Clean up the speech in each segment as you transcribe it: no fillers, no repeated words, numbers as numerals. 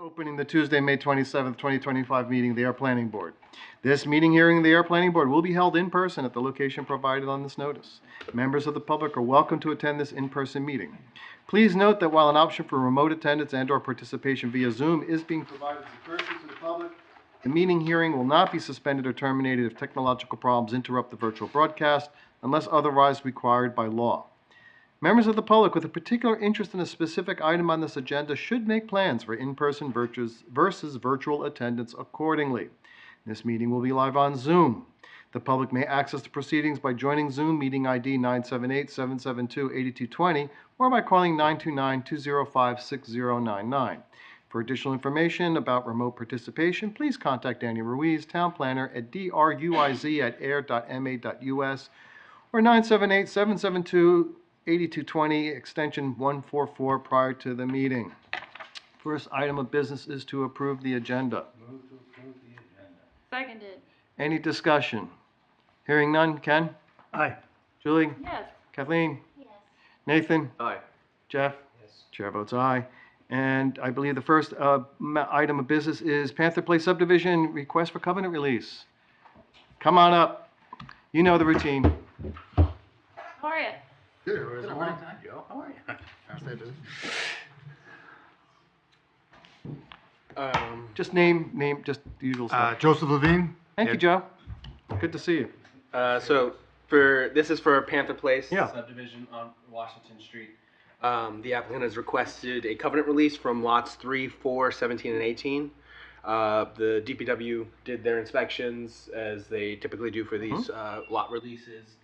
Opening the Tuesday, May 27th, 2025 meeting of the Ayer Planning Board. This meeting hearing of the Ayer Planning Board will be held in person at the location provided on this notice. Members of the public are welcome to attend this in-person meeting. Please note that while an option for remote attendance and/or participation via Zoom is being provided as a courtesy to the public, the meeting hearing will not be suspended or terminated if technological problems interrupt the virtual broadcast unless otherwise required by law. Members of the public with a particular interest in a specific item on this agenda should make plans for in-person versus virtual attendance accordingly. This meeting will be live on Zoom. The public may access the proceedings by joining Zoom meeting ID 978-772-8220 or by calling 929-205-6099. For additional information about remote participation, please contact Danny Ruiz, Town Planner, at druiz@ayer.ma.us or 978-772-8220, extension 144 prior to the meeting. First item of business is to approve the agenda. Move to approve the agenda. Seconded. Any discussion? Hearing none. Ken? Aye. Julie? Yes. Kathleen? Yes. Nathan? Aye. Jeff? Yes. Chair votes aye. And I believe the first item of business is Panther Place subdivision request for covenant release. Come on up. You know the routine. How are you? Good. Been a long time, Joe. How are you? Just name, just the usual stuff. Joseph Levine. Thank you, Joe. Good to see you. So this is for Panther Place subdivision on Washington Street. The applicant has requested a covenant release from lots 3, 4, 17, and 18. The DPW did their inspections as they typically do for these lot releases.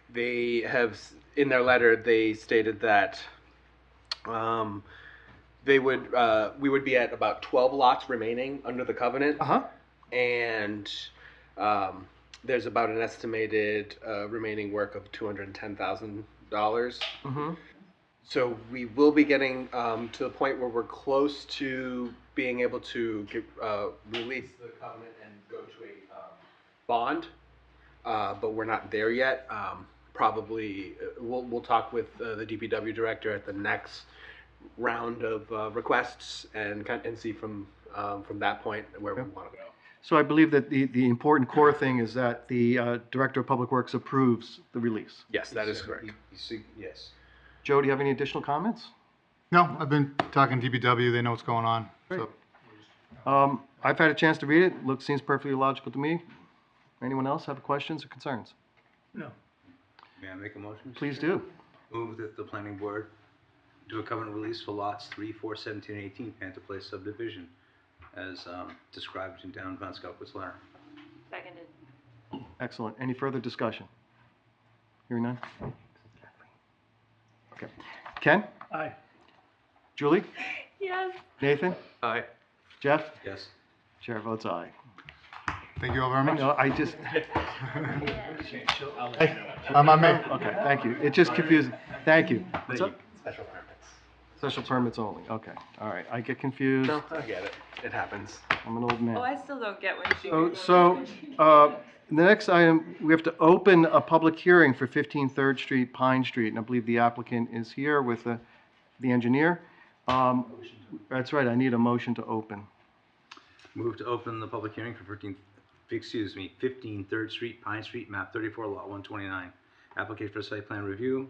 They have, in their letter, they stated that we would be at about 12 lots remaining under the covenant. And there's about an estimated remaining work of $210,000. So we will be getting to the point where we're close to being able to release the covenant and go to a bond, but we're not there yet. Probably we'll talk with the DPW director at the next round of requests and see from that point where we want to go. So I believe that the important core thing is that the Director of Public Works approves the release. Yes, that is correct. Yes. Joe, do you have any additional comments? No, I've been talking to DPW. They know what's going on. So. I've had a chance to read it. Seems perfectly logical to me. Anyone else have questions or concerns? No. May I make a motion? Please do. Move that the planning board do a covenant release for lots 3, 4, 17, and 18 Panther Place subdivision as described in Down Von Scoutwood's letter. Seconded. Excellent. Any further discussion? Hearing none? Okay. Ken? Aye. Julie? Yes. Nathan? Aye. Jeff? Yes. Chair votes aye. Thank you all very much. No, I just... I'm on me. Okay, thank you. It just confused. Thank you. What's up? Special permits. Special permits only. Okay. All right. I get confused. No, I get it. It happens. I'm an old man. Oh, I still don't get when she. The next item, we have to open a public hearing for 15 3rd Street, Pine Street, and I believe the applicant is here with the engineer. That's right. I need a motion to open. Move to open the public hearing for 15 3rd Street, Pine Street, map 34, lot 129. Application for site plan review,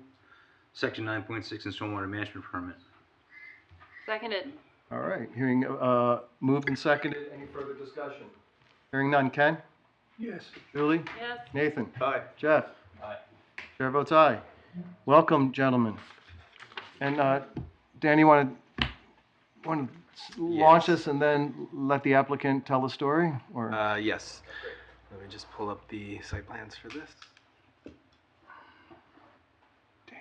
section 9.6 and stormwater management permit. Seconded. All right. Hearing moved and seconded. Any further discussion? Hearing none. Ken? Yes. Julie? Yes. Nathan? Aye. Jeff? Aye. Chair votes aye. Welcome, gentlemen. And Dan, you want to launch this and then let the applicant tell the story? Or Yes. Let me just pull up the site plans for this. damn.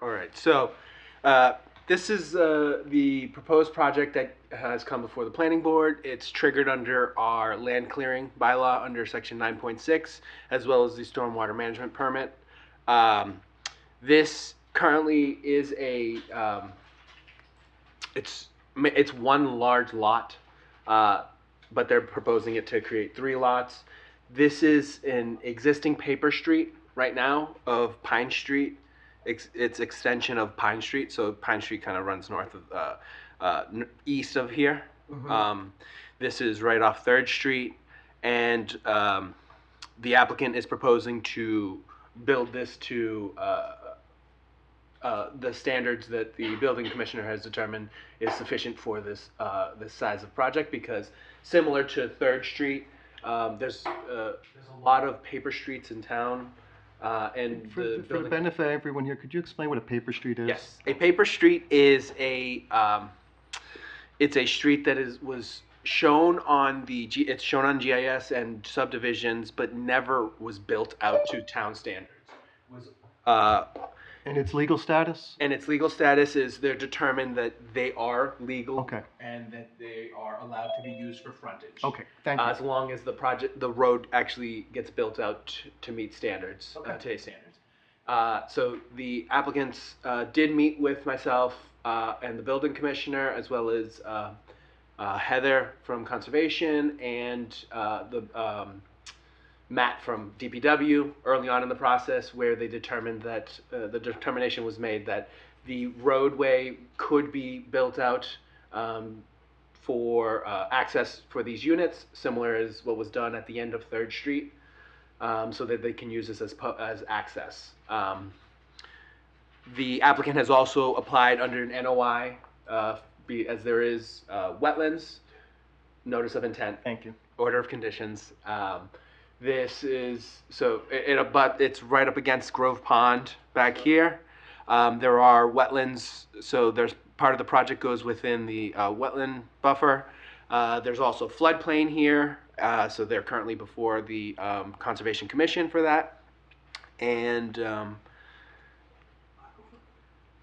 All right. So this is the proposed project that has come before the planning board. It's triggered under our land clearing bylaw under section 9.6, as well as the stormwater management permit. This currently is a it's one large lot, but they're proposing it to create 3 lots. This is an existing paper street right now of Pine Street it's extension of Pine Street. So Pine Street kind of runs north of, east of here. This is right off 3rd Street, and the applicant is proposing to build this to the standards that the building commissioner has determined is sufficient for this size of project, because similar to 3rd Street, there's a lot of paper streets in town, and For the benefit of everyone here, could you explain what a paper street is? Yes, a paper street is it's a street that was shown on it's shown on GIS and subdivisions, but never was built out to town standards. And its legal status? And its legal status is they're determined that they are legal. Okay. And that they are allowed to be used for frontage. Okay, thank you. As long as the road actually gets built out to meet standards, today's standards. So the applicants did meet with myself and the building commissioner, as well as Heather from Conservation and Matt from DPW early on in the process, where they determined that the determination was made that the roadway could be built out for access for these units, similar as what was done at the end of 3rd Street, so that they can use this as access. The applicant has also applied under an NOI, as there is wetlands, notice of intent, Thank you. order of conditions. This is, so it's right up against Grove Pond back here. There are wetlands, so there's part of the project goes within the wetland buffer. There's also floodplain here, so they're currently before the Conservation Commission for that. And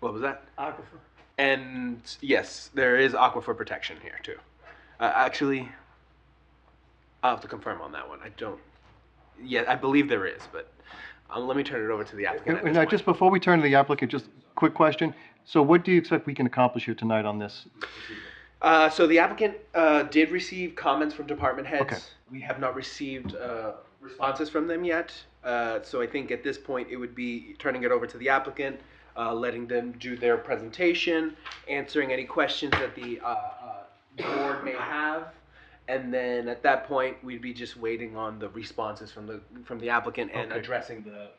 what was that? Aquifer. And yes, there is aquifer protection here too. Actually, I'll have to confirm on that one. I don't. Yeah, I believe there is, but let me turn it over to the applicant. at And this point. just before we turn to the applicant, just quick question. So what do you expect we can accomplish here tonight on this? So the applicant did receive comments from department heads. Okay. We have not received responses from them yet. So I think at this point it would be turning it over to the applicant, letting them do their presentation, answering any questions that the board may have. And then at that point, we'd be just waiting on the responses from the applicant and Okay. addressing the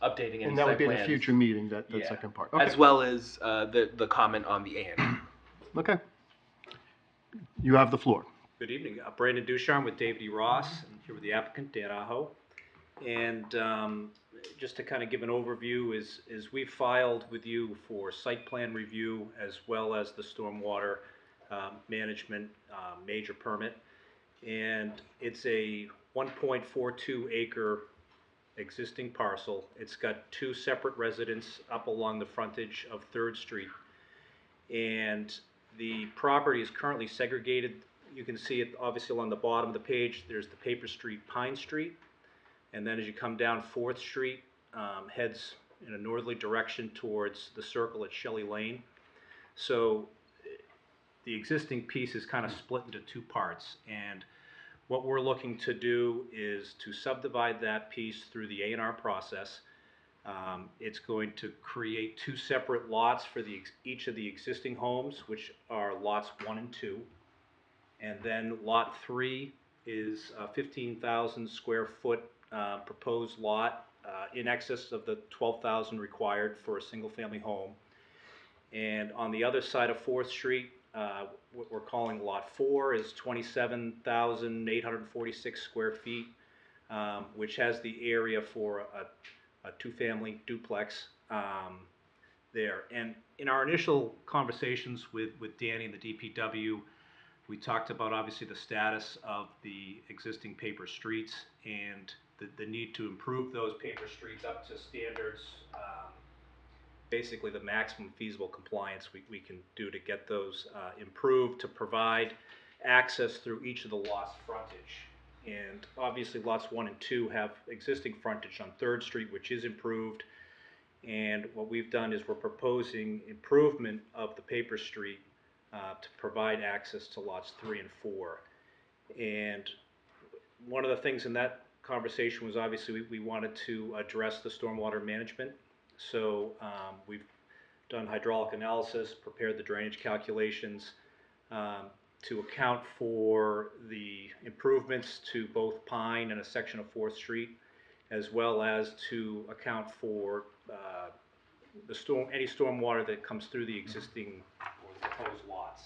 updating any And that would site be at a plans, future meeting, that Yeah. second part. as Okay. well as the comment on the A&R. Okay. You have the floor. Good evening. Brandon Ducharme with David E. Ross. I'm here with the applicant, Dan Aho. And just to kind of give an overview, is we filed with you for site plan review as well as the stormwater management major permit. And it's a 1.42 acre existing parcel. It's got 2 separate residences up along the frontage of 3rd Street. And the property is currently segregated. You can see it obviously along the bottom of the page. There's the Paper Street, Pine Street. And then as you come down 4th Street, heads in a northerly direction towards the circle at Shelley Lane. So the existing piece is kind of split into 2 parts. And what we're looking to do is to subdivide that piece through the A&R process. It's going to create 2 separate lots for each of the existing homes, which are lots 1 and 2. And then lot 3 is a 15,000 square foot proposed lot in excess of the 12,000 required for a single family home. And on the other side of 4th Street, what we're calling lot 4 is 27,846 square feet, which has the area for a 2-family duplex there. And in our initial conversations with Danny and the DPW, we talked about obviously the status of the existing paper streets and the need to improve those paper streets up to standards, basically the maximum feasible compliance we can do to get those improved, to provide access through each of the lots' frontage. And obviously lots 1 and 2 have existing frontage on 3rd Street, which is improved. And what we've done is we're proposing improvement of the paper street to provide access to lots 3 and 4. And one of the things in that conversation was obviously we wanted to address the stormwater management So we've done hydraulic analysis, prepared the drainage calculations to account for the improvements to both Pine and a section of 4th Street, as well as to account for any storm water that comes through the existing or the proposed lots.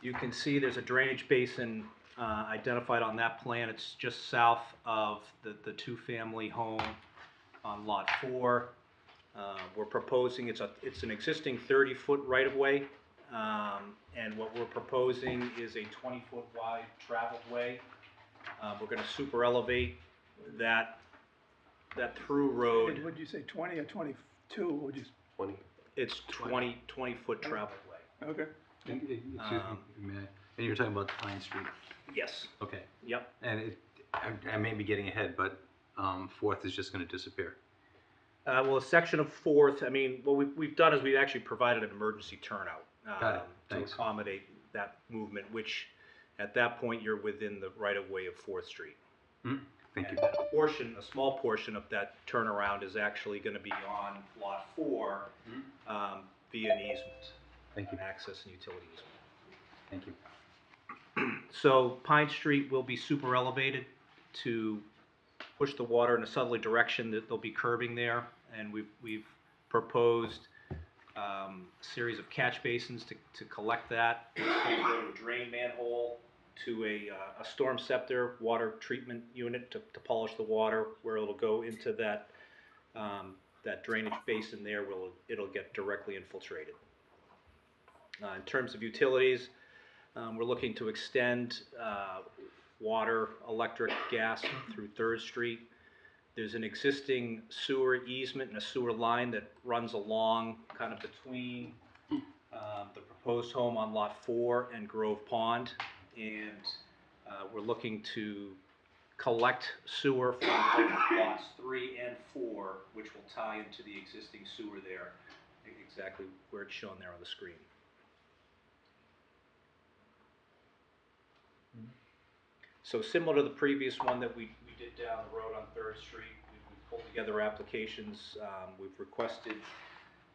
You can see there's a drainage basin identified on that plan. It's just south of the two-family home on Lot 4. We're proposing, it's an existing 30-foot right-of-way, and what we're proposing is a 20-foot wide traveled way. We're gonna super elevate that through road. Would you say 20 or 22? Would you? 20. It's 20-foot traveled way. Okay. Excuse me, may I? And you're talking about Pine Street? Yes, Okay. yep. And I may be getting ahead, but 4th is just gonna disappear. Well, a section of 4th, I mean, what we've done is we've actually provided an emergency turnout Got it. to Thanks. accommodate that movement, which at that point you're within the right-of-way of 4th Street. Thank you. And a small portion of that turnaround is actually going to be on Lot 4 via an easement. Thank you. Access and utility easement. Thank you. So Pine Street will be super elevated to push the water in a southerly direction. That there'll be curbing there, and we've proposed a series of catch basins to collect that. It's going to go to a drain manhole, to a storm scepter water treatment unit to polish the water, where it'll go into that drainage basin there, where it'll get directly infiltrated. In terms of utilities, we're looking to extend water, electric, gas through 3rd Street. There's an existing sewer easement and a sewer line that runs along kind of between the proposed home on Lot 4 and Grove Pond. And we're looking to collect sewer from lots 3 and 4, which will tie into the existing sewer there, exactly where it's shown there on the screen. So similar to the previous one that we did down the road on 3rd Street, we pulled together applications. We've requested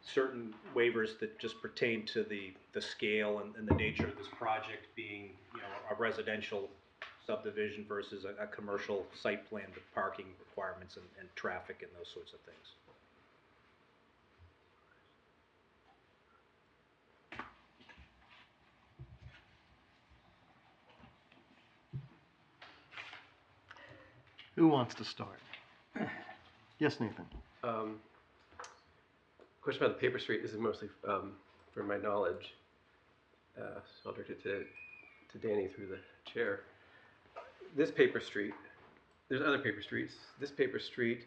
certain waivers that just pertain to the scale and the nature of this project being, a residential subdivision versus a commercial site plan with parking requirements and traffic and those sorts of things. Who wants to start? Yes, Nathan. Question about the paper street. This is mostly from my knowledge. So I'll direct it to Danny through the chair. This paper street, there's other paper streets. This paper street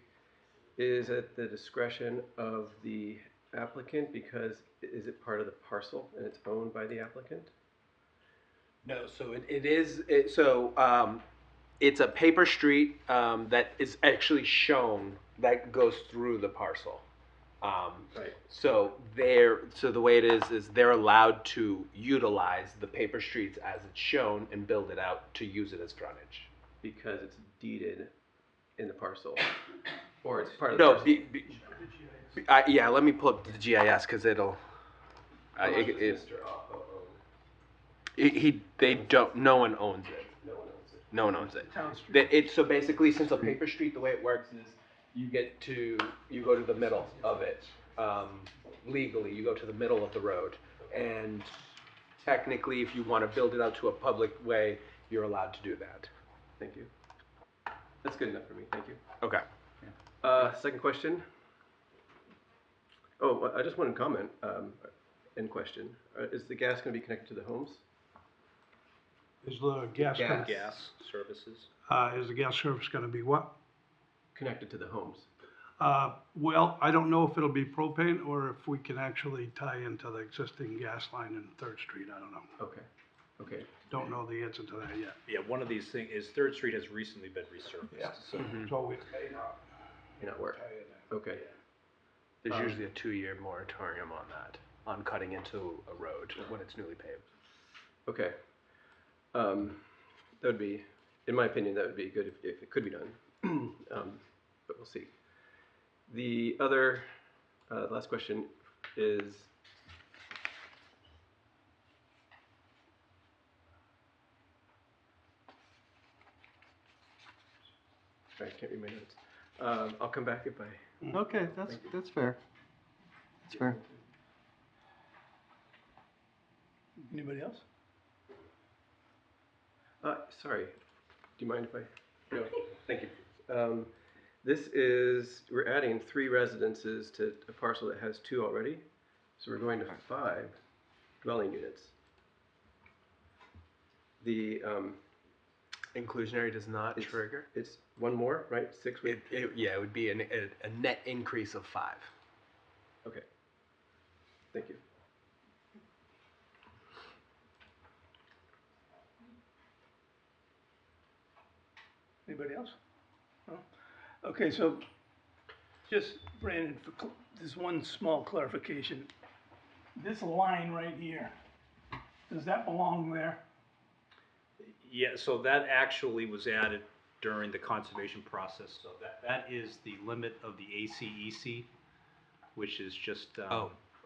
is at the discretion of the applicant because is it part of the parcel and it's owned by the applicant? No, so it is, it's a paper street that is actually shown that goes through the parcel. Right. So the way it is they're allowed to utilize the paper streets as it's shown and build it out to use it as frontage. Because it's deeded in the parcel, or it's part of the No, parcel. yeah, let me pull up the GIS because it'll. How much does It, Mr. Aho own? they don't. No one owns it. No one owns it. No one owns it. Town street. So basically, since a paper street, the way it works is you go to the middle of it. Legally, you go to the middle of the road, and technically, if you want to build it out to a public way, you're allowed to do that. Thank you. That's good enough for me. Thank you. Okay. Second question. Oh, I just want to comment in question. Is the gas going to be connected to the homes? Is the gas, Gas. Gas services. Is the gas service gonna be what? Connected to the homes. Well, I don't know if it'll be propane or if we can actually tie into the existing gas line in 3rd Street, I don't know. Okay. Okay. Don't know the answer to that yet. Yeah, one of these things is 3rd Street has recently been resurfaced. So So we may not May not work. tie it in. Okay. There's usually a 2-year moratorium on that, on cutting into a road when it's newly paved. Okay. That would be, in my opinion, that would be good if it could be done. But we'll see. The other, last question is, I can't read my notes. I'll come back if I. Okay, that's fair. That's fair. Anybody else? Sorry, do you mind if I? No, thank you. This is, we're adding 3 residences to a parcel that has 2 already. So we're going to 5 dwelling units. The, Inclusionary does not It's- trigger. it's 1 more, right? 6 with, Yeah, it would be a net increase of 5. okay. Thank you. Anybody else? No? Okay, so just, Brandon, there's one small clarification. This line right here, does that belong there? Yeah, so that actually was added during the conservation process, so that is the limit of the ACEC, which is just,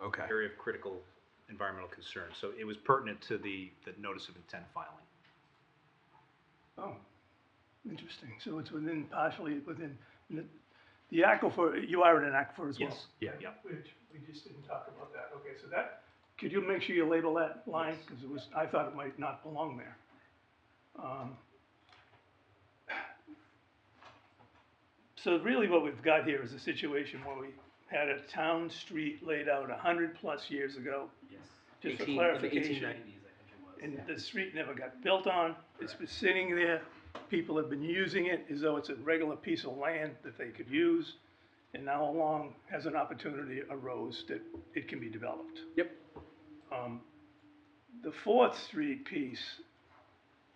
Okay. area of critical environmental concern. So it was pertinent to the notice of intent filing. Oh, interesting. So it's partially within the aquifer, you are in an aquifer as well? Yes. Yeah. Yeah. Which, we just didn't talk about that. Okay, so that, could you make sure you label that line? Because I thought it might not belong there. So really what we've got here is a situation where we had a town street laid out 100+ years ago. Yes. Just for clarification. And the street never got built on, it's been sitting there, people have been using it as though it's a regular piece of land that they could use, and now along has an opportunity arose that it can be developed. Yep. The 4th Street piece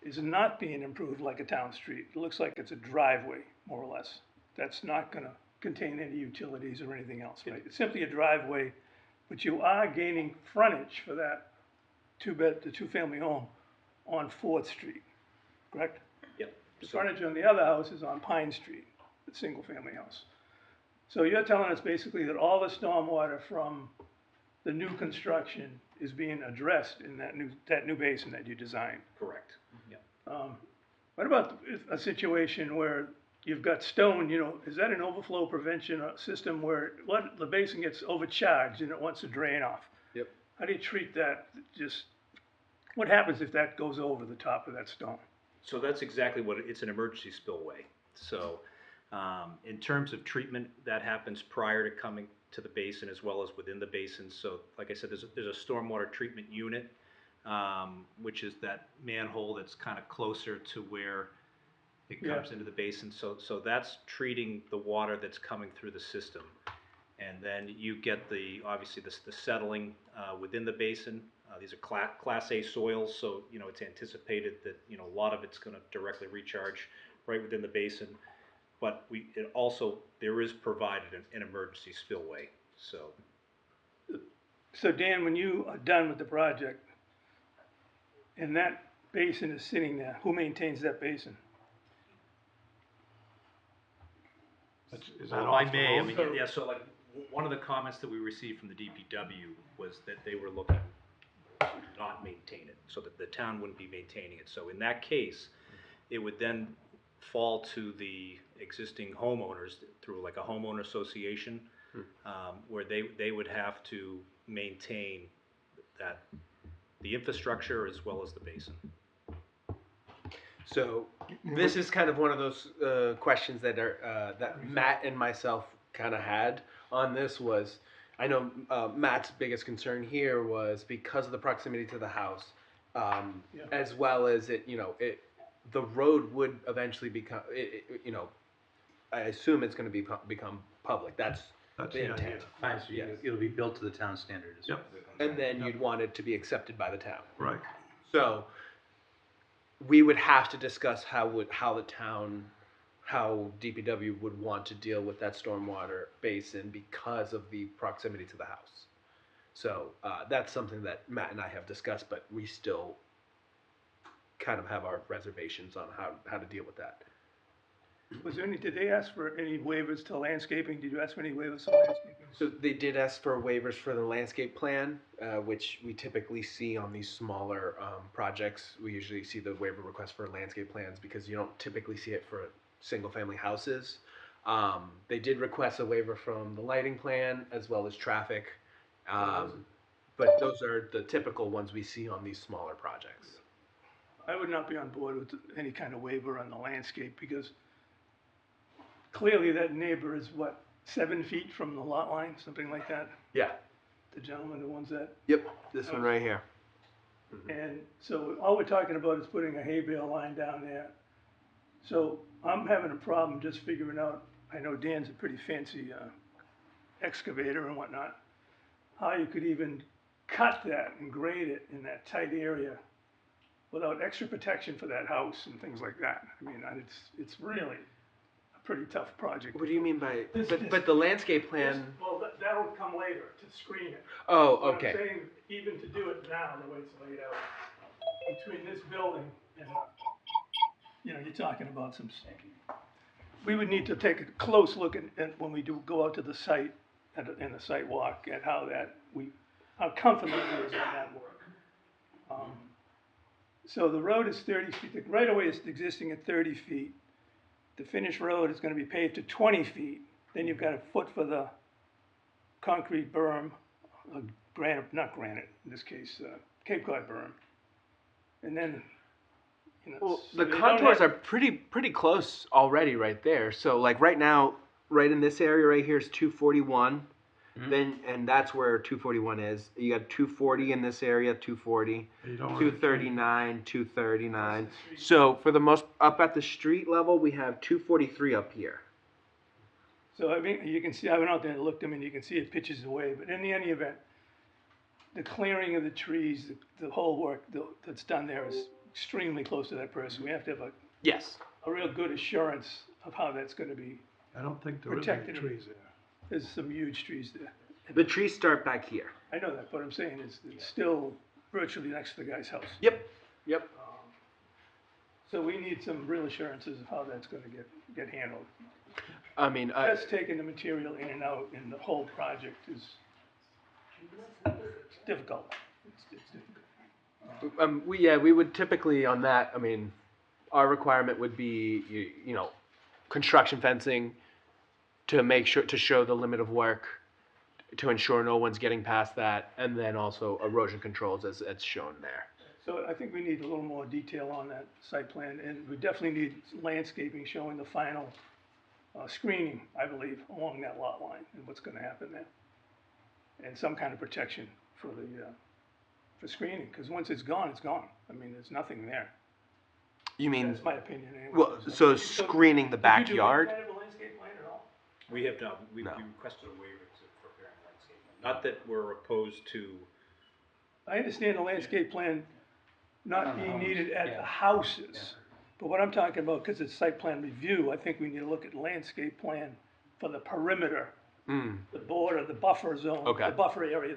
is not being improved like a town street, it looks like it's a driveway, more or less. That's not gonna contain any utilities or anything else, right? It's simply a driveway, but you are gaining frontage for that the 2-family home on 4th Street, correct? Yep. The frontage on the other house is on Pine Street, the single-family house. So you're telling us basically that all the stormwater from the new construction is being addressed in that new basin that you designed? Correct. Yeah. What about a situation where you've got stone, is that an overflow prevention system where the basin gets overcharged and it wants to drain off? Yep. How do you treat that? What happens if that goes over the top of that stone? So that's exactly what, it's an emergency spillway. So, in terms of treatment, that happens prior to coming to the basin as well as within the basin. So, like I said, there's a stormwater treatment unit, which is that manhole that's kind of closer to where it comes into the basin. So that's treating the water that's coming through the system. And then you get obviously the settling within the basin. These are Class A soils, so it's anticipated that a lot of it's going to directly recharge right within the basin. But there is provided an emergency spillway. So Dan, when you are done with the project and that basin is sitting there, who maintains that basin? Is Well, that if I off the may, road? yeah, so like, one of the comments that we received from the DPW was that they were looking to not maintain it, so that the town wouldn't be maintaining it. So in that case, it would then fall to the existing homeowners through like a homeowner association, where they would have to maintain the infrastructure as well as the basin. So this is kind of one of those questions that are that Matt and myself kind of had on this. Was I know Matt's biggest concern here was because of the proximity to the house, as well as the road would eventually become I assume it's going to become public. That's the intent. Fine, so it'll be built to the town standard. Yep. And then you'd want it to be accepted by the town. Right. So we would have to discuss how DPW would want to deal with that stormwater basin because of the proximity to the house. So that's something that Matt and I have discussed, but we still kind of have our reservations on how to deal with that. Was there any, did they ask for any waivers to landscaping? Did you ask for any waivers to landscaping? So they did ask for waivers for the landscape plan, which we typically see on these smaller projects. We usually see the waiver request for landscape plans because you don't typically see it for single-family houses. They did request a waiver from the lighting plan as well as traffic, but those are the typical ones we see on these smaller projects. I would not be on board with any kind of waiver on the landscape because clearly that neighbor is what, 7 feet from the lot line, something like that? Yeah. The gentleman who owns that? Yep. This one right here. And so all we're talking about is putting a hay bale line down there. So I'm having a problem just figuring out, I know Dan's a pretty fancy excavator and whatnot, how you could even cut that and grade it in that tight area without extra protection for that house and things like that. I mean, it's really a pretty tough project. What do you mean by? This- But the landscape plan. Well, that'll come later to screen it. Oh, What okay. I'm saying, even to do it now, the way it's laid out, between this building and, you know, you're talking about some, we would need to take a close look at when we do go out to the site, in the site walk, at how comfortable it is on that work. So the road is 30 feet, the right-of-way is existing at 30 feet. The finished road is gonna be paved to 20 feet. Then you've got a foot for the concrete berm, not granite, in this case, Cape Cod berm. And then, you know. Well, so the you don't contours have- are pretty close already right there. So like right now, right in this area right here is 241. Then and that's where 241 is. You got 240 in this area, 240, 239, 239. So for the most up at the street level, we have 243 up here. So I mean, you can see, I went out there and looked, I mean, you can see it pitches away, but in any event, the clearing of the trees, the whole work that's done there is extremely close to that person. We have to have Yes. a real good assurance of how that's gonna be. I don't think there is any Protected. trees there. There's some huge trees there. The trees start back here. I know that, but I'm saying is, it's still virtually next to the guy's house. Yep. Yep. So we need some real assurances of how that's gonna get handled. I mean, Just taking the material in and out in the whole project is difficult. It's difficult. we would typically on that. I mean, our requirement would be you know, construction fencing to make sure to show the limit of work, to ensure no one's getting past that, and then also erosion controls as it's shown there. So I think we need a little more detail on that site plan, and we definitely need landscaping showing the final screening, I believe, along that lot line and what's gonna happen there. And some kind of protection for for screening, because once it's gone, it's gone. I mean, there's nothing there. You mean That's my opinion anyway. well? So screening the Did you do backyard. any kind of a landscape plan at all? We have done, we No. requested a waiver for preparing landscape. Not that we're opposed to, I understand the landscape plan not being needed at the houses. But what I'm talking about, because it's site plan review, I think we need to look at landscape plan for the perimeter, the border, the buffer zone, Okay. the buffer area,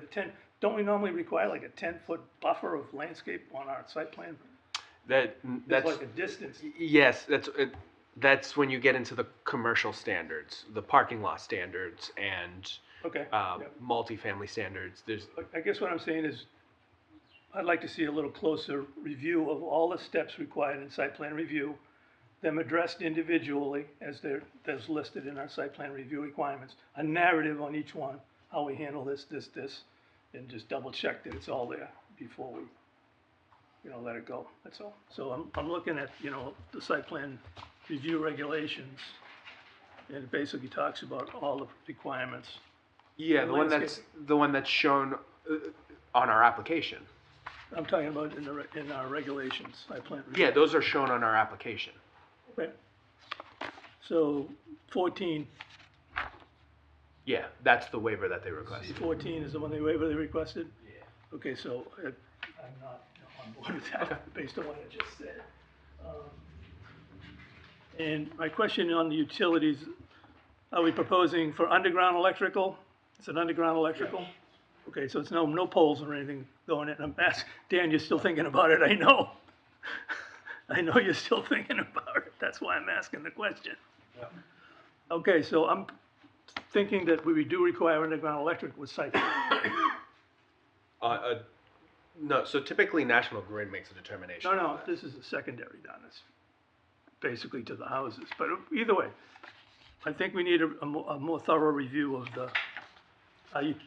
don't we normally require like a 10-foot buffer of landscape on our site plan? There's That's like a distance. yes. That's when you get into the commercial standards, the parking lot standards, and Okay. multifamily standards. There's I guess what I'm saying is, I'd like to see a little closer review of all the steps required in site plan review, them addressed individually as listed in our site plan review requirements, a narrative on each one, how we handle this, and just double check that it's all there before we, let it go, that's all. So I'm looking at, the site plan review regulations, and it basically talks about all the requirements. yeah, the one that's shown on our application. I'm talking about in our regulations, site plan review. Yeah, those are shown on our application. Okay. So 14, Yeah, that's the waiver that they requested. 14 is the one they requested? Yeah. Okay, so I'm not on board with that, based on what I just said. And my question on the utilities, are we proposing for underground electrical? Is it underground electrical? Okay, so it's no poles or anything going in. I'm asking, Dan, you're still thinking about it, I know. I know you're still thinking about it, that's why I'm asking the question. Okay, so I'm thinking that we do require underground electric with site. No, so typically National Grid makes a determination. No, this is a secondary down this, basically to the houses, but either way, I think we need a more thorough review of the,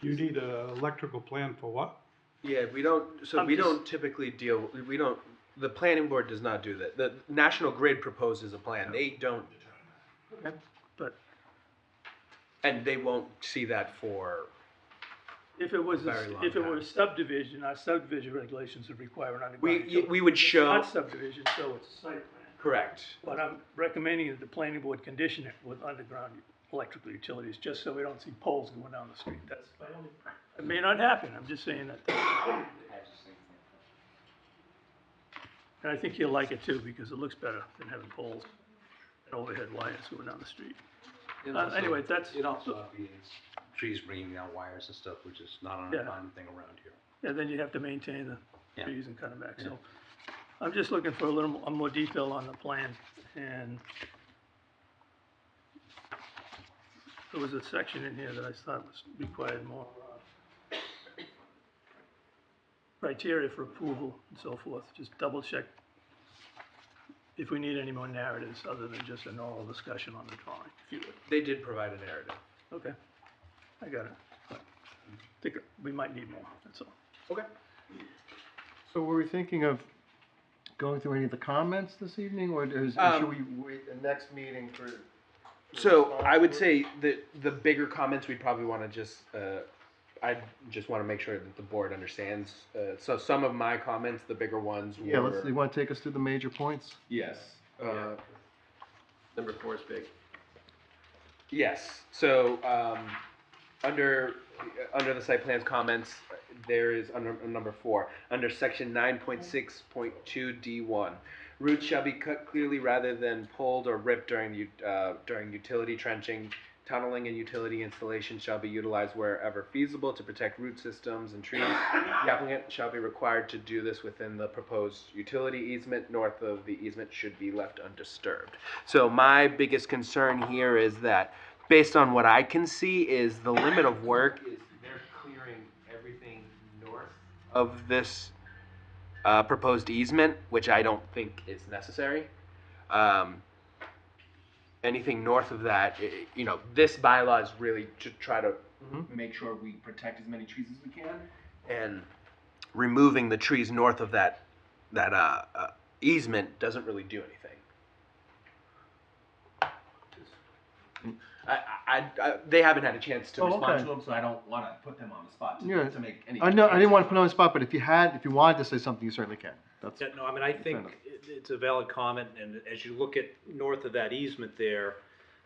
You need an electrical plan for what? Yeah, we don't, so I'm we just- don't typically deal, we don't, the planning board does not do that. The National Grid proposes a plan, they don't determine. okay, but And they won't see that for, if it was, Very long if it were a time. subdivision, our subdivision regulations would require an underground. utility. we would It's show, not subdivision, so it's a site plan. correct. But I'm recommending that the planning board condition it with underground electrical utilities, just so we don't see poles going down the street. That's my only, it may not happen, I'm just saying that. And I think you'll like it too, because it looks better than having poles and overhead wires going down the street. Anyway, that's, It also means trees bringing down wires and stuff, which is not an Yeah. uncommon thing around here. and then you have to maintain the Yeah. trees and cut them back, so. I'm just looking for a little more detail on the plan, and there was a section in here that I thought was required more, criteria for approval and so forth, just double check if we need any more narratives other than just a normal discussion on the drawing, if you would. They did provide a narrative. Okay, I got it. I think we might need more, that's all. Okay. So were we thinking of going through any of the comments this evening, or should we wait the next meeting for? So I would say that the bigger comments, we'd probably want to just, I just want to make sure that the board understands. So some of my comments, the bigger ones were. Yeah, you want to take us through the major points? Yes. Number 4 is big. Yes, so, under the site plan's comments, there is, under number 4, under section 9.6.2 D1, roots shall be cut clearly rather than pulled or ripped during utility trenching. Tunneling and utility installation shall be utilized wherever feasible to protect root systems and trees. The applicant shall be required to do this within the proposed utility easement. North of the easement should be left undisturbed. So my biggest concern here is that, based on what I can see, is the limit of work is they're clearing everything north of this proposed easement, which I don't think is necessary. Anything north of that, this bylaw is really to try to make sure we protect as many trees as we can. And removing the trees north of that easement doesn't really do anything. They haven't had a chance to respond okay. to them, so I don't want to put them on the spot Yeah. to make any. I know, I didn't want to put on the spot, but if you wanted to say something, you certainly can. That's, Yeah, no, I mean, I think it's a valid comment, and as you look at north of that easement there,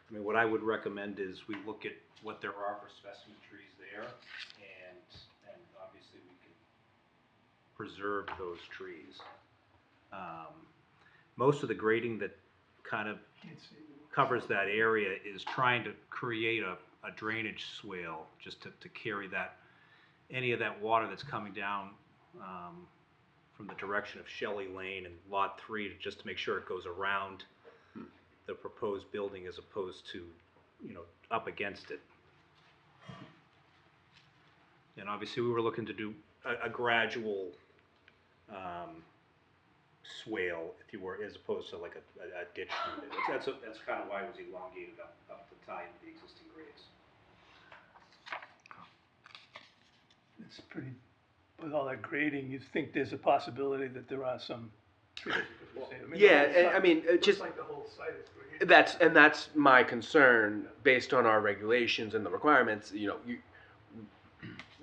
I mean, what I would recommend is we look at what there are for specimen trees there, and obviously we can preserve those trees. Most of the grading that kind of covers that area is trying to create a drainage swale, just to carry any of that water that's coming down, from the direction of Shelley Lane and Lot 3, just to make sure it goes around the proposed building as opposed to, up against it. And obviously, we were looking to do a gradual swale, if you were, as opposed to like a ditch. That's kind of why it was elongated up to tie into the existing grades. It's pretty, with all that grading, you think there's a possibility that there are some trees. Yeah, I mean, It just. looks like the whole site is graded. That's my concern based on our regulations and the requirements.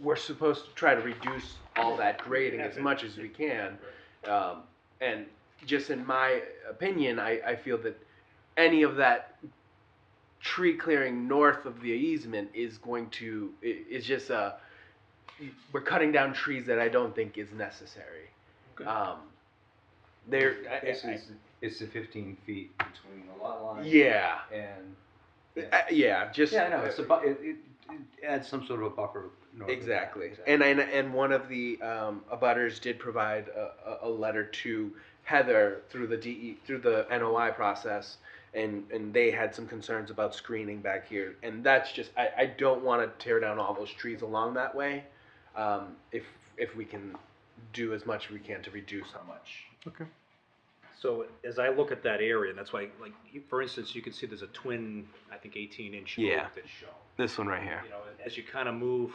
We're supposed to try to reduce all that grading as much as we can, and just in my opinion, I feel that any of that tree clearing north of the easement is just we're cutting down trees that I don't think is necessary. Okay. It's the 15 feet between the lot line. Yeah. And. Just. Yeah, I know, it adds some sort of a buffer. north of that. Exactly. And one of the abutters did provide a letter to Heather through the NOI process, and they had some concerns about screening back here. And that's just, I don't want to tear down all those trees along that way, if we can do as much as we can to reduce how much. Okay. So as I look at that area, and that's why, like, for instance, you can see there's a twin, I think 18-inch Yeah. oak that's shown. This one right here. You know, as you kind of move,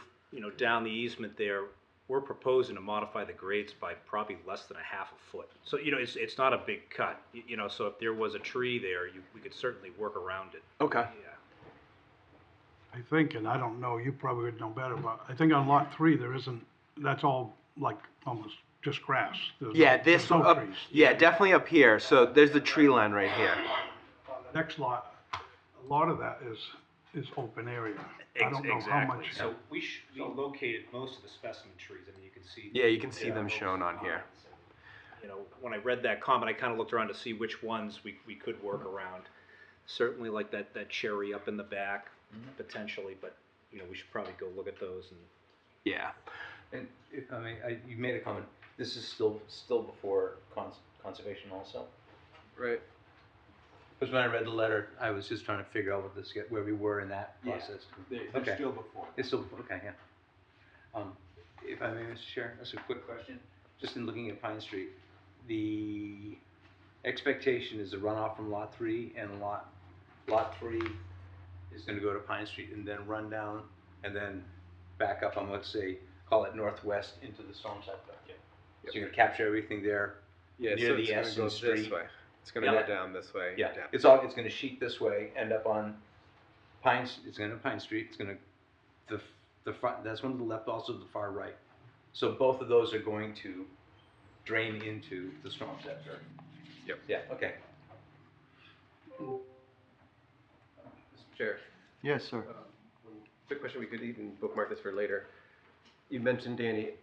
down the easement there, we're proposing to modify the grades by probably less than a half a foot. So, it's not a big cut, so if there was a tree there, we could certainly work around it. Okay. Yeah. I think, and I don't know, you probably would know better, but I think on lot 3, there isn't, that's all like almost just grass. There's Yeah, no- this there's no one up, trees. yeah, definitely up here. So there's the tree line right here. On the next lot, a lot of that is open area. I don't know how Exactly. much. So we located most of the specimen trees, I mean, you can see. Yeah, you can see them shown on here. When I read that comment, I kind of looked around to see which ones we could work around. Certainly like that cherry up in the back, potentially, but, we should probably go look at those and. Yeah. And if I may, you made a comment, this is still before conservation also? Right. Because when I read the letter, I was just trying to figure out where we were in that Yeah. process. They're Okay. still before. It's still, okay, yeah. If I may, Mr. Chair, that's a quick question. Just in looking at Pine Street, the expectation is the runoff from Lot 3 and Lot 3 is gonna go to Pine Street and then run down and then back up on, let's say, call it northwest into the storm scepter. So you're gonna capture everything there. Yeah, Near so the it's gonna Essen go this Street. way. It's gonna Yeah. go down this way. Yeah, down. it's gonna sheet this way, end up on it's gonna Pine Street, it's gonna, the front, that's one to the left, also the far right. So both of those are going to drain into the storm scepter. Yep. Yeah, okay. Mr. Chair, Yes, sir. quick question, we could even bookmark this for later. You mentioned Danny,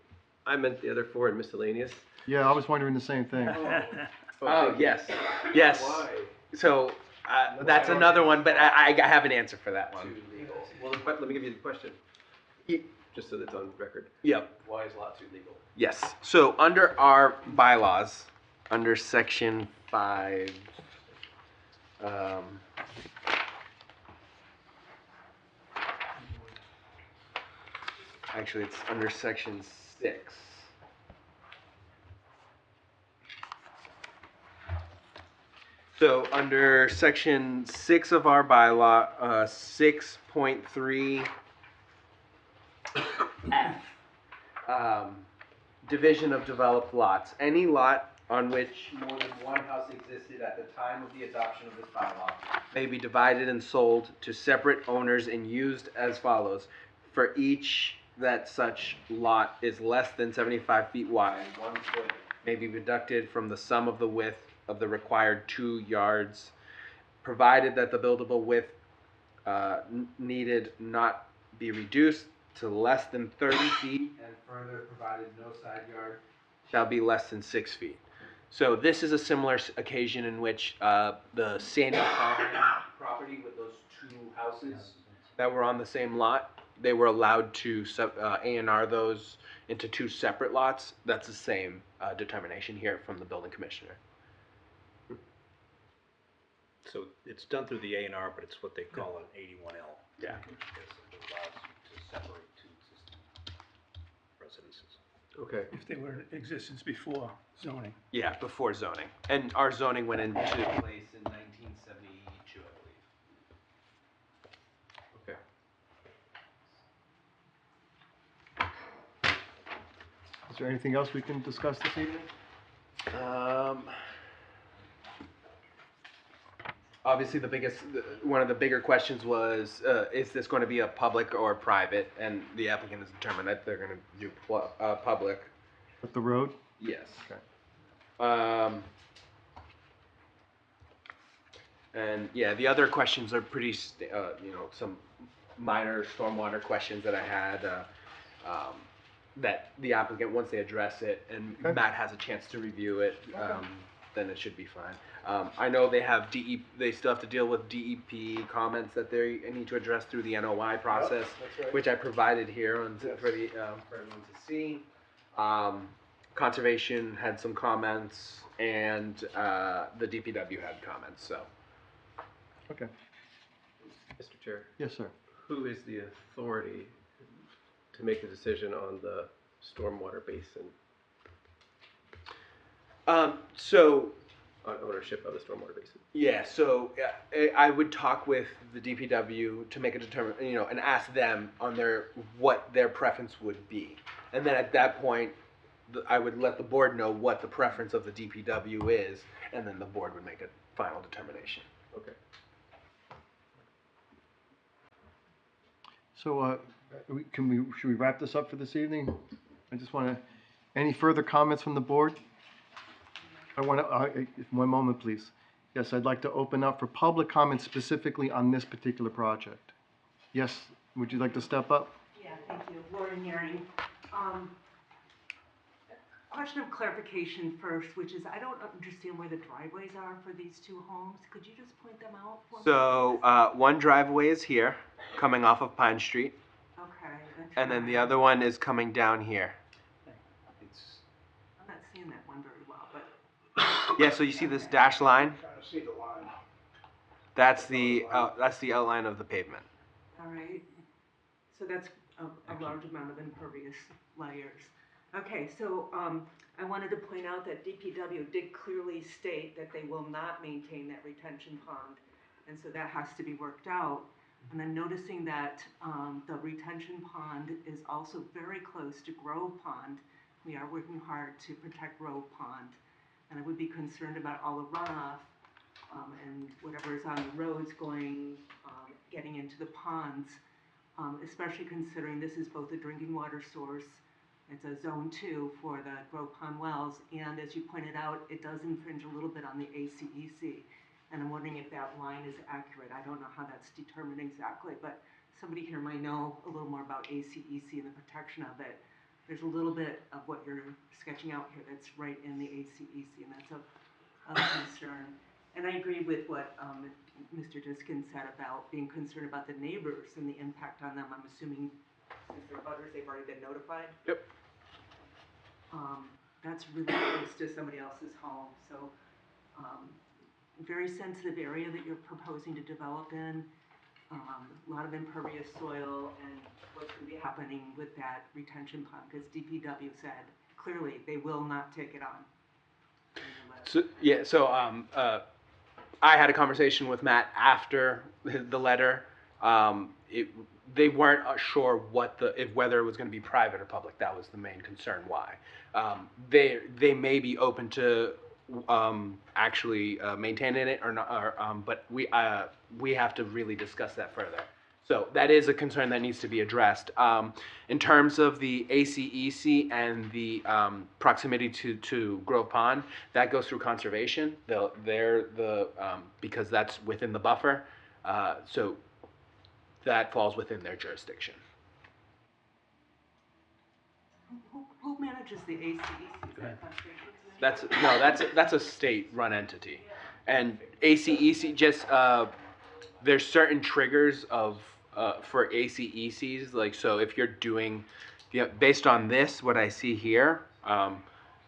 I meant the other 4 in miscellaneous. Yeah, I was wondering the same thing. Oh, yes, yes. So, that's another one, but I have an answer for that one. Too legal. Well, but let me give you the question, just so that's on record. Yep. Why is lot 2 legal? Yes. So under our bylaws, under section 5, actually it's under section 6. So under section 6 of our bylaw, 6.3 F, division of developed lots. Any lot on which more than one house existed at the time of the adoption of this bylaw may be divided and sold to separate owners and used as follows. For each that such lot is less than 75 feet wide, 1 foot may be deducted from the sum of the width of the required 2 yards, provided that the buildable width needed not be reduced to less than 30 feet, and further provided no side yard shall be less than 6 feet. So this is a similar occasion in which the Sandy Farm property with those 2 houses that were on the same lot, they were allowed to A&R those into 2 separate lots. That's the same determination here from the building commissioner. So it's done through the A&R, but it's what they call an 81L. Yeah. It allows you to separate 2 existing residences. Okay. If they were in existence before zoning. Yeah, before zoning. And our zoning went into place in 1972, I believe. Okay. Is there anything else we can discuss this evening? Obviously, one of the bigger questions was, is this going to be a public or private? And the applicant has determined that they're going to do public. With the road? Yes. Okay. And yeah, the other questions are pretty, some minor stormwater questions that I had, that the applicant, once they address it and Okay. Matt has a chance to review it, then it should be fine. I know they have they still have to deal with DEP comments that they need to address through the NOI process, that's right. which I provided here Yes. for everyone to see. Conservation had some comments, and the DPW had comments. So Okay. Mr. Chair, Yes, sir. who is the authority to make the decision on the stormwater basin, So, on ownership of the stormwater basin? yeah, so I would talk with the DPW to make a and ask them on what their preference would be. And then at that point, I would let the board know what the preference of the DPW is, and then the board would make a final determination. Okay. So, should we wrap this up for this evening? I just want to, any further comments from the board? I want to, one moment, please. Yes, I'd like to open up for public comment specifically on this particular project. Yes, would you like to step up? Yeah, thank you. Lauren Herring. Question of clarification first, which is I don't understand where the driveways are for these two homes. Could you just point them out for me? So, one driveway is here, coming off of Pine Street, Okay. and then the other one is coming down here. I'm not seeing that one very well, but Yeah, so you see this dash line? Trying to see the line. That's the outline of the pavement. all right. So that's a large amount of impervious layers. Okay, so I wanted to point out that DPW did clearly state that they will not maintain that retention pond, and so that has to be worked out. And I'm noticing that the retention pond is also very close to Grove Pond. We are working hard to protect Grove Pond, and I would be concerned about all the runoff and whatever is on the roads going, getting into the ponds, especially considering this is both a drinking water source. It's a zone 2 for the Grove Pond wells, and as you pointed out, it does infringe a little bit on the ACEC. And I'm wondering if that line is accurate. I don't know how that's determined exactly, but somebody here might know a little more about ACEC and the protection of it. There's a little bit of what you're sketching out here that's right in the ACEC, and that's of concern. And I agree with what Mr. Diskin said about being concerned about the neighbors and the impact on them. I'm assuming since they're butters, they've already been notified? Yep. That's really close to somebody else's home, so very sensitive area that you're proposing to develop in. A lot of impervious soil, and what's going to be happening with that retention pond, because DPW said clearly they will not take it on. So yeah, so I had a conversation with Matt after the letter. They weren't sure whether it was going to be private or public. That was the main concern. Why? They may be open to actually maintaining it or not, but we have to really discuss that further. So that is a concern that needs to be addressed. In terms of the ACEC and the proximity to Grove Pond, that goes through conservation. Because that's within the buffer, so that falls within their jurisdiction. Who manages the ACEC? Is that conservation? That's a state-run entity, and ACEC just there's certain triggers for ACECs. Like, so if you're doing, based on this, what I see here,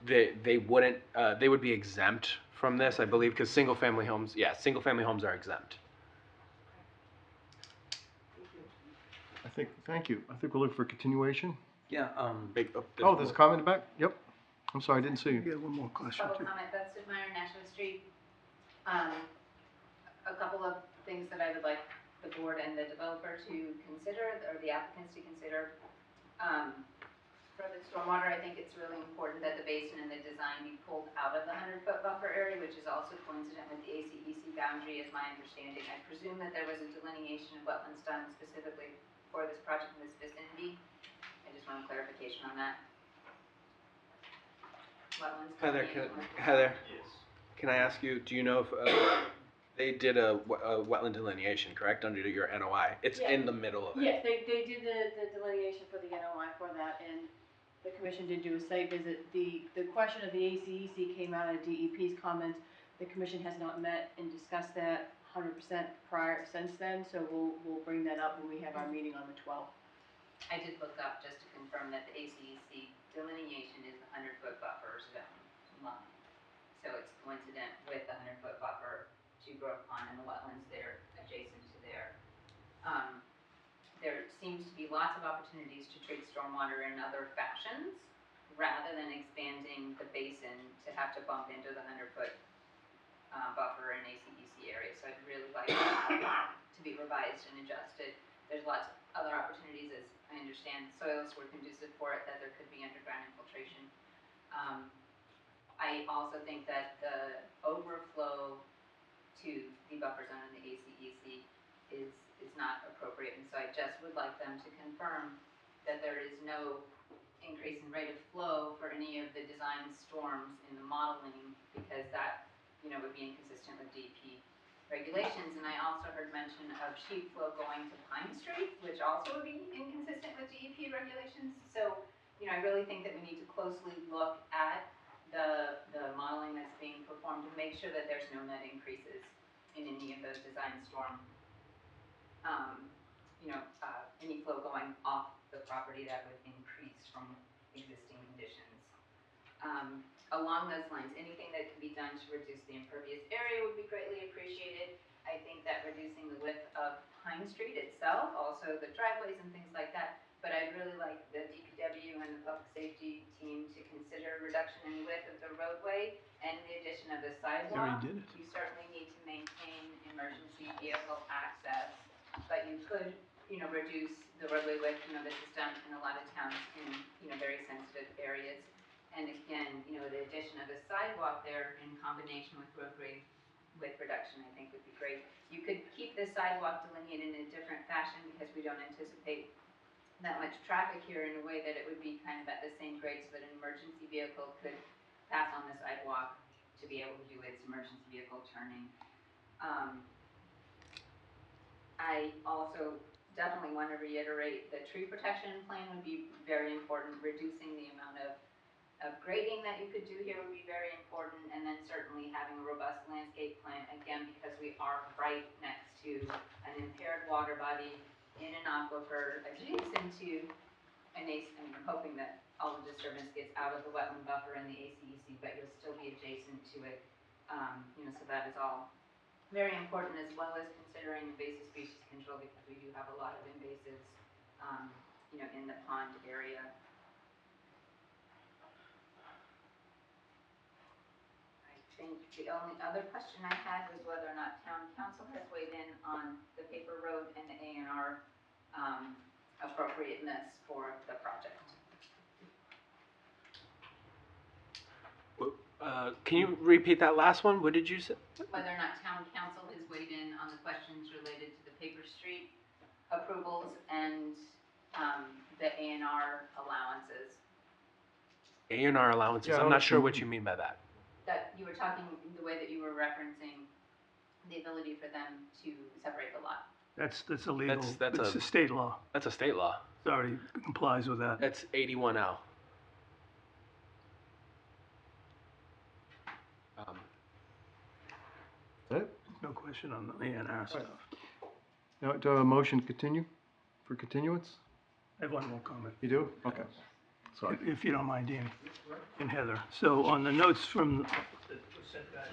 they would be exempt from this, I believe, because single-family homes are exempt. Thank you. I think we'll look for continuation. Yeah, Oh, there's a comment in the back? Yep. I'm sorry, I didn't see you. Get one more question Public too. comment, Beth Stidmeyer, Nashua Street. A couple of things that I would like the board and the developer to consider, or the applicants to consider. For the stormwater, I think it's really important that the basin and the design be pulled out of the 100-foot buffer area, which is also coincident with the ACEC boundary, is my understanding. I presume that there was a delineation of wetlands done specifically for this project in this vicinity. I just want clarification on that. Wetlands. Heather, can I ask you? Do you know if they did a wetland delineation, correct, under your NOI? It's in the middle of it. Yes, they did the delineation for the NOI for that, and the commission did do a site visit. The question of the ACEC came out of DEP's comments. The commission has not met and discussed that 100% since then, so we'll bring that up when we have our meeting on the 12th. I did look up just to confirm that the ACEC delineation is the 100-foot buffer zone line. So it's coincident with the 100-foot buffer to Grove Pond and the wetlands there stormwater in other fashions, rather than expanding the basin to have to bump into the 100-foot buffer in ACEC area. So I'd really like that to be revised and adjusted. There's lots of other opportunities, as I understand soils were conducive for it, that there could be underground infiltration. I also think that the overflow to the buffer zone in the ACEC is not appropriate, and so I just would like them to confirm that there is no increase in rate of flow for any of the design storms in the modeling, because that, would be inconsistent with DEP regulations. And I also heard mention of sheet flow going to Pine Street, which also would be inconsistent with DEP regulations. So, I really think that we need to closely look at the modeling that's being performed to make sure that there's no net increases in any of those design storm, any flow going off the property that would increase from existing conditions. Along those lines, anything that can be done to reduce the impervious area would be greatly appreciated. I think that reducing the width of Pine Street itself, also the driveways and things like that, but I'd really like the DPW and the public safety team to consider reduction in width of the roadway and the addition of the sidewalk. You certainly need to maintain emergency vehicle access, but you could, reduce the roadway width. This is done in a lot of towns in, very sensitive areas. And again, the addition of a sidewalk there in combination with roadway width reduction, I think would be great. You could keep the sidewalk delineated in a different fashion because we don't anticipate that much traffic here, in a way that it would be kind of at the same grade so that an emergency vehicle could pass on the sidewalk to be able to do its emergency vehicle turning. I also definitely want to reiterate that tree protection plan would be very important. Reducing the amount of grading that you could do here would be very important, and then certainly having a robust landscape plan, again, because we are right next to an impaired water body in an aquifer adjacent to an I'm hoping that all the disturbance gets out of the wetland buffer in the ACEC, but you'll still be adjacent to it, so that is all very important, as well as considering invasive species control, because we do have a lot of invasives, in the pond area. I think the only other question I had was whether or not town council has weighed in on the paper road and the A&R appropriateness for the project. Can you repeat that last one? What did you say? Whether or not town council has weighed in on the questions related to the paper street approvals and the A&R allowances. A&R allowances. Yeah, I'm not sure what you mean by that. That you were talking, the way that you were referencing the ability for them to separate the lot. That's illegal. That's It's a- a state law. That's a state law. It already complies with that. That's 81L. Is that it? No question on the A&R stuff. Now, do I have a motion to continue, for continuance? I have one more comment. You do? Okay. Sorry. If you don't mind, Danny and Heather. So on the notes from the setbacks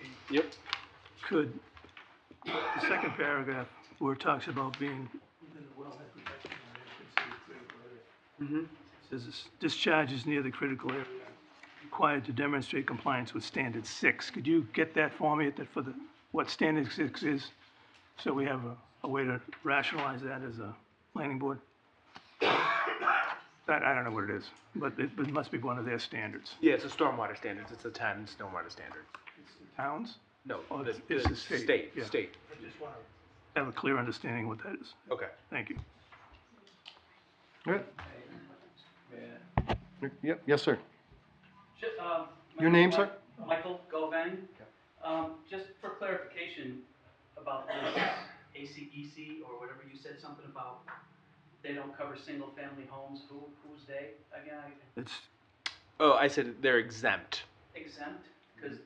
in DEP, Yep. could, the second paragraph where it talks about being within the wellhead protection area, considered critical area. Says this discharge is near the critical area, required to demonstrate compliance with standard 6. Could you get that for me, for the, what standard 6 is? So we have a way to rationalize that as a planning board? I don't know what it is, but it must be one of their standards. Yeah, it's a stormwater standards. It's a 10 stormwater standard. Towns? No, Oh, the it's the state, yeah. State. I just want to have a clear understanding what that is. Okay. Thank you. All right. Yep, yes, sir. My Your name's name, sir? Michael Govang. Just for clarification about this ACEC or whatever, you said something about they don't cover single-family homes. Who's they again? It's, Oh, I said they're exempt. Exempt? Because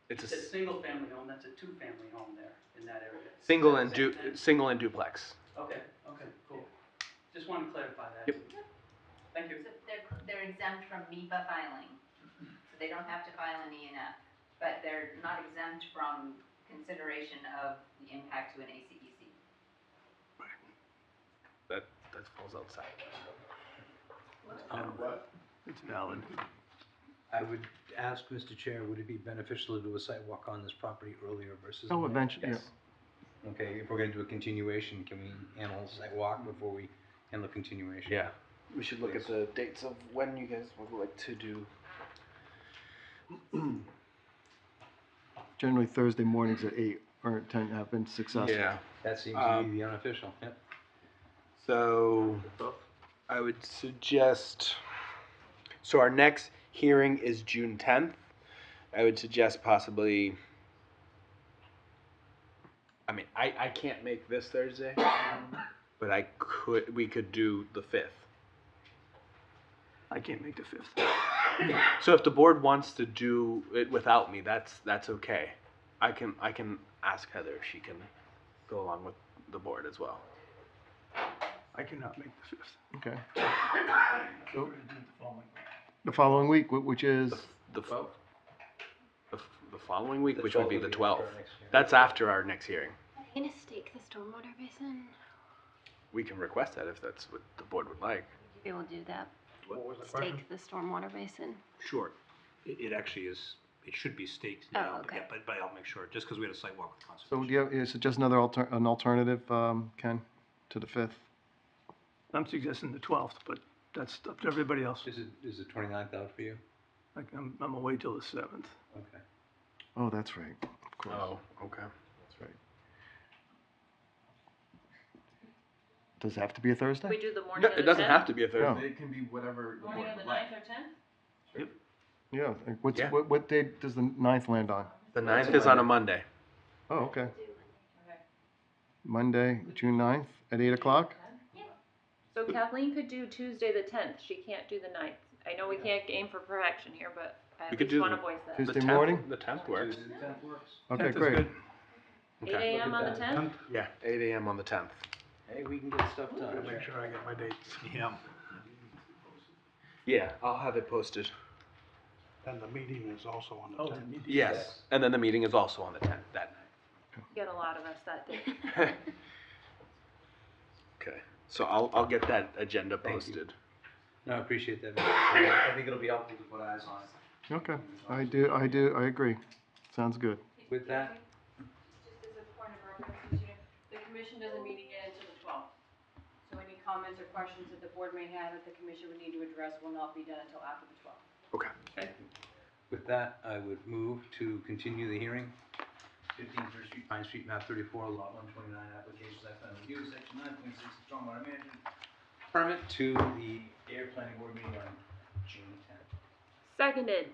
It's you a said single-family home, that's a two-family home there in that area. single Is and that the same thing? single and duplex. Okay, cool. Just want to clarify that. Yep. Thank you. So they're exempt from MEPA filing, so they don't have to file an E&F, but they're not exempt from consideration of the impact to an ACEC. That falls outside. It's valid. I would ask, Mr. Chair, would it be beneficial to do a site walk on this property earlier versus? Oh, later? eventually, yeah. Okay, if we're gonna do a continuation, can we handle the site walk before we handle continuation? Yeah. We should look at the dates of when you guys would like to do. Generally Thursday mornings at 8 or 10 have been successful. Yeah. That seems to be the unofficial, yep. So I would suggest, so our next hearing is June 10th. I would suggest possibly, I mean, I can't make this Thursday, but we could do the 5th. I can't make the 5th. So if the board wants to do it without me, that's okay. I can ask Heather if she can go along with the board as well. I cannot make the 5th. Okay. So, the following week, which is, The following week, The which would 12th be would the be 12th. after our next hearing. That's after our next hearing. Are they gonna stake the stormwater basin? We can request that if that's what the board would like. They will do that. What was the question? Stake the stormwater basin. Sure. It actually is, it should be staked Oh, now, but okay. yeah, but I'll make sure, just because we had a site walk with so conservation. do you have, is it just another an alternative, Ken, to the 5th? I'm suggesting the 12th, but that's up to everybody else. Is the 29th out for you? I'm away till the 7th. Okay. Oh, that's right, of course. Oh, okay. That's right. Does it have to be a Thursday? We do the morning No, of the 10th? it doesn't have to be a No. Thursday. It can be whatever the Morning board of the would like. 9th or 10th? Yeah, what's, Yeah. what date does the 9th land on? The 9th is on a Monday. Oh, okay. Okay. Monday, June 9th at 8 o'clock? So Kathleen could do Tuesday the 10th. She can't do the 9th. I know we can't aim for perfection here, but I We at could least do want to the- voice that. Tuesday The 10th morning? The 10th works. Tuesday the 10th works. Okay, 10th is great. good. 8 Okay. a.m. on the 10th? Yeah, 8 a.m. on the 10th. Hey, we can get stuff done. Make sure I get my dates. Yeah. Yeah, I'll have it posted. And the meeting is also on the Oh, 10th. the meeting. Yes, and then the meeting is also on the 10th that Get a lot of us that day. night. Okay, so I'll get that agenda Thank you. posted. No, I appreciate that. I think it'll be helpful to put eyes on it. Okay, I agree. Sounds good. With that, Just as a point of reference, Mr. Chair, the commission doesn't meet again until the 12th. So any comments or questions that the board may have that the commission would need to address will not be done until after the 12th. Okay. thank you. With that, I would move to continue the hearing. 15 Third Street, Pine Street, map 34, lot 129, application site plan review, section 9.6, stormwater management permit to the Ayer Planning Board meeting on June 10th. Seconded.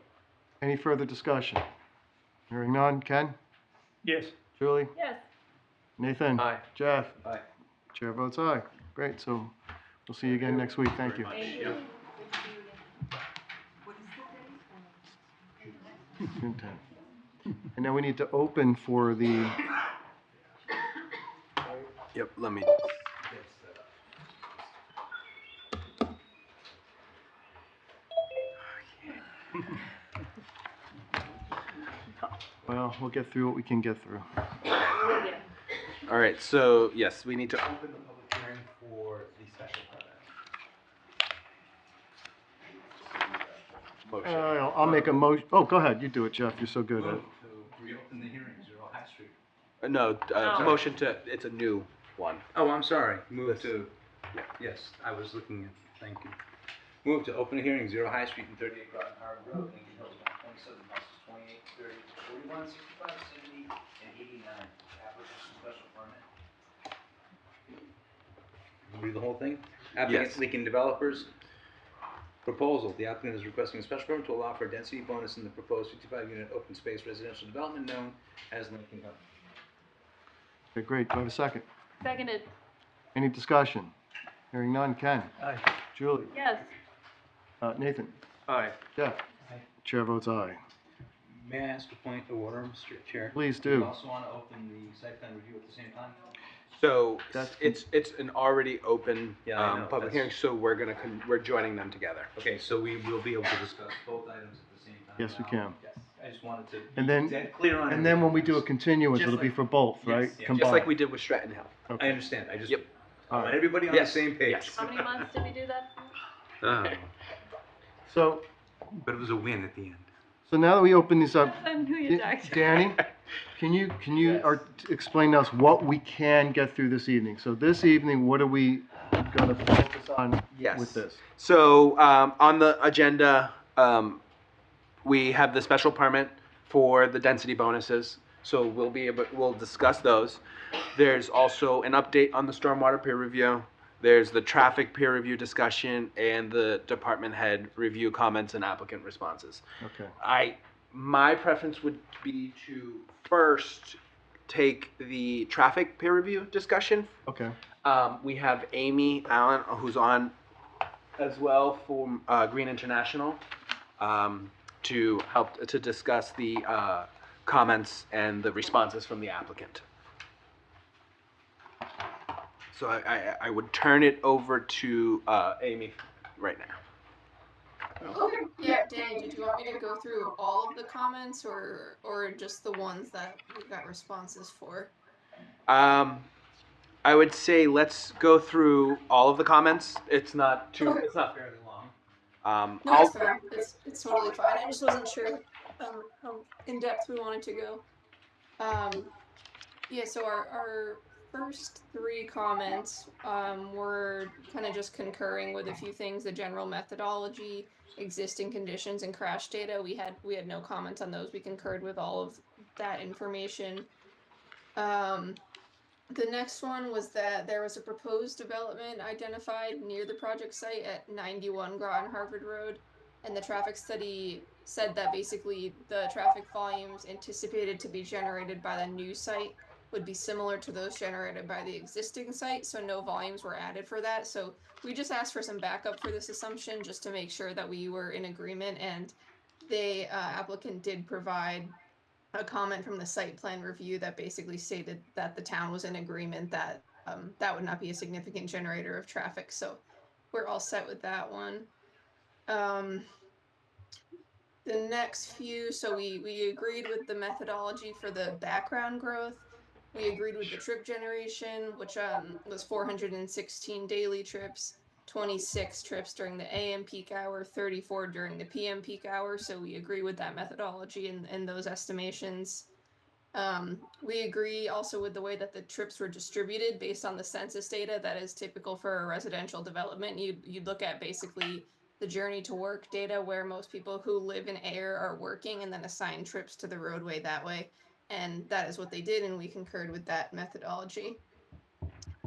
Any further discussion? Hearing none. Ken? Yes. Julie? Yes. Nathan? Aye. Jeff? Aye. Chair votes aye. Great, so we'll see you again next week. Thank you. Thank you. June 10th. And now we need to open for the, Yep, let me. well, we'll get through what we can get through. Yeah. All right, so yes, we need to open the public hearing for the special permit. Motion. I'll make a motion. Oh, go ahead. You do it, Jeff. You're so good at it. Move to reopen the hearing, 0 High Street. No, Oh. motion to, it's a new one. Oh, I'm sorry. Move This- to, yes, I was looking at, thank you. Move to open a hearing, 0 High Street and 38 Groton Harbor Road, Lincoln Hills, 127, houses 28, 30, 41, 65, 70, and 89. Application special permit. Read the whole thing? Applicant Yes. Lincoln Developers. Proposal, the applicant is requesting a special permit to allow for a density bonus in the proposed 55-unit open space residential development known as Lincoln Hills. Okay, great. Do I have a second? Seconded. Any discussion? Hearing none. Ken? Aye. Julie? Yes. Nathan? Aye. Jeff? Aye. Chair votes aye. May I ask a point of order, Mr. Chair? Please Do you do. also want to open the site plan review at the same time? So That's- it's an already open Yeah, I know, public that's- hearing, so we're gonna we're joining them together. Okay, so we will be able to discuss both items at the same time? Yes, we now? can. Yes, I just wanted to And then- be clear on And then when we everything. do a continuance, Just it'll be like- for both, Yes, right? yeah. Just Just Combined. like we did with Stratton Hill. I understand, I just, Yep. I want everybody on the Yes, same page. yes. How many months did we do that for? Oh, So, but it was a win at the end. so now that we open these up, That's who you talked to. Danny, can you Yes. explain to us what we can get through this evening? So this evening, what are we gonna focus on Yes. with this? So on the agenda, we have the special permit for the density bonuses. So we'll discuss those. There's also an update on the stormwater peer review. There's the traffic peer review discussion and the department head review comments and applicant responses. Okay. My preference would be to first take the traffic peer review discussion. Okay. We have Amy Allen, who's on as well from Green International, to help to discuss the comments and the responses from the applicant. So I would turn it over to Amy right now. Okay, yeah, Danny, did you want me to go through all of the comments or just the ones that we got responses for? I would say let's go through all of the comments. It's not Okay. it's not fairly long. No, I'll, it's fine. It's totally fine. I just wasn't sure how in depth we wanted to go. Yeah, so our first three comments were kind of just concurring with a few things, the general methodology, existing conditions, and crash data. We had no comments on those. We concurred with all of that information. The next one was that there was a proposed development identified near the project site at 91 Groton Harvard Road, and the traffic study said that basically the traffic volumes anticipated to be generated by the new site would be similar to those generated by the existing site, so no volumes were added for that. So we just asked for some backup for this assumption just to make sure that we were in agreement, and the applicant did provide a comment from the site plan review that basically stated that the town was in agreement that that would not be a significant generator of traffic. So we're all set with that one. The next few, so we agreed with the methodology for the background growth. We agreed with the trip generation, which was 416 daily trips, 26 trips during the AM peak hour, 34 during the PM peak hour. So we agree with that methodology and those estimations. We agree also with the way that the trips were distributed based on the census data that is typical for a residential development. You'd look at basically the journey to work data where most people who live in Ayer are working and then assign trips to the roadway that way. And that is what they did, and we concurred with that methodology.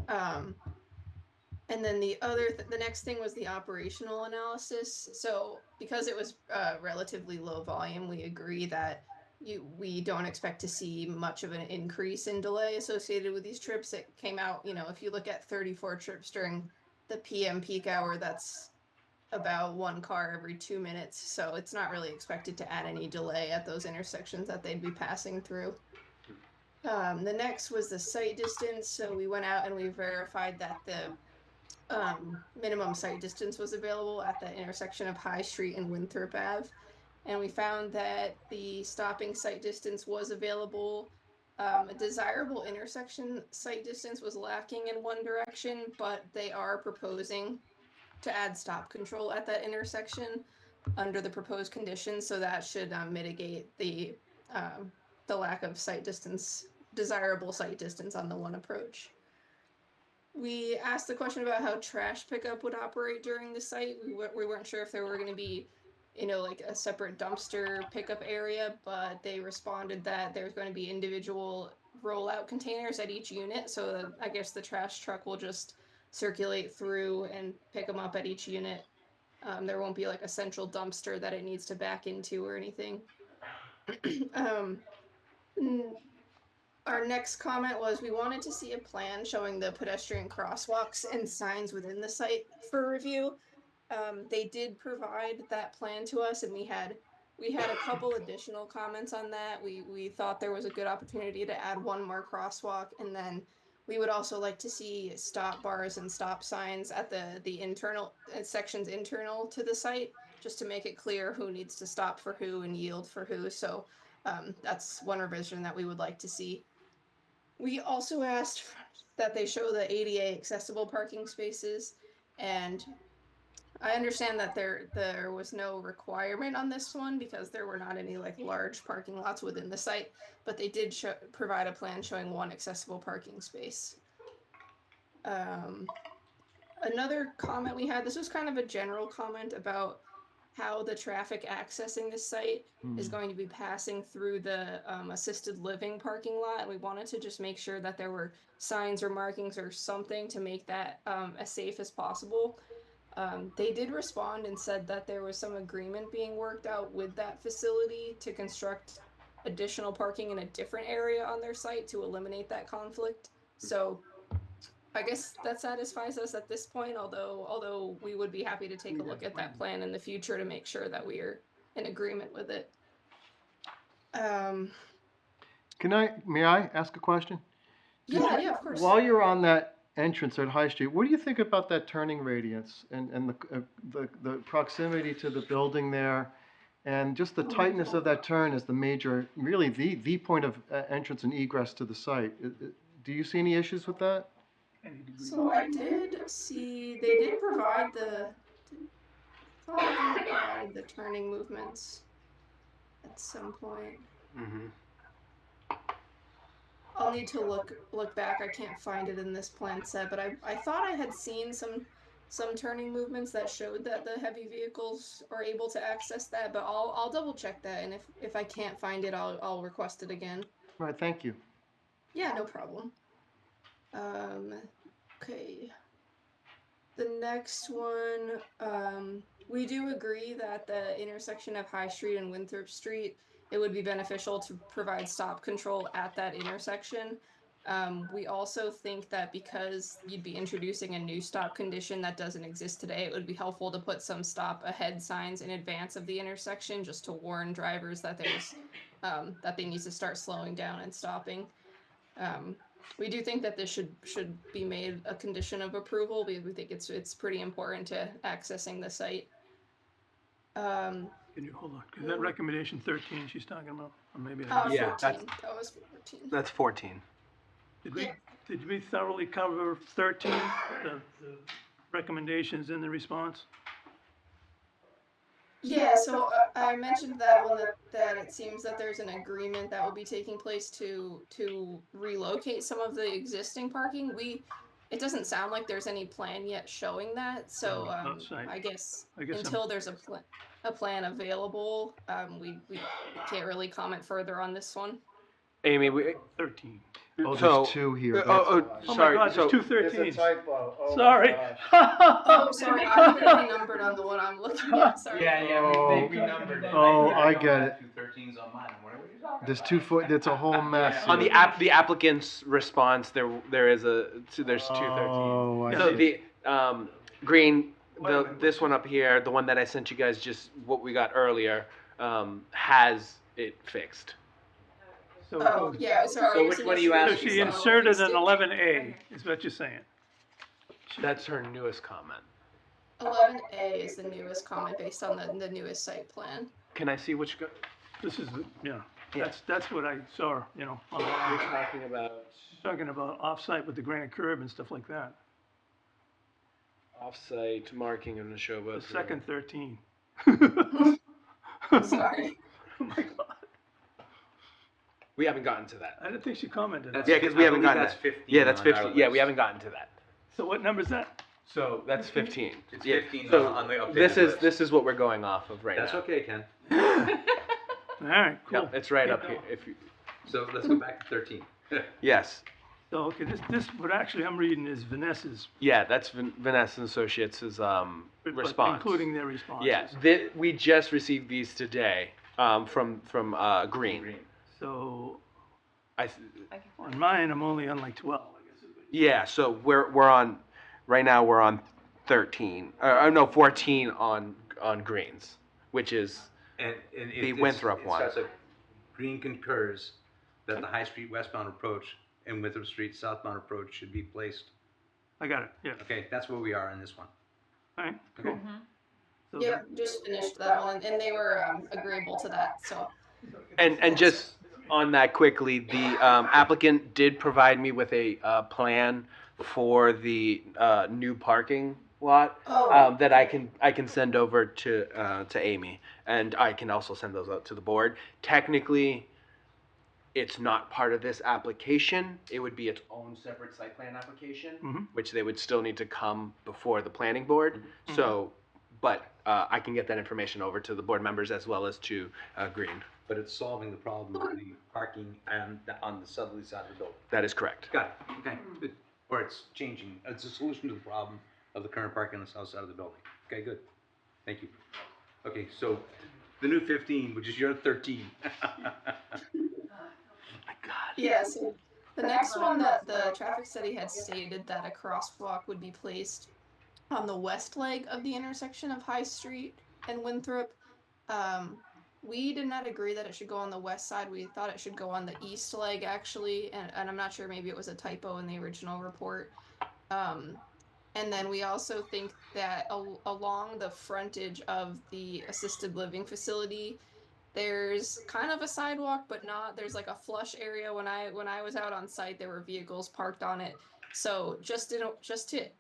And then the next thing was the operational analysis. So because it was relatively low volume, we agree that we don't expect to see much of an increase in delay associated with these trips. It came out, if you look at 34 trips during the PM peak hour, that's about one car every 2 minutes. So it's not really expected to add any delay at those intersections that they'd be passing through. The next was the site distance. So we went out and we verified that the minimum site distance was available at the intersection of High Street and Winthrop Ave. And we found that the stopping site distance was available. A desirable intersection site distance was lacking in one direction, but they are proposing to add stop control at that intersection under the proposed conditions, so that should mitigate the lack of site distance, desirable site distance on the one approach. We asked the question about how trash pickup would operate during the site. We weren't sure if there were going to be, like a separate dumpster pickup area, but they responded that there's going to be individual rollout containers at each unit. So I guess the trash truck will just circulate through and pick them up at each unit. There won't be like a central dumpster that it needs to back into or anything. Our next comment was we wanted to see a plan showing the pedestrian crosswalks and signs within the site for review. They did provide that plan to us, and we had a couple additional comments on that. We thought there was a good opportunity to add one more crosswalk, and then we would also like to see stop bars and stop signs at the internal sections internal to the site, just to make it clear who needs to stop for who and yield for who. So that's one revision that we would like to see. We also asked that they show the ADA accessible parking spaces, and I understand that there was no requirement on this one because there were not any like large parking lots within the site, but they did provide a plan showing one accessible parking space. Another comment we had, this was kind of a general comment about how the traffic accessing this site is going to be passing through the assisted living parking lot. And we wanted to just make sure that there were signs or markings or something to make that as safe as possible. They did respond and said that there was some agreement being worked out with that facility to construct additional parking in a different area on their site to eliminate that conflict. So I guess that satisfies us at this point, although we would be happy to take a look at that plan in the future to make sure that we are in agreement with it. May I ask a question? Yeah, of course. While you're on that entrance at High Street, what do you think about that turning radius and the proximity to the building there, and just the tightness of that turn is the major, really the point of entrance and egress to the site? Do you see any issues with that? So I did see they did provide the turning movements at some point. I'll need to look back. I can't find it in this plan set, but I thought I had seen some turning movements that showed that the heavy vehicles are able to access that, but I'll double check that, and if I can't find it, I'll request it again. Right, thank you. Yeah, no problem. Okay. The next one, we do agree that the intersection of High Street and Winthrop Street, it would be beneficial to provide stop control at that intersection. We also think that because you'd be introducing a new stop condition that doesn't exist today, it would be helpful to put some stop ahead signs in advance of the intersection just to warn drivers that there's that they need to start slowing down and stopping. We do think that this should be made a condition of approval because we think it's pretty important to accessing the site. Can you hold on? Is that recommendation 13 she's talking about? Or maybe Yeah, 14. That was 14. That's 14. Did we thoroughly cover 13, the recommendations in the response? Yeah, so I mentioned that one that it seems that there's an agreement that will be taking place to relocate some of the existing parking. It doesn't sound like there's any plan yet showing that, so I guess until there's a plan available, we can't really comment further on this one. Amy, 13. Oh, So- there's two here. Oh, my sorry. God, there's two 13s. It's a typo. Oh, Sorry. Oh, sorry, I'm already numbered on the one I'm looking at. Sorry. They renumbered it. Oh, I get it. 213s on mine. What are you talking There's about? 2 foot. It's a whole mess. On here. the applicant's response, there's 213. Oh, I So see. the green, this one up here, the one that I sent you guys, just what we got earlier, has it fixed. Oh, yeah, sorry. So which one are you So asking she about? inserted an 11A, is what you're saying. That's her newest comment. 11A is the newest comment based on the newest site plan. Can I see which? This is, that's what I saw, online. You're talking about Talking about off-site with the granite curb and stuff like that. off-site marking in the show, The but second 13. Sorry. Oh my God. we haven't gotten to that. I didn't think she commented. That's- Yeah, because we I haven't believe gotten that's that. 15 Yeah, that's on our 15. Yeah, we list. haven't gotten to that. So what number is that? So that's 15. It's Yeah, 15 so on the updated this list. is what we're going off of right That's now. okay, Ken. All right, cool. Yep, it's right Keep up here. going. If you, So let's go back to 13. yes, So, okay, what actually I'm reading is Vanessa's, yeah, that's Vanessa and Associates' response. including their responses. Yeah, we just received these today from Green. So, I on mine, I'm only on like 12, I guess. yeah, so we're on right now. We're on 13. No, 14 on Greens, which is And the Winthrop one. Green concurs that the High Street westbound approach and Winthrop Street southbound approach should be placed. I got it, yeah. Okay, that's where we are in this one. All right, Okay. cool. So Yep, just finished that one, and they were agreeable to that, so. And just on that quickly, the applicant did provide me with a plan for the new parking lot Oh, that I can send over to Amy, and I can also send those out to the board. Technically, it's not part of this application. It would be its own separate site plan application, which they would still need to come before the planning board. So, but I can get that information over to the board members as well as to Green. But it's solving the problem of the parking and on the southerly side of the building. That is correct. Got it, okay, good. Or it's changing, it's a solution to the problem of the current parking on the south side of the building. Okay, good, thank you. Okay, so the new 15, which is your 13. yeah, so the next one that the traffic study had stated that a crosswalk would be placed on the west leg of the intersection of High Street and Winthrop. We did not agree that it should go on the west side. We thought it should go on the east leg, actually, and I'm not sure, maybe it was a typo in the original report. And then we also think that along the frontage of the assisted living facility, there's kind of a sidewalk, but not. There's like a flush area. When I was out on site, there were vehicles parked on it. So just to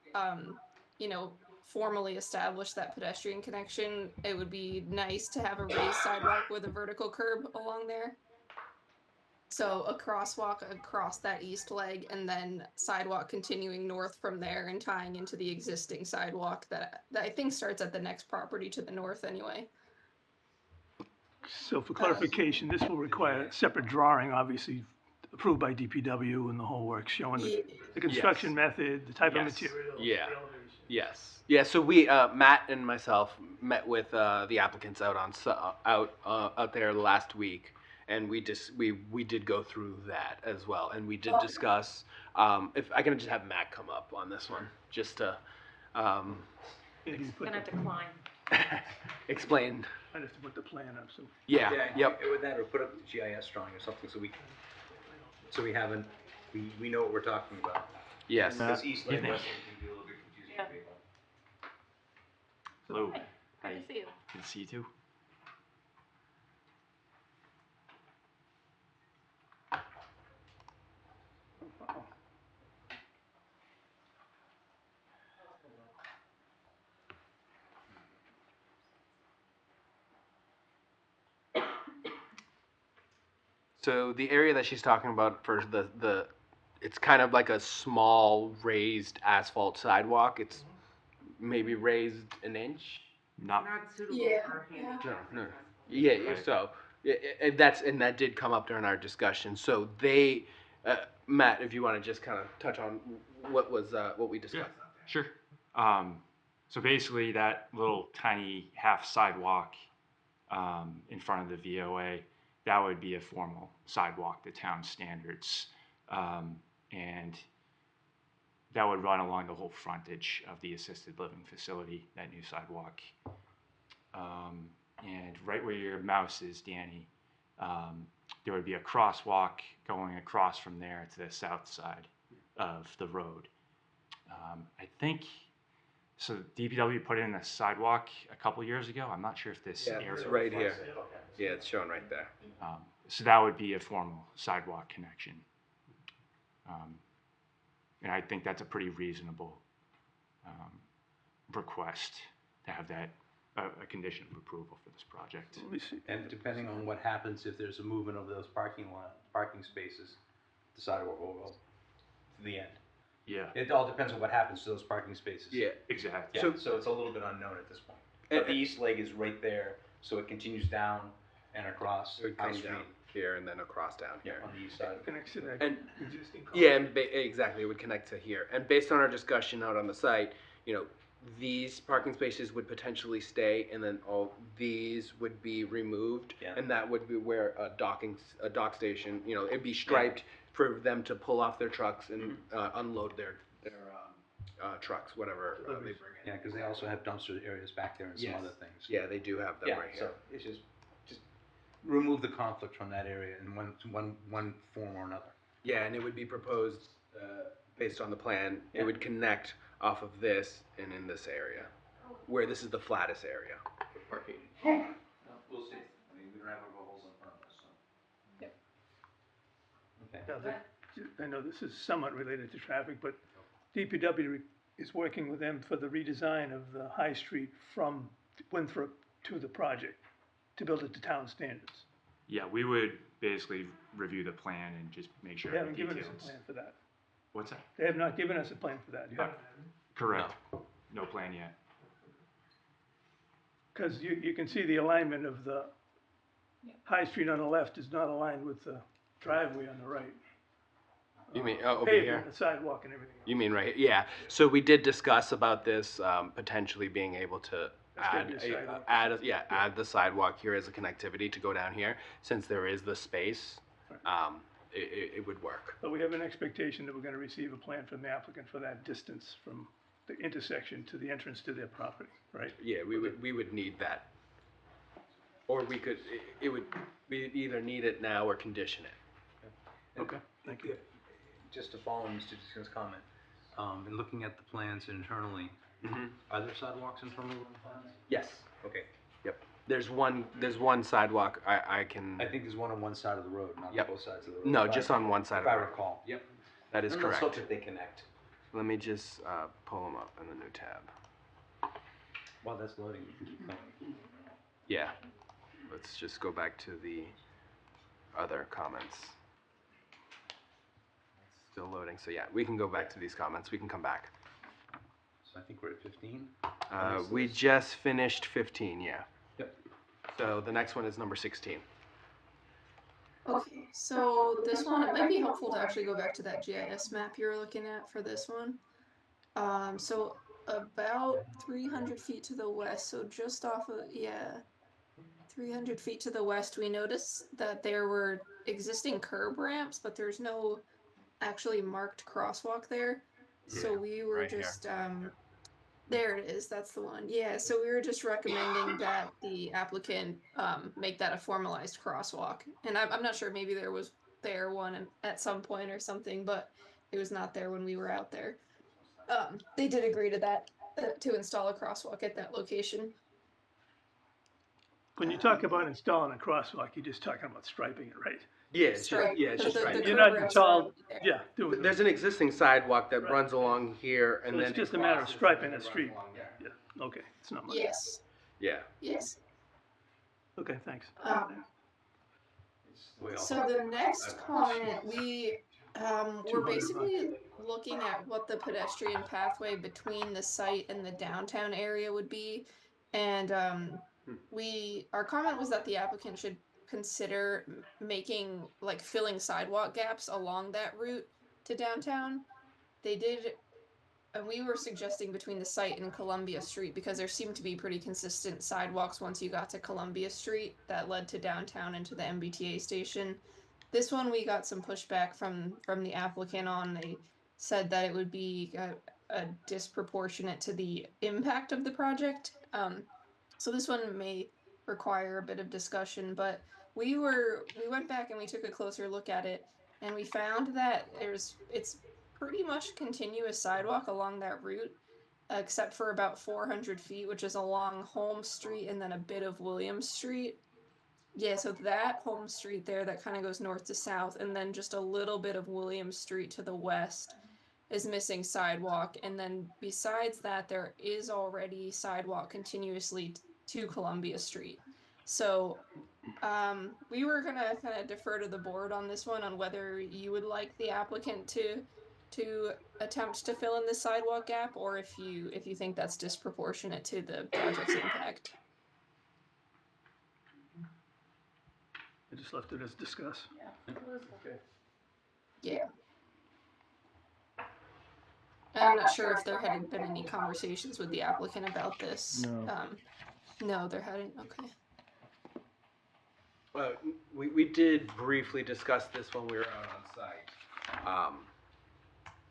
you know, formally establish that pedestrian connection, it would be nice to have a raised sidewalk with a vertical curb along there. So a crosswalk across that east leg, and then sidewalk continuing north from there and tying into the existing sidewalk that I think starts at the next property to the north anyway. So for clarification, this will require a separate drawing, obviously approved by DPW and the whole works, showing the construction method, the type of materials, the elevation. Yes. Yeah. So we, Matt and myself, met with the applicants out there last week, and we did go through that as well, and we did discuss. If I can just have Matt come up on this one, just to Gonna have to climb. explain. I'd have to put the plan up, so. Yeah. Yep. With that, or put up the GIS drawing or something, so we haven't, we know what we're talking about. Yes. Because east leg, west leg can be a little bit confusing for people. Hello. Hi, good to see you. Good to see you too. So the area that she's talking about for the it's kind of like a small raised asphalt sidewalk. It's maybe raised an inch. Not suitable for No. Yeah. So that did come up during our discussion. So they, Matt, if you want to just kind of touch on what we discussed. Sure. So basically, that little tiny half sidewalk in front of the VOA, that would be a formal sidewalk to town standards, and that would run along the whole frontage of the assisted living facility. That new sidewalk, and right where your mouse is, Danny, there would be a crosswalk going across from there to the south side of the road. I think. So DPW put in a sidewalk a couple years ago. I'm not sure if this area. It's right here. Yeah, it's shown right there. So that would be a formal sidewalk connection. And I think that's a pretty reasonable request to have that a condition of approval for this project. Let me see. And depending on what happens, if there's a movement of those parking spaces, the sidewalk will go to the end. Yeah. It all depends on what happens to those parking spaces. Yeah. Exactly. Yeah, so it's a little bit unknown at this point. But the east leg is right there, so it continues down and across It would High come Street. down here and then across down here. On the east side. Connects to that And existing. yeah, and exactly, it would connect to here. And based on our discussion out on the site, these parking spaces would potentially stay, and then all these would be removed, and that would be where a dock station. It'd be striped for them to pull off their trucks and unload their trucks, whatever they bring in. Yeah, because they also have dumpster areas back there and some other things. Yeah, they do have them right here. So it's just remove the conflict from that area in one form or another. Yeah, and it would be proposed based on the plan. It would connect off of this and in this area, where this is the flattest area. Parking. We'll see. I mean, we don't have our goals in front of us, so. Now, I know this is somewhat related to traffic, but DPW is working with them for the redesign of the High Street from Winthrop to the project, to build it to town standards. Yeah, we would basically review the plan and just make sure They the haven't given us details. a plan for that. What's that? They have not given us a plan for that. You haven't? Correct. No plan yet. Because you can see the alignment of the High Street on the left is not aligned with the driveway on the right. You mean, over Pavement, here? the sidewalk and everything. You mean right, yeah. So we did discuss about this, potentially being able to That's gotta add, be a sidewalk. add the sidewalk here as a connectivity to go down here. Since there is the space, it would work. But we have an expectation that we're gonna receive a plan from the applicant for that distance from the intersection to the entrance to their property, right? Yeah, we would need that. Or we could, we'd either need it now or condition it. Okay, thank you. Just to follow Mr. Diskin's comment, in looking at the plans internally, are there sidewalks internally on the plans? Yes. Okay. Yep. There's one sidewalk, I can. I think there's one on one side of the road, not Yep. both sides of the road. No, If I- just on one side of If the I road. recall, yep. That is And correct. let's hope that they connect. Let me just pull them up in the new tab. While that's loading, you can keep going. Yeah. Let's just go back to the other comments. It's still loading, so yeah, we can go back to these comments. We can come back. So I think we're at 15. We just finished 15, yeah. Yep. So the next one is number 16. Okay, so this one, it might be helpful to actually go back to that GIS map you were looking at for this one. So about 300 feet to the west, so just off of, 300 feet to the west, we noticed that there were existing curb ramps, but there's no actually marked crosswalk there. So we were right here. just, there it is, that's the one. Yeah, so we were just recommending that the applicant make that a formalized crosswalk. And I'm not sure, maybe there was one at some point or something, but it was not there when we were out there. They did agree to that, to install a crosswalk at that location. When you talk about installing a crosswalk, you're just talking about striping it, right? Yeah, it's Stripe, just, yeah, it's the- just the right. You're curb not ramps installed, are there. yeah, doing There's an existing sidewalk that Right. runs along here and So then. it's just it a matter of crosses striping and the then runs street. along there. Yeah, okay, it's not much. Yes, Yeah. yes. Okay, thanks. So the next comment, we we're basically looking at what the pedestrian pathway between the site and the downtown area would be, and our comment was that the applicant should consider making, like, filling sidewalk gaps along that route to downtown. They did, and we were suggesting between the site and Columbia Street, because there seemed to be pretty consistent sidewalks once you got to Columbia Street that led to downtown and to the MBTA station. This one we got some pushback from the applicant on. They said that it would be a disproportionate to the impact of the project. So this one may require a bit of discussion, but we went back and we took a closer look at it, and we found that it's pretty much continuous sidewalk along that route, except for about 400 feet, which is along Holmes Street and then a bit of Williams Street. Yeah, so that Holmes Street there that kind of goes north to south, and then just a little bit of Williams Street to the west is missing sidewalk. And then besides that, there is already sidewalk continuously to Columbia Street. So we were gonna kind of defer to the board on this one, on whether you would like the applicant to attempt to fill in the sidewalk gap, or if you think that's disproportionate to the project's impact. I just left it as discuss. Yeah. I'm not sure if there had been any conversations with the applicant about this. No. No, there hadn't. Okay. We did briefly discuss this when we were out on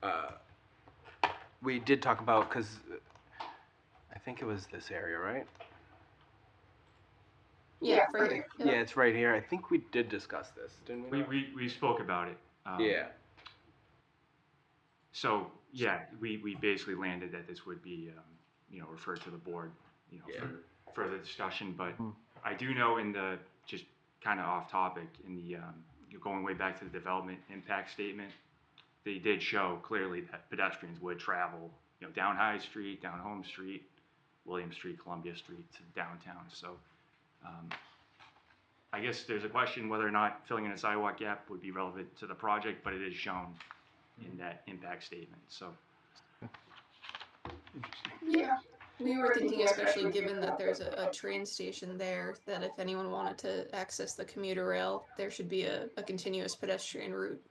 site. We did talk about, because I think it was this area, right? Yeah, for here. Yeah, it's right here. I think we did discuss this, didn't we? We spoke about it. Yeah. So, yeah, we basically landed that this would be, referred to the board, for further discussion. But I do know just kind of off topic, going way back to the development impact statement, they did show clearly that pedestrians would travel down High Street, down Home Street, William Street, Columbia Street to downtown. So I guess there's a question whether or not filling in a sidewalk gap would be relevant to the project, but it is shown in that impact statement. So Yeah, we were thinking, especially given that there's a train station there, that if anyone wanted to access the commuter rail, there should be a continuous pedestrian route.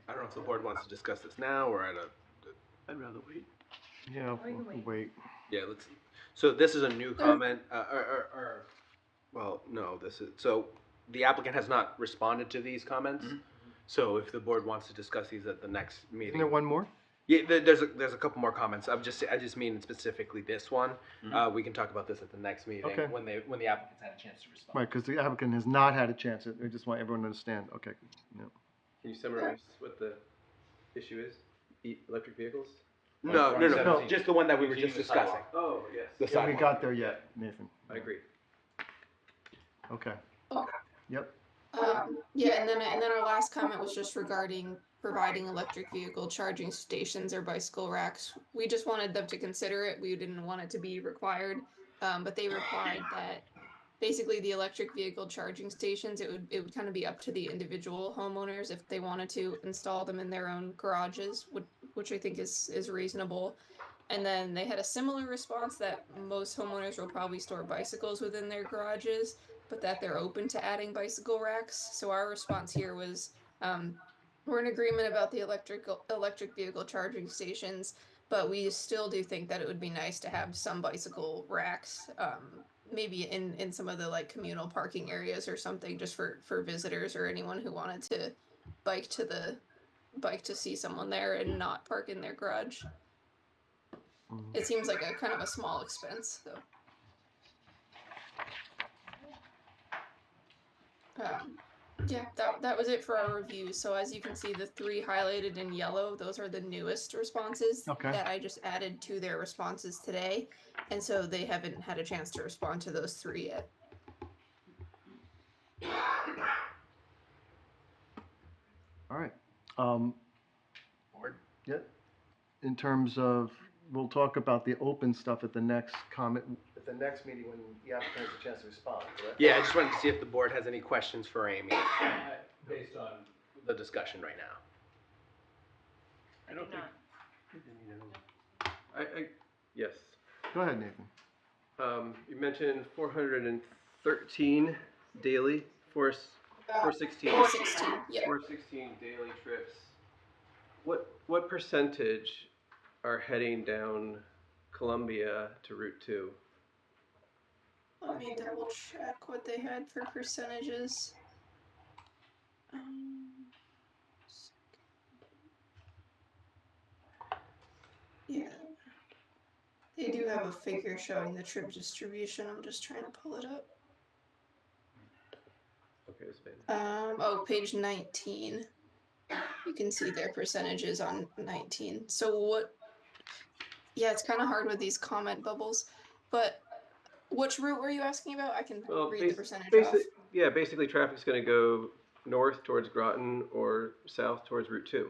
I don't know if the board wants to discuss this now or at a. I'd rather wait. Yeah, we'll wait. Yeah, let's. So this is a new comment, well, no, this is, so the applicant has not responded to these comments. So if the board wants to discuss these at the next meeting. Isn't there one more? Yeah, there's a couple more comments. I just mean specifically this one. We can talk about this at the next meeting Okay. when the applicants had a chance to respond. Right, because the applicant has not had a chance. I just want everyone to understand. Okay. Yeah. Can you summarize what the issue is? Electric vehicles? No, just the one that we were just discussing. Oh, yes. The Yeah, we sidewalk. got there yet, Nathan. I agree. Okay. Yep. Yeah, and then our last comment was just regarding providing electric vehicle charging stations or bicycle racks. We just wanted them to consider it. We didn't want it to be required, but they replied that basically the electric vehicle charging stations, it would kind of be up to the individual homeowners if they wanted to install them in their own garages, which I think is reasonable. And then they had a similar response that most homeowners will probably store bicycles within their garages, but that they're open to adding bicycle racks. So our response here was, we're in agreement about the electric vehicle charging stations, but we still do think that it would be nice to have some bicycle racks, maybe in some of the like communal parking areas or something, just for visitors or anyone who wanted to bike to see someone there and not park in their garage. It seems like a kind of a small expense, though. Yeah, that was it for our review. So as you can see, the 3 highlighted in yellow, those are the newest responses that I just added to their responses today. And so they haven't had a chance to respond to those 3 yet. All right. Board? Yep. In terms of, we'll talk about the open stuff at the next comment, at the next meeting when the applicant has a chance to respond, correct? Yeah, I just wanted to see if the board has any questions for Amy based on the discussion right now. I don't think. Yes. Go ahead, Nathan. You mentioned 413 daily, 416. 416, yeah. 416 daily trips. What percentage are heading down Columbia to Route 2? Let me double check what they had for percentages. Yeah. They do have a figure showing the trip distribution. I'm just trying to pull it up. Okay, it's been. Oh, page 19. You can see their percentages on 19. So what? Yeah, it's kind of hard with these comment bubbles. But which route were you asking about? I can read the percentage off. Yeah, basically traffic's going to go north towards Groton or south towards Route 2.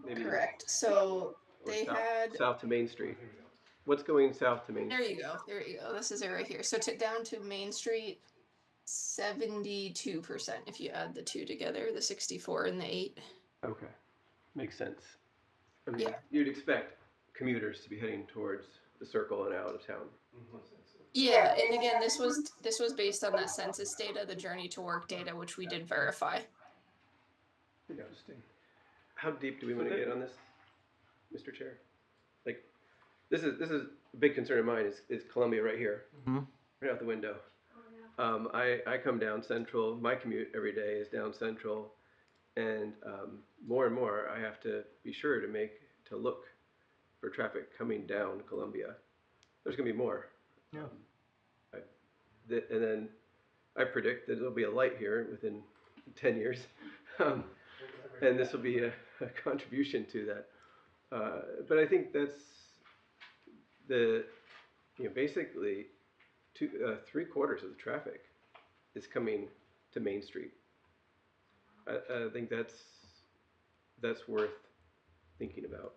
Maybe Correct. So they had south to Main Street. What's going south to Main Street? There you go. There you go. This is it right here. So down to Main Street, 72% if you add the 2 together, the 64 and the 8. Okay, makes sense. I mean, Yeah. You'd expect commuters to be heading towards the circle and out of town. Yeah, and again, this was based on that census data, the journey to work data, which we did verify. Interesting. How deep do we want to get on this, Mr. Chair? Like, this is a big concern of mine. Is Columbia right here, right out the window. I come down Central. My commute every day is down Central, and more and more I have to be sure to look for traffic coming down Columbia. There's going to be more. Yeah. And then I predict that there'll be a light here within 10 years, and this will be a contribution to that. But I think that's basically 3/4 of the traffic is coming to Main Street. I think that's worth thinking about.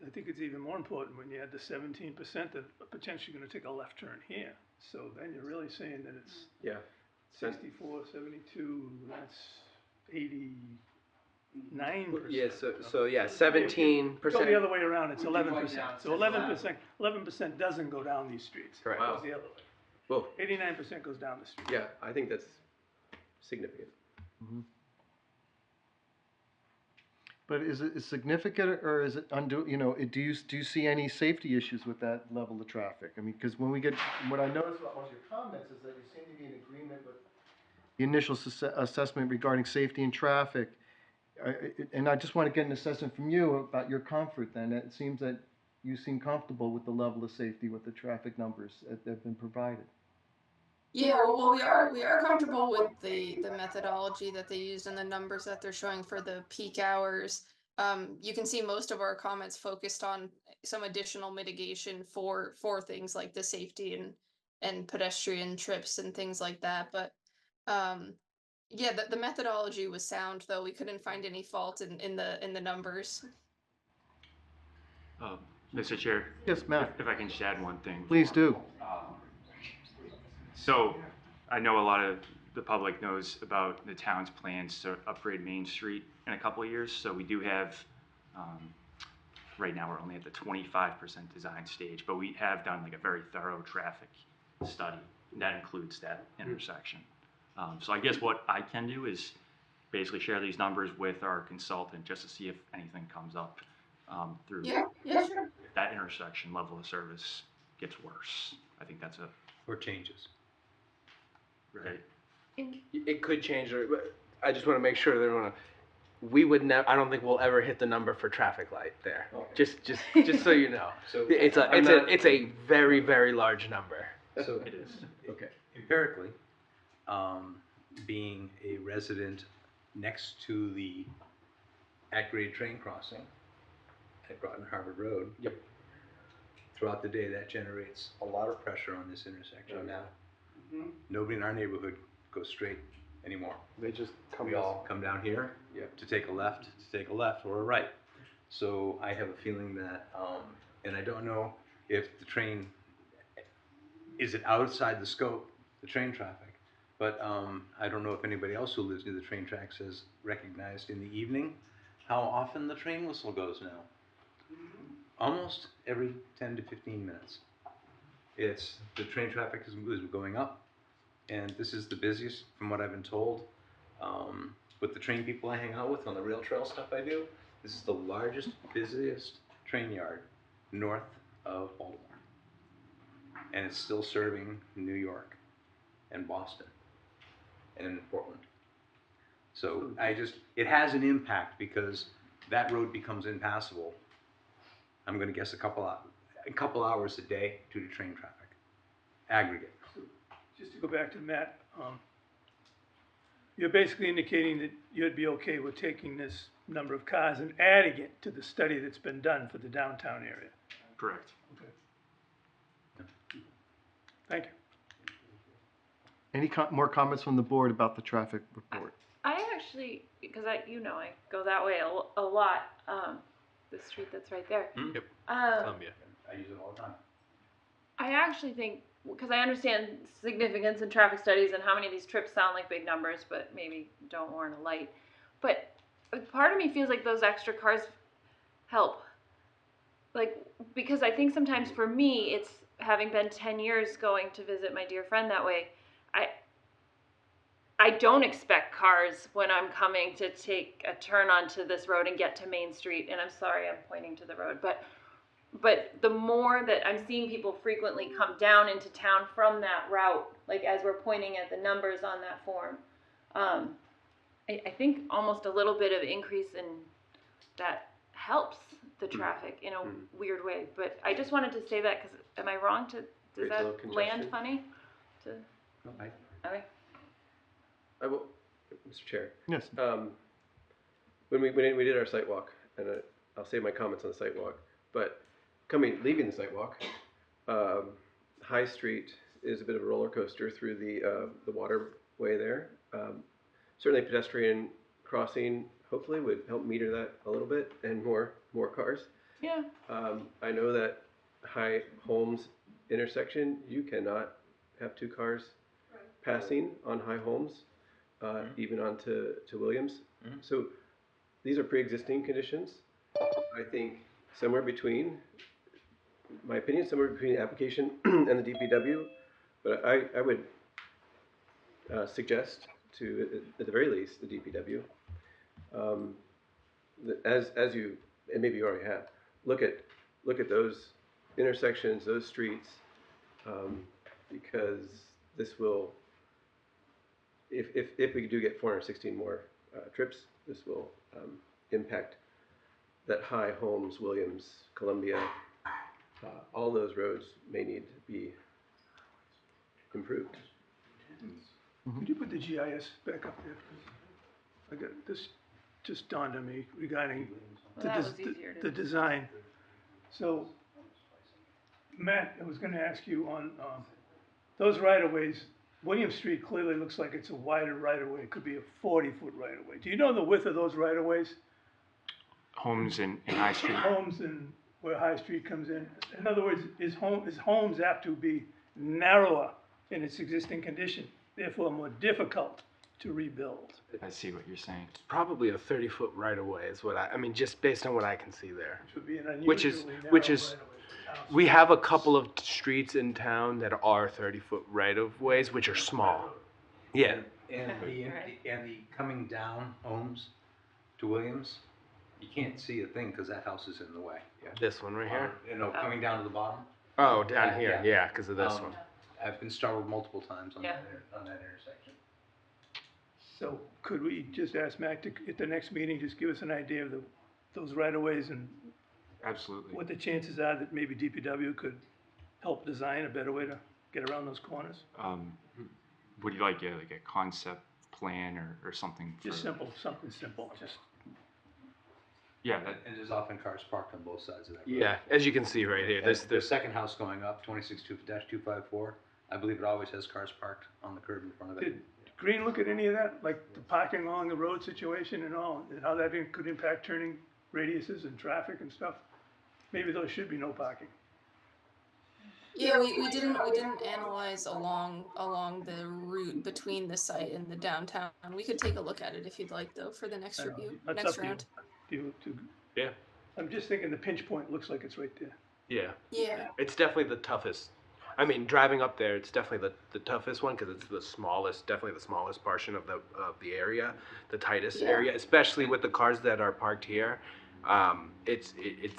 I think it's even more important when you add the 17% that are potentially gonna take a left turn here. So then you're really saying that it's Yeah. 64, 72, that's 89%. Yeah, so yeah, 17%. Go the other way around, it's 11%. So 11% doesn't go down these streets. Correct. It goes the other way. Well, 89% goes down the street. yeah, I think that's significant. But is it significant or is it undue, do you see any safety issues with that level of traffic? I mean, because what I noticed about most of your comments is that you seem to be in agreement with the initial assessment regarding safety and traffic. And I just want to get an assessment from you about your comfort then. It seems that you seem comfortable with the level of safety with the traffic numbers that have been provided. Yeah, well, we are comfortable with the methodology that they used and the numbers that they're showing for the peak hours. You can see most of our comments focused on some additional mitigation for things like the safety and pedestrian trips and things like that. But yeah, the methodology was sound, though we couldn't find any fault in the numbers. Mr. Chair? Yes, Matt. If I can just add one thing. Please do. So I know a lot of the public knows about the town's plans to upgrade Main Street in a couple of years. So we do have, right now we're only at the 25% design stage, but we have done like a very thorough traffic study. And that includes that intersection. So I guess what I can do is basically share these numbers with our consultant just to see if anything comes up through Yeah, sure. if that intersection level of service gets worse. I think that's Or changes. right. It could change, but I just want to make sure that we would never. I don't think we'll ever hit the number for traffic light there. Okay. Just so you know, So it's a very very large number. So It is. Okay. empirically, being a resident next to the at-grade train crossing at Groton Harvard Road. Yep. Throughout the day, that generates a lot of pressure on this intersection Oh, yeah. now. Nobody in our neighborhood goes straight anymore. They just come. We all come down here Yeah. to take a left, or a right. So I have a feeling that, and I don't know if the train, is it outside the scope, the train traffic? But I don't know if anybody else who lives near the train tracks has recognized in the evening how often the train whistle goes now. Almost every 10 to 15 minutes. The train traffic is going up, and this is the busiest, from what I've been told. With the train people I hang out with on the rail trail stuff I do, this is the largest, busiest train yard north of Baltimore. And it's still serving New York and Boston and Portland. So it has an impact because that road becomes impassable. I'm going to guess a couple hours a day due to train traffic, aggregate. Just to go back to Matt, you're basically indicating that you'd be okay with taking this number of cars and adding it to the study that's been done for the downtown area. Correct. Thank you. Any more comments from the board about the traffic report? I actually, because I go that way a lot, the street that's right there. Yep. Columbia. I use it all the time. I actually think, because I understand significance in traffic studies and how many of these trips sound like big numbers, but maybe don't warrant a light. But part of me feels like those extra cars help. Like, because I think sometimes for me, it's having been 10 years going to visit my dear friend that way, I don't expect cars when I'm coming to take a turn onto this road and get to Main Street. And I'm sorry, I'm pointing to the road, but the more that I'm seeing people frequently come down into town from that route, like as we're pointing at the numbers on that form, I think almost a little bit of increase in that helps the traffic in a weird way. But I just wanted to say that because am I wrong? Does Creates a little that land congestion. funny? Okay. I will, Mr. Chair. Yes. When we did our site walk, and I'll save my comments on the site walk, but leaving the site walk, High Street is a bit of a roller coaster through the waterway there. Certainly pedestrian crossing hopefully would help meter that a little bit and more cars. Yeah. I know that High Holmes intersection, you cannot have two cars passing on High Holmes, even onto Williams. So these are pre-existing conditions. I think somewhere between, my opinion, somewhere between the application and the DPW, but I would suggest to, at the very least, the DPW, as you, and maybe you already have, look at those intersections, those streets, because this will, if we do get 416 more trips, this will impact that High, Holmes, Williams, Columbia, all those roads may need to be improved. Could you put the GIS back up there? I got this, just dawned on me regarding Well, that was easier to the design. So, Matt, I was gonna ask you on, those right-of-ways, William Street clearly looks like it's a wider right-of-way. It could be a 40-foot right-of-way. Do you know the width of those right-of-ways? Homes in High Street. Homes and where High Street comes in. In other words, is Holmes apt to be narrower in its existing condition, therefore more difficult to rebuild? I see what you're saying. Probably a 30-foot right-of-way is what I mean, just based on what I can see there. Which would be an Which unusually is, narrow which is, right-of-way for town. we have a couple of streets in town that are 30-foot right-of-ways, which are small. Yeah. And the coming down Holmes to Williams, you can't see a thing because that house is in the way. This one right here? Coming down to the bottom. Oh, down here, yeah, because of this one. I've been startled multiple times on Yeah. on that intersection. So could we just ask Matt to, at the next meeting, just give us an idea of those right-of-ways and Absolutely. what the chances are that maybe DPW could help design a better way to get around those corners? Would you like a concept plan or something? Just simple, something simple, just. Yeah, And there's often cars parked on both sides of that road. Yeah, as you can see right here, The second house going up, 262-254, I believe it always has cars parked on the curb in front of it. Did Green look at any of that, like the parking along the road situation and all, and how that could impact turning radiuses and traffic and stuff? Maybe those should be no parking. Yeah, we didn't analyze along the route between the site and the downtown. We could take a look at it if you'd like, though, for the next review, That's next up to you. round. Yeah. I'm just thinking the pinch point looks like it's right there. Yeah. Yeah. It's definitely the toughest. I mean, driving up there, it's definitely the toughest one because it's the smallest, definitely the smallest portion of the area, the tightest area, especially with the cars that are parked here. It's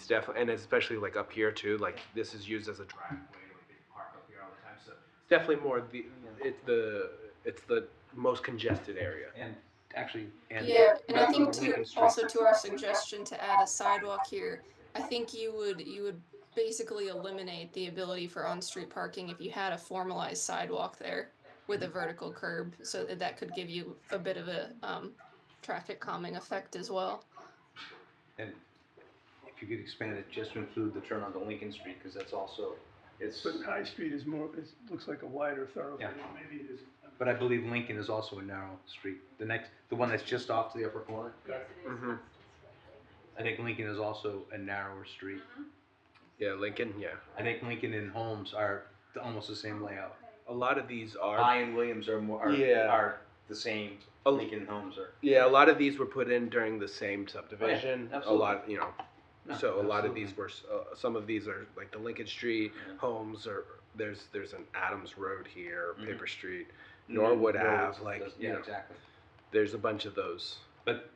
definitely, and especially like up here too. Like this is used as a driveway, like they park up here all the time. So it's definitely more it's the most congested area. And actually, and I think to our suggestion to add a sidewalk here, I think you would basically eliminate the ability for on-street parking if you had a formalized sidewalk there with a vertical curb, so that could give you a bit of a traffic calming effect as well. And if you could expand it just to include the turn onto Lincoln Street, because that's also, it's. But High Street is more, it looks like a wider thoroughfare, Yeah. maybe it is. But I believe Lincoln is also a narrow street. The one that's just off to the upper corner. Yes, it is. Mhm. I think Lincoln is also a narrower street. Yeah, Lincoln. Yeah. I think Lincoln and Holmes are almost the same layout. A lot of these are. High and Williams are are the same. Lincoln and Holmes are. Yeah, a lot of these were put in during the same subdivision. Oh, yeah, absolutely. A lot, you know. No, So a lot of absolutely. these were. Some of these are like the Lincoln Street, Holmes, or there's an Adams Road here, Paper Street, Norwood Ave. Like you yeah, know, exactly. there's a bunch of those. But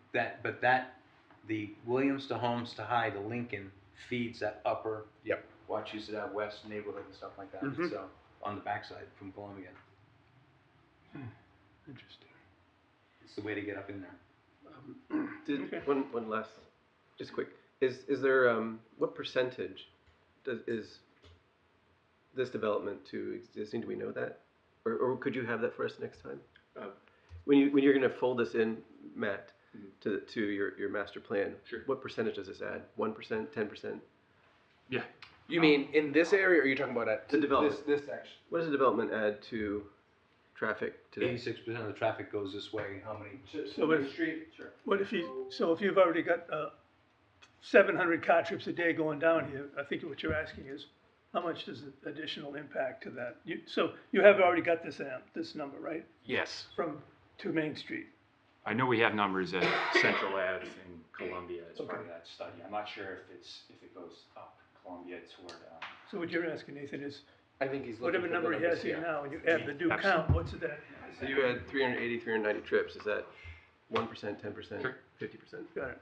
the Williams to Holmes to High to Lincoln feeds that upper. Yep. Wachusett Ave West neighborhood and stuff like that. Mhm. So on the backside from Columbia, Interesting. it's the way to get up in there. Okay. One last, just quick, is there, what percentage is this development to existing, do we know that? Or could you have that for us next time? When you're gonna fold this in, Matt, to your master plan, Sure. what percentage does this add? 1%, 10%? Yeah. You mean in this area, or are you talking about at The development. this section? What does the development add to traffic today? 86% of the traffic goes this way. How many? So Main if, Street? Sure. what if if you've already got, 700 car trips a day going down here, I think what you're asking is, how much does the additional impact to that? So you have already got this number, right? Yes. To Main Street. I know we have numbers at Central Ave and Columbia as part of that study. I'm not sure if it goes up Columbia toward, So what you're asking, Nathan, is I think he's looking whatever for the number he numbers has here here. now, and you add the new Absolutely. count, what's that? So you had 380, 390 trips. Is that 1%, 10%, Sure. 50%? Got it.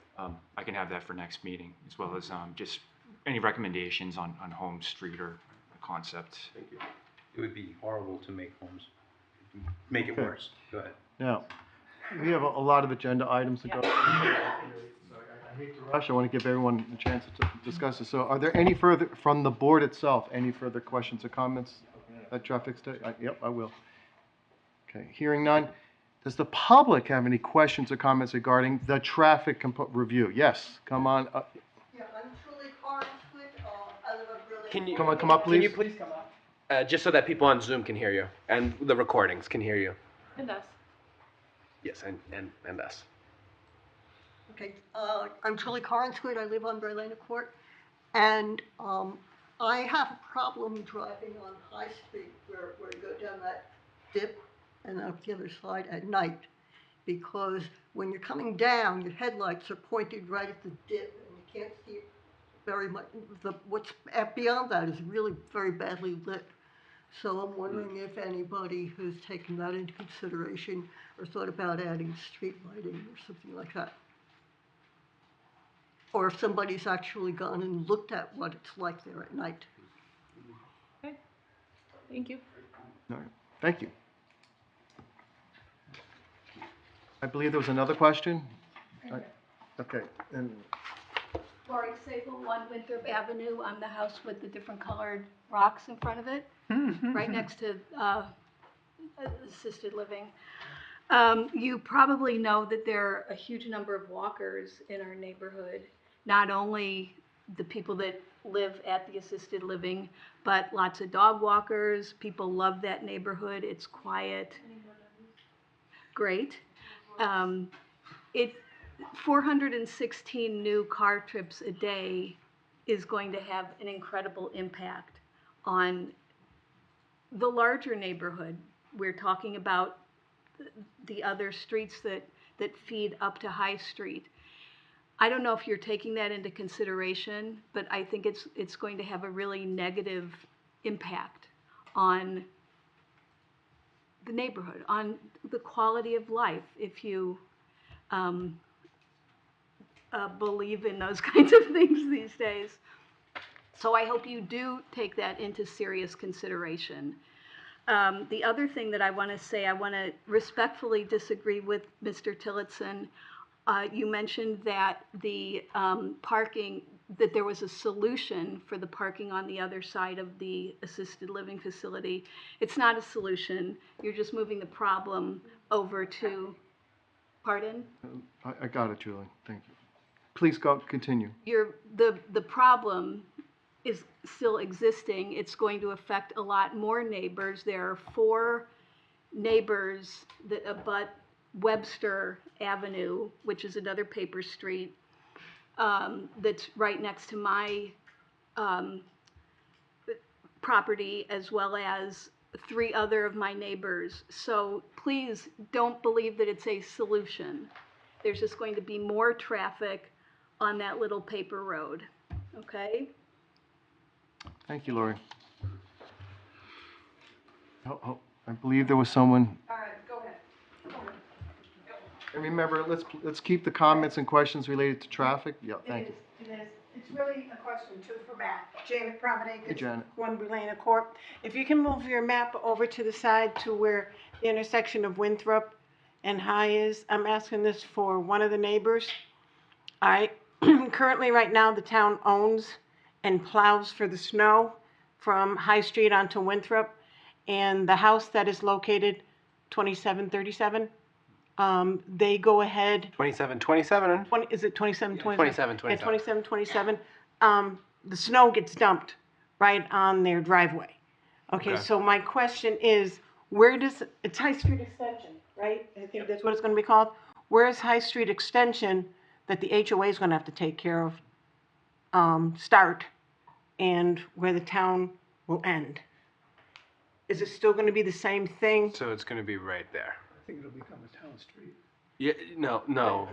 I can have that for next meeting, as well as just any recommendations on home, street, or concept. Thank you. It would be horrible to make homes, make it Okay. worse. Go ahead. Now, we have a lot of agenda items to go through. So I hate to rush. I want to give everyone a chance to discuss this. So are there any further, from the board itself, any further questions or comments? That traffic study? Yep, I will. Okay, hearing none. Does the public have any questions or comments regarding the traffic review? Yes, come on up. Yeah, I'm Julie Carneswood. I live on Berlin. Can you Come up, please. Can you please come up? Just so that people on Zoom can hear you and the recordings can hear you. And us. Yes, and us. Okay, I'm Julie Carneswood. I live on Berlin Court. And I have a problem driving on High Street where you go down that dip and up the other side at night. Because when you're coming down, your headlights are pointed right at the dip and you can't see very much. What's beyond that is really very badly lit. So I'm wondering if anybody has taken that into consideration or thought about adding street lighting or something like that. Or if somebody's actually gone and looked at what it's like there at night. Okay. Thank you. All right, thank you. I believe there was another question? Okay, and Lori Sable, 1 Winthrop Avenue. I'm the house with the different colored rocks in front of it, right next to assisted living. You probably know that there are a huge number of walkers in our neighborhood, not only the people that live at the assisted living, but lots of dog walkers. People love that neighborhood. It's quiet. Great. 416 new car trips a day is going to have an incredible impact on the larger neighborhood. We're talking about the other streets that feed up to High Street. I don't know if you're taking that into consideration, but I think it's going to have a really negative impact on the neighborhood, on the quality of life, if you believe in those kinds of things these days. So I hope you do take that into serious consideration. The other thing that I want to say, I want to respectfully disagree with Mr. Tillotson. You mentioned that the parking, that there was a solution for the parking on the other side of the assisted living facility. It's not a solution. You're just moving the problem over to, pardon? I got it, Julie, thank you. Please continue. The problem is still existing. It's going to affect a lot more neighbors. There are 4 neighbors that abut Webster Avenue, which is another paper street, that's right next to my property, as well as 3 other of my neighbors. So please don't believe that it's a solution. There's just going to be more traffic on that little paper road, okay? Thank you, Lori. Oh, I believe there was someone. All right, go ahead. And remember, let's keep the comments and questions related to traffic. Yeah, thank you. It is. It's really a question too for Matt. Janet Promenade, Hey, Janet. 1 Berlina Court. If you can move your map over to the side to where the intersection of Winthrop and High is. I'm asking this for one of the neighbors. Currently, right now, the town owns and plows for the snow from High Street onto Winthrop. And the house that is located 2737, they go ahead. 2727. Is it 2727? 2727. Yeah, 2727. The snow gets dumped right on their driveway. Okay, Okay. so my question is, it's High Street Extension, right? I think that's what it's gonna be called. Where's High Street Extension that the HOA is gonna have to take care of, start, and where the town will end? Is it still gonna be the same thing? So it's gonna be right there. I think it'll become a town street. Yeah, no. No.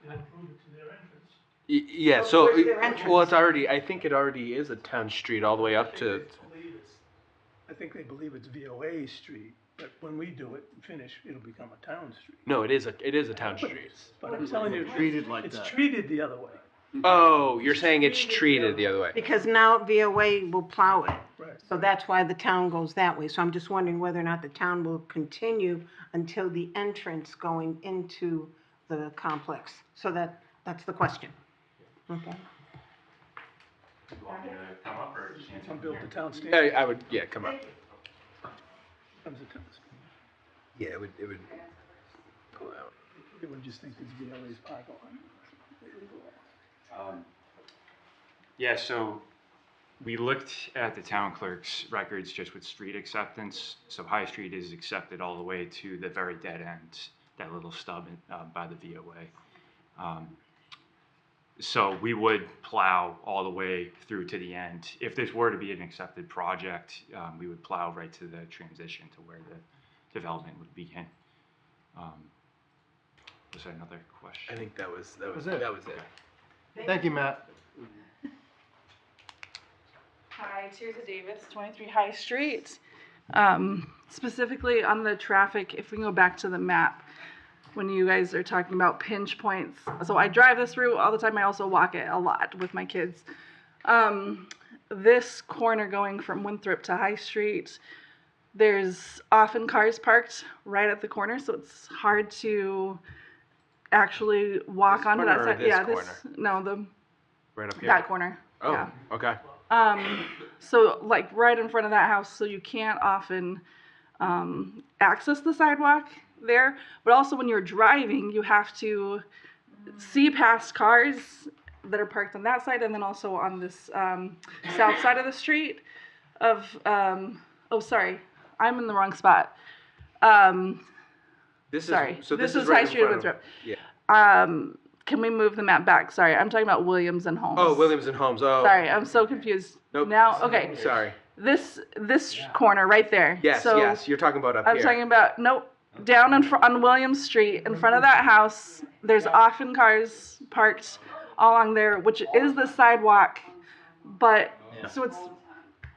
They'll improve it to their entrance. Yeah, So so, where's their entrance? well, I think it already is a town street all the way up to, I think they believe it's VOA street, but when we do it and finish, it'll become a town street. no, it is a town street. But I'm telling you, Treated like it's that. treated the other way. Oh, you're saying it's treated the other way. Because now VOA will plow it. Right. So that's why the town goes that way. So I'm just wondering whether or not the town will continue until the entrance going into the complex. So that's the question. Okay. Some built the town Yeah, standard. I would, yeah, come on. Comes a town street. Yeah, it would pull out. They would just think it's VLA's parking lot. Yeah, so we looked at the town clerk's records just with street acceptance. So High Street is accepted all the way to the very dead end, that little stub by the VOA. So we would plow all the way through to the end. If this were to be an accepted project, we would plow right to the transition to where the development would begin. Was there another question? I think that was it. That was it. Thank you, Matt. Hi, Teresa Davis, 23 High Street. Specifically on the traffic, if we can go back to the map, when you guys are talking about pinch points. So I drive this route all the time. I also walk it a lot with my kids. This corner going from Winthrop to High Street, there's often cars parked right at the corner, so it's hard to actually walk onto that side. Yeah, corner? No, the Right up here? that corner. Oh, Yeah. okay. So like right in front of that house, so you can't often access the sidewalk there. But also when you're driving, you have to see past cars that are parked on that side, and then also on this south side of the street. Oh, sorry, I'm in the wrong spot. This Sorry, is, so this this is right High in Street of front of- Winthrop. Yeah. Can we move the map back? Sorry, I'm talking about Williams and Holmes. Oh, Williams and Holmes, oh. Sorry, I'm so confused. Nope. Now, okay. Sorry. This corner right there. Yes, So yes, you're talking about up I'm here. talking about, nope, down on Williams Street, in front of that house, there's often cars parked along there, which is the sidewalk, but, so it's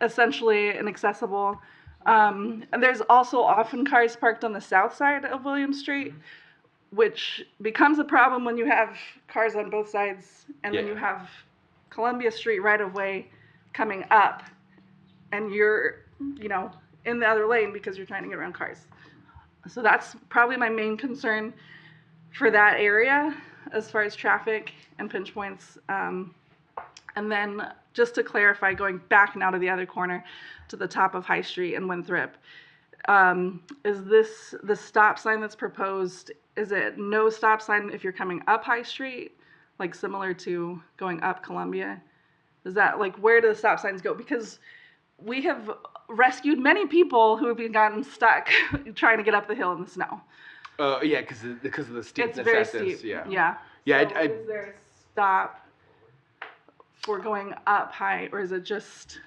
essentially inaccessible. And there's also often cars parked on the south side of Williams Street, which becomes a problem when you have cars on both sides, and then Yeah. you have Columbia Street right of way coming up, and you're, in the other lane because you're trying to get around cars. So that's probably my main concern for that area as far as traffic and pinch points. And then just to clarify, going back now to the other corner, to the top of High Street in Winthrop, is this the stop sign that's proposed? Is it no stop sign if you're coming up High Street, like similar to going up Columbia? Is that like, where do the stop signs go? Because we have rescued many people who have gotten stuck trying to get up the hill in the snow. Yeah, because of the steepness. It's very at this, steep. Yeah. Yeah. Yeah, So is there a stop for going up high, or is it just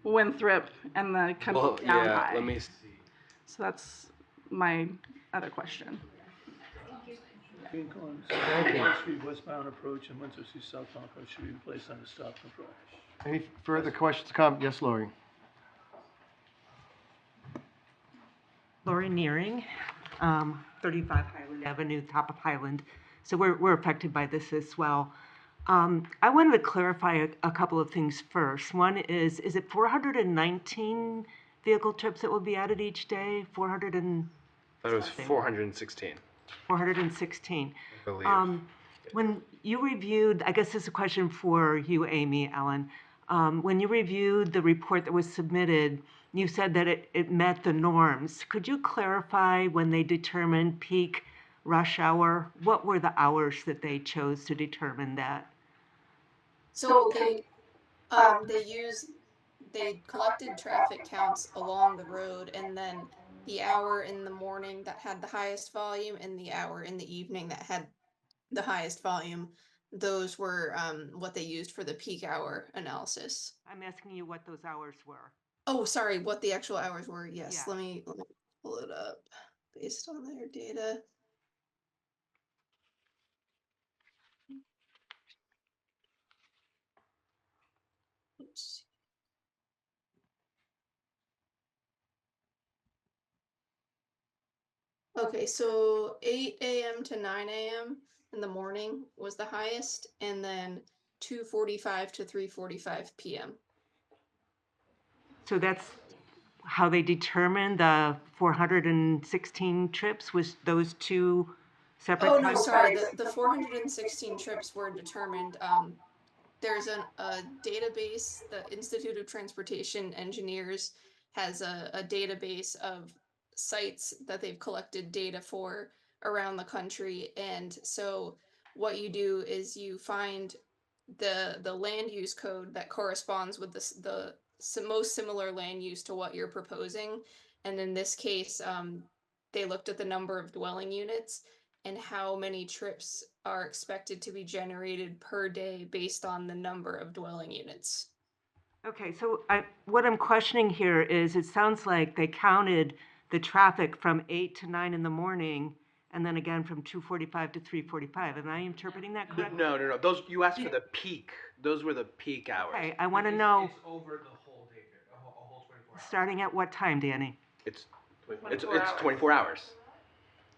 Winthrop and the coming Well, down yeah, high? let me see. So that's my other question. Lincoln, Wall Street westbound approach and Windsor Street southbound approach should be placed under stop control. Any further questions, comments? Yes, Lori. Lori Nearing, 35 Highland Avenue, top of Highland. So we're affected by this as well. I wanted to clarify a couple of things first. One is it 419 vehicle trips that will be added each day? 400 and... That was 416. 416. I believe. When you reviewed, I guess this is a question for you, Amy, Ellen. When you reviewed the report that was submitted, you said that it met the norms. Could you clarify when they determined peak rush hour? What were the hours that they chose to determine that? So they use they collected traffic counts along the road, and then the hour in the morning that had the highest volume and the hour in the evening that had the highest volume, those were what they used for the peak hour analysis. I'm asking you what those hours were. Oh, sorry, what the actual hours were. Yes, Yeah. let me pull it up based on their data. Oops. Okay, so 8 a.m. to 9 a.m. in the morning was the highest, and then 2:45 to 3:45 p.m. So that's how they determined the 416 trips, was those two separate Oh no, times? sorry. The 416 trips were determined. There's a database. The Institute of Transportation Engineers has a database of sites that they've collected data for around the country, and so what you do is you find the land use code that corresponds with most similar land use to what you're proposing, and in this case, they looked at the number of dwelling units and how many trips are expected to be generated per day based on the number of dwelling units. Okay, so what I'm questioning here is it sounds like they counted the traffic from 8 to 9 in the morning and then again from 2:45 to 3:45. Am I interpreting that correctly? No. Those, you asked for the peak. Those were the peak hours. Okay, I want to know, It's over the whole day period, a whole 24 hours. starting at what time, Danny? It's 24 hours.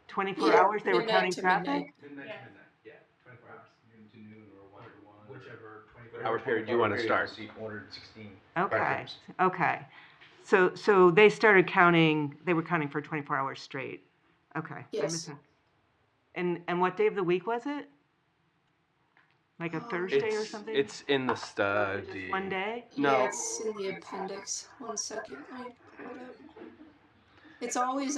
24 hours they were midnight counting to traffic? Midnight to midnight, yeah, 24 hours. Noon to noon or 1 to 1. Whichever 24-hour period you want to start. 416. Okay, okay. So they started counting, they were counting for 24 hours straight. Okay. Yes. And what day of the week was it? Like a Thursday or something? It's in the study. One day? No. Yeah, it's in the appendix. 1 second, let me pull it up. It's always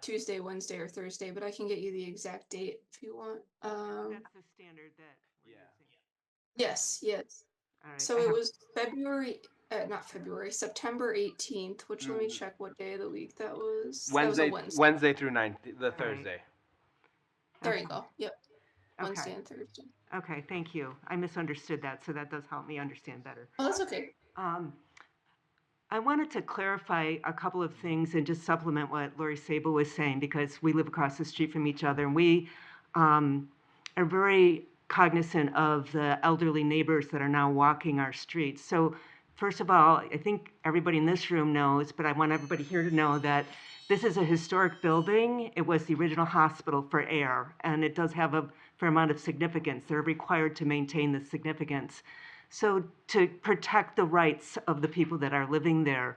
Tuesday, Wednesday, or Thursday, but I can get you the exact date if you want. That's the standard that we're using. Yes, yes. All right. So it was not February, September 18th, which let me check what day of the week that was. That was a Wednesday. Wednesday through 9th, the Thursday. There you go. Yep. Okay. Wednesday and Thursday. Okay, thank you. I misunderstood that, so that does help me understand better. Oh, that's okay. I wanted to clarify a couple of things and just supplement what Lori Sable was saying, because we live across the street from each other, and we are very cognizant of the elderly neighbors that are now walking our streets. So first of all, I think everybody in this room knows, but I want everybody here to know that this is a historic building. It was the original hospital for Ayer, and it does have a fair amount of significance. They're required to maintain the significance. So to protect the rights of the people that are living there,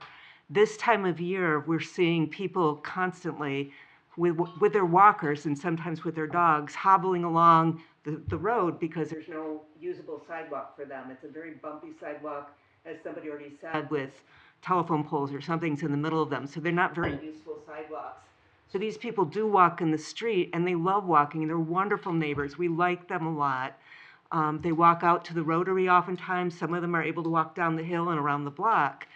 this time of year, we're seeing people constantly with their walkers and sometimes with their dogs hobbling along the road because there's no usable sidewalk for them. It's a very bumpy sidewalk, as somebody already said, with telephone poles or something's in the middle of them. So they're not very useful sidewalks. So these people do walk in the street, and they love walking. They're wonderful neighbors. We like them a lot. They walk out to the Rotary oftentimes. Some of them are able to walk down the hill and around the block.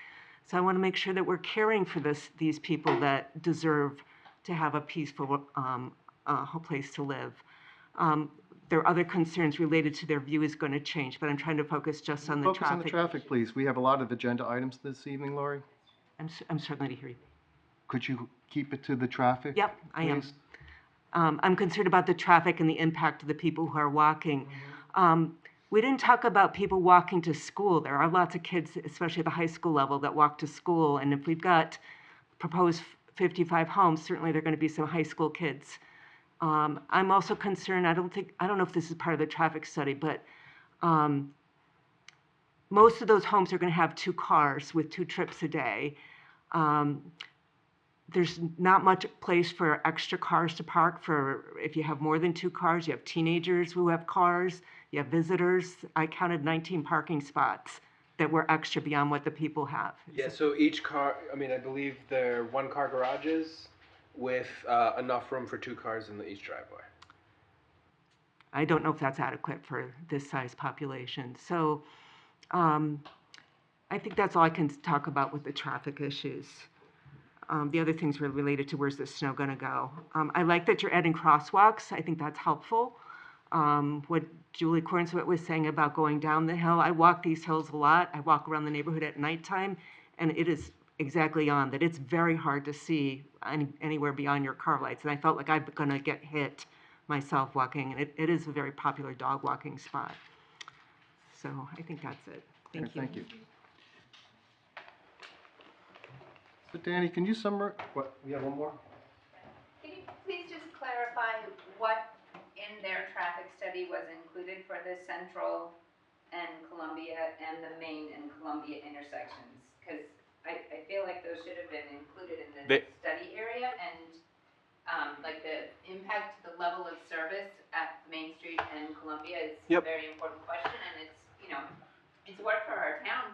So I want to make sure that we're caring for these people that deserve to have a peaceful place to live. There are other concerns related to their view is going to change, but I'm trying to focus just on the traffic. Focus on the traffic, please. We have a lot of agenda items this evening, Lori. I'm struggling to hear you. Could you keep it to the traffic? Yep, I am. please? I'm concerned about the traffic and the impact of the people who are walking. We didn't talk about people walking to school. There are lots of kids, especially at the high school level, that walk to school. And if we've got proposed 55 homes, certainly there are going to be some high school kids. I'm also concerned, I don't know if this is part of the traffic study, but most of those homes are going to have 2 cars with 2 trips a day. There's not much place for extra cars to park for if you have more than 2 cars. You have teenagers who have cars. You have visitors. I counted 19 parking spots that were extra beyond what the people have. Yeah, so each car, I believe they're 1-car garages with enough room for 2 cars in each driveway. I don't know if that's adequate for this size population. So I think that's all I can talk about with the traffic issues. The other things were related to where's the snow gonna go. I like that you're adding crosswalks. I think that's helpful. What Julie Cornswet was saying about going down the hill, I walk these hills a lot. I walk around the neighborhood at nighttime, and it is exactly on that. It's very hard to see anywhere beyond your car lights, and I felt like I'm gonna get hit myself walking, and it is a very popular dog walking spot. So I think that's it. Thank you. Thank you. So Danny, can you summarize, what, we have one more? Can you please just clarify what in their traffic study was included for the Central and Columbia and the Main and Columbia intersections? Because I feel like those should have been included in the study area, and like the impact to the level of service at Main Street and Columbia is a very important question, and it's, you know, it's work for our town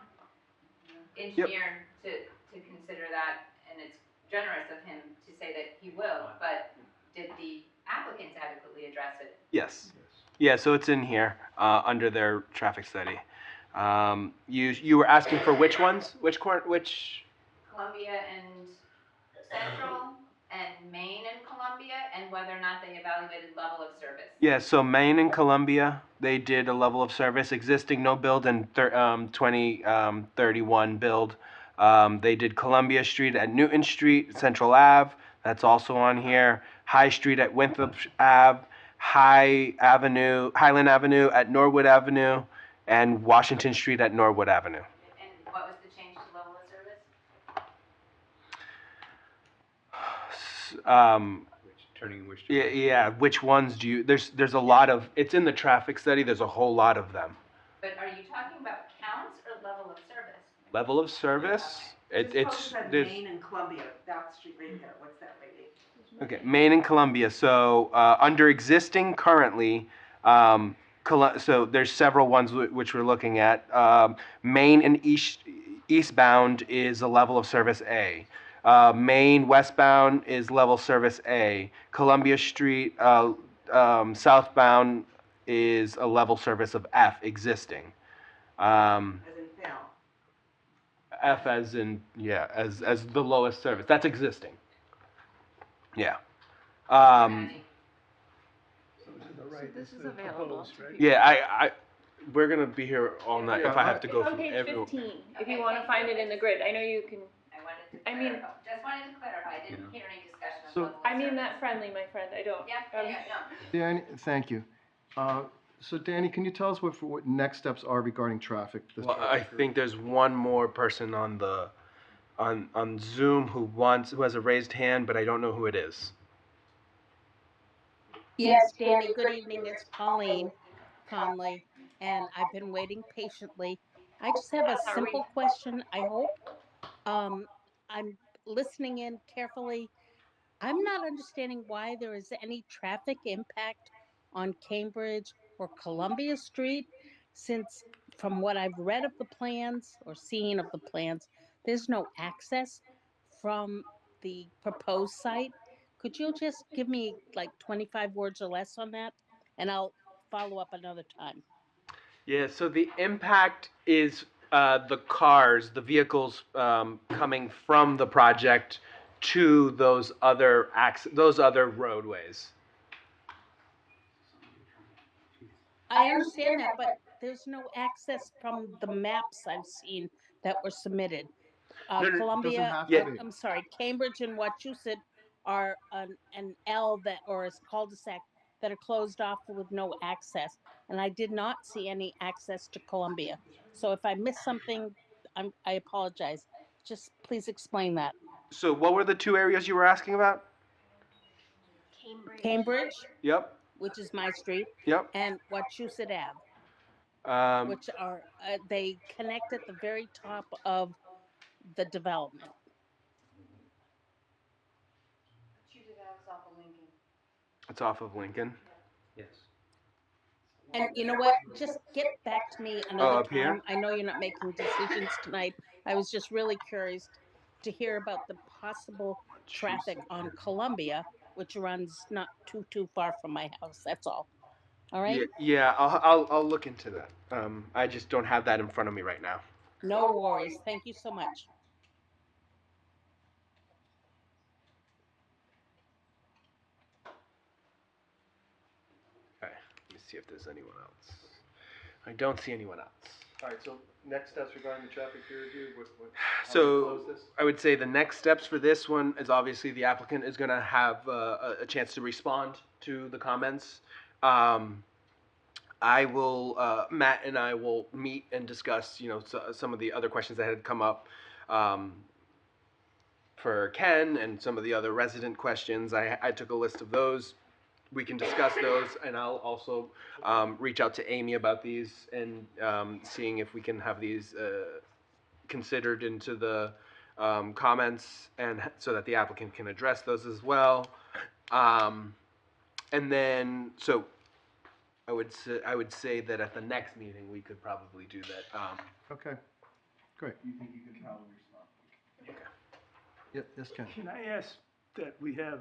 engineer to consider that, and it's generous of him to say that he will, but did the applicants adequately address it? Yes. Yeah, so it's in here, under their traffic study. You were asking for which ones? Which? Columbia and Central and Maine and Columbia, and whether or not they evaluated level of service. Yeah, so Maine and Columbia, they did a level of service, existing no build and 2031 build. They did Columbia Street at Newton Street, Central Ave, that's also on here. High Street at Winthrop Ave, Highland Avenue at Norwood Avenue, and Washington Street at Norwood Avenue. And what was the change to level of service? Yeah, which ones do you, there's a lot of, it's in the traffic study, there's a whole lot of them. But are you talking about counts or level of service? Level of service, it's, there's, Maine and Columbia, that street right there, what's that rating? okay, Maine and Columbia, so, under existing currently, so there's several ones which we're looking at. Maine and eastbound is a level of service A. Maine westbound is level service A. Columbia Street southbound is a level service of F, existing. As in fail. F as in, yeah, as the lowest service. That's existing. Yeah. This is available. Yeah, we're gonna be here all night if I have to go It's on through page every. 15, if you want to find it in the grid. I know you can, Just wanted to clarify, I didn't hear any discussion of So- level of I mean service. that friendly, my friend, I don't. No. Danny, thank you. So Danny, can you tell us what next steps are regarding traffic? Well, I think there's one more person on the, on Zoom who has a raised hand, but I don't know who it is. Yes, Danny, good evening. It's Pauline Conley, and I've been waiting patiently. I just have a simple question, I hope. I'm listening in carefully. I'm not understanding why there is any traffic impact on Cambridge or Columbia Street, since from what I've read of the plans or seen of the plans, there's no access from the proposed site. Could you just give me like 25 words or less on that? And I'll follow up another time. Yeah, so the impact is the vehicles coming from the project to those other roadways. I understand that, but there's no access from the maps I've seen that were submitted. No, no, it doesn't Columbia, have to be. I'm sorry, Cambridge and Wachusett are an L that, or a cul-de-sac that are closed off with no access. And I did not see any access to Columbia. So if I missed something, I apologize. Just please explain that. So what were the two areas you were asking about? Cambridge, Yep. which is my street, Yep. and Wachusett Ave, which are, they connect at the very top of the development. It's off of Lincoln. Yes. And you know what? Just get back to me another up here? time. I know you're not making decisions tonight. I was just really curious to hear about the possible traffic on Columbia, which runs not too far from my house. That's all. All right? Yeah, I'll look into that. I just don't have that in front of me right now. No worries. Thank you so much. Okay, let me see if there's anyone else. I don't see anyone else. All right, so next steps regarding the traffic peer review, how do we So close this? I would say the next steps for this one is obviously the applicant is going to have a chance to respond to the comments. I will, Matt and I will meet and discuss, some of the other questions that had come up for Ken and some of the other resident questions. I took a list of those. We can discuss those, and I'll also reach out to Amy about these and seeing if we can have these considered into the comments, and so that the applicant can address those as well. And then, so I would say that at the next meeting we could probably do that. Okay, great. You think you can probably respond? Okay. Yep, yes, Ken. Can I ask that we have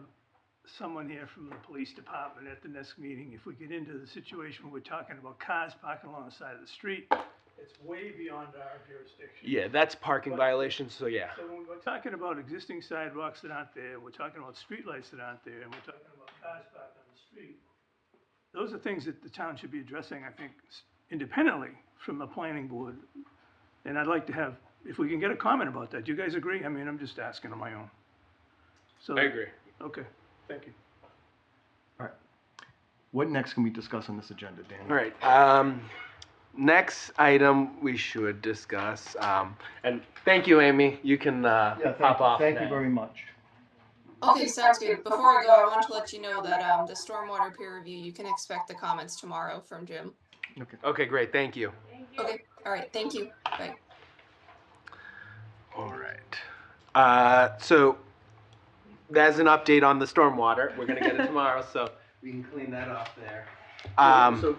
someone here from the police department at the next meeting, if we get into the situation where we're talking about cars parking along the side of the street, it's way beyond our jurisdiction. Yeah, that's parking violations, so yeah. So when we're talking about existing sidewalks that aren't there, we're talking about streetlights that aren't there, and we're talking about cars parked on the street, those are things that the town should be addressing, I think, independently from the planning board. And I'd like to have, if we can get a comment about that. Do you guys agree? I mean, I'm just asking on my own. So, I agree. Okay, thank you. All right. What next can we discuss on this agenda, Danny? All right. Next item we should discuss, and thank you, Amy. You can hop off Thank you now. very much. Okay, sounds good. Before I go, I want to let you know that the stormwater peer review, you can expect the comments tomorrow from Jim. Okay. Okay, great. Thank you. Okay, all right, thank you. Bye. All right. So that's an update on the stormwater. We're gonna get it tomorrow, so we can clean that off there. So